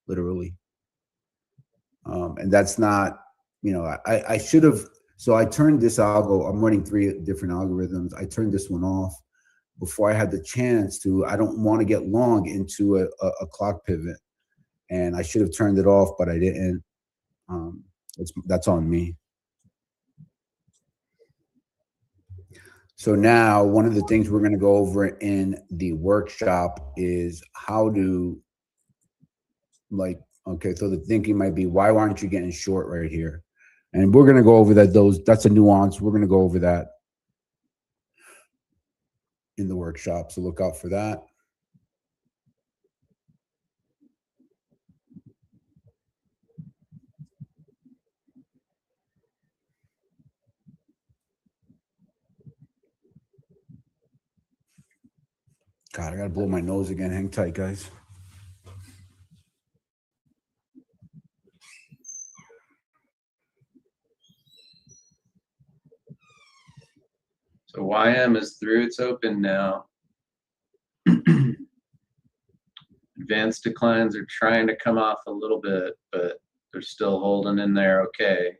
literally. And that's not, I should have. So I turned this algo. I'm running 3 different algorithms. I turned this one off before I had the chance to. I don't want to get long into a clock pivot, and I should have turned it off, but I didn't. That's on me. So now one of the things we're going to go over in the workshop is how to, okay, so the thinking might be, why aren't you getting short right here? And we're going to go over that. That's a nuance. We're going to go over that in the workshop. So look out for that. God, I got to blow my nose again. Hang tight, guys. So YM is through its open now. Advanced declines are trying to come off a little bit, but they're still holding in there okay.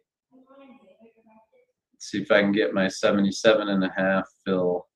Let's see if I can get my 77.5 fill.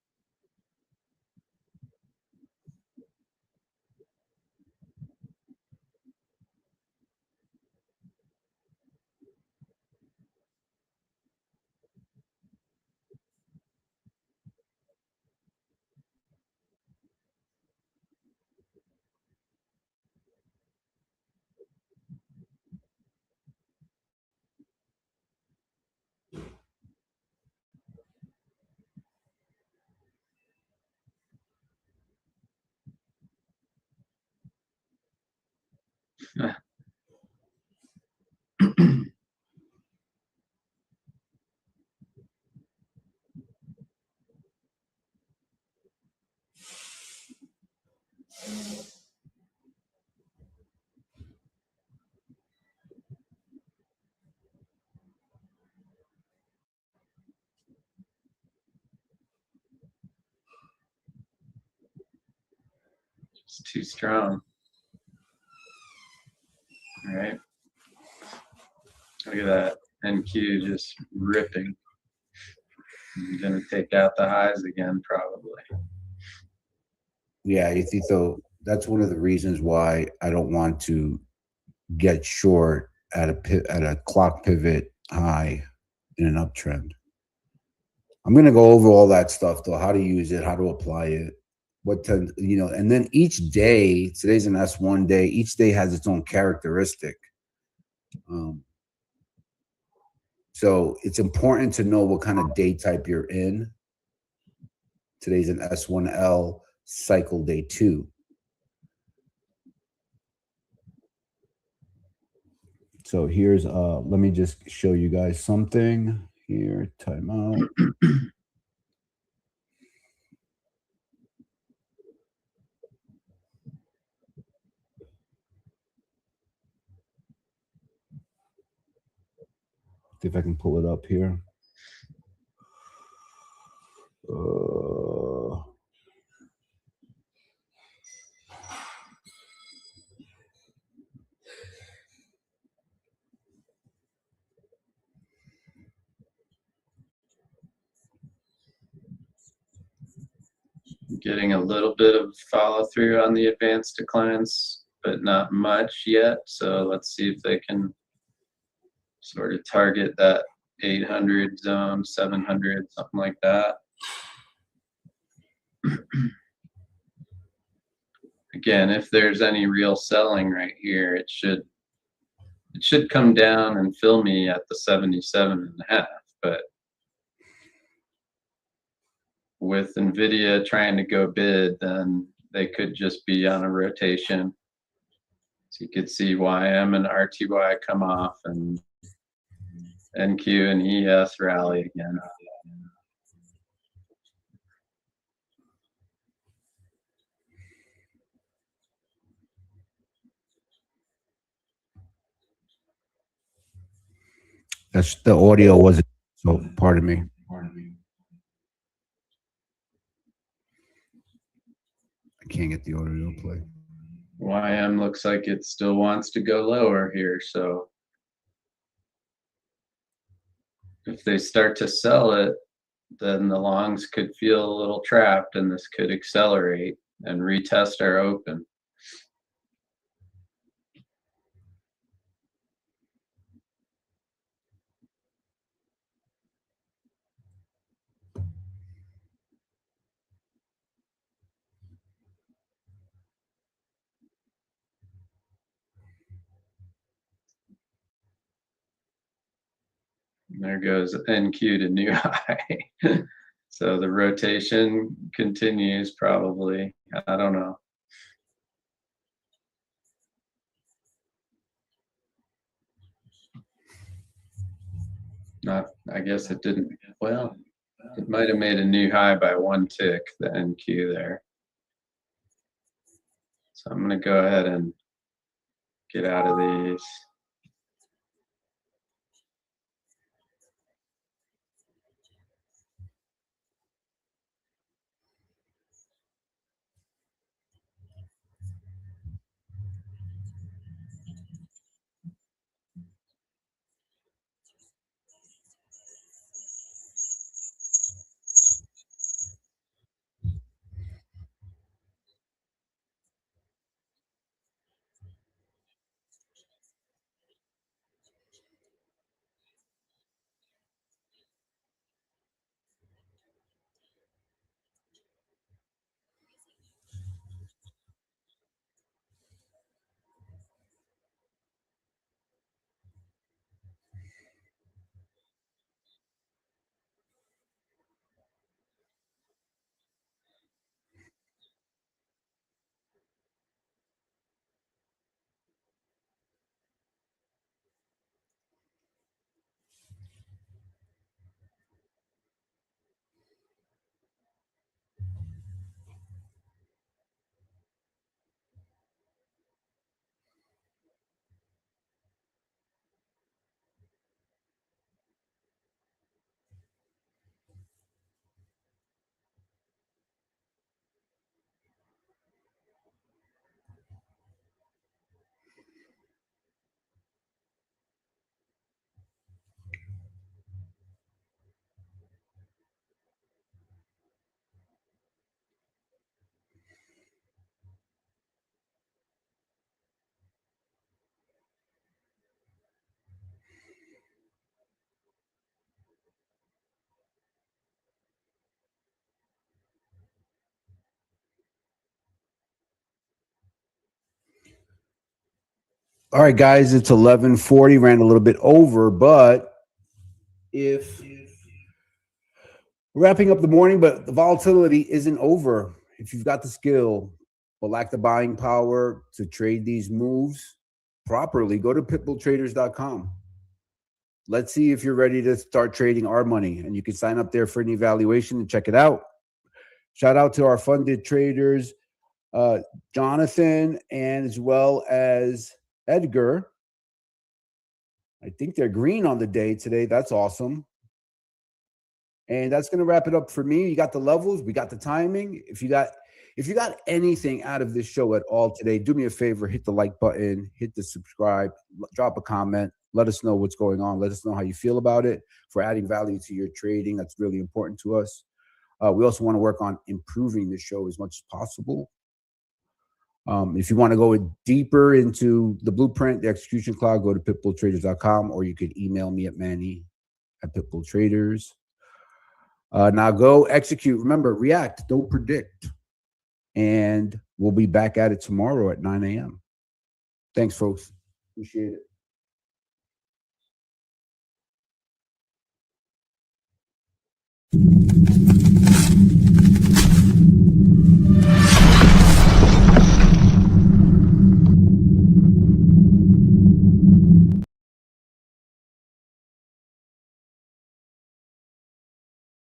It's too strong. All right. Look at that. NQ just ripping. I'm going to take out the highs again, probably. Yeah, you think so? That's one of the reasons why I don't want to get short at a clock pivot high in an uptrend. I'm going to go over all that stuff though, how to use it, how to apply it, and then each day, today's an S1 day, each day has its own characteristic. So it's important to know what kind of day type you're in. Today's an S1L cycle day 2. So here's let me just show you guys something here. Timeout. See if I can pull it up here. Getting a little bit of follow through on the advanced declines, but not much yet. So let's see if they can sort of target that 800 zone, 700, something like that. Again, if there's any real selling right here, it should come down and fill me at the 77.5, but with NVIDIA trying to go bid, then they could just be on a rotation. So you could see YM and RTY come off and NQ and ES rally again. That's the audio wasn't, so pardon me. I can't get the audio to play. YM looks like it still wants to go lower here, so if they start to sell it, then the longs could feel a little trapped and this could accelerate and retest our open. And there goes NQ to new high. So the rotation continues probably. I don't know. Not, I guess it didn't. Well, it might have made a new high by 1 tick, the NQ there. So I'm going to go ahead and get out of these. All right, guys, it's 11:40. Ran a little bit over, but if we're wrapping up the morning, but the volatility isn't over. If you've got the skill but lack the buying power to trade these moves properly, go to pitbulltraders.com. Let's see if you're ready to start trading our money, and you can sign up there for an evaluation and check it out. Shout out to our funded traders, Jonathan, and as well as Edgar. I think they're green on the day today. That's awesome. And that's going to wrap it up for me. You got the levels, we got the timing. If you got anything out of this show at all today, do me a favor, hit the like button, hit the subscribe, drop a comment, let us know what's going on. Let us know how you feel about it. For adding value to your trading, that's really important to us. We also want to work on improving the show as much as possible. If you want to go deeper into the blueprint, the execution cloud, go to pitbulltraders.com, or you could email me at manny@pitbulltraders. Now go execute. Remember, react, don't predict. And we'll be back at it tomorrow at 9 a.m. Thanks, folks. Appreciate it.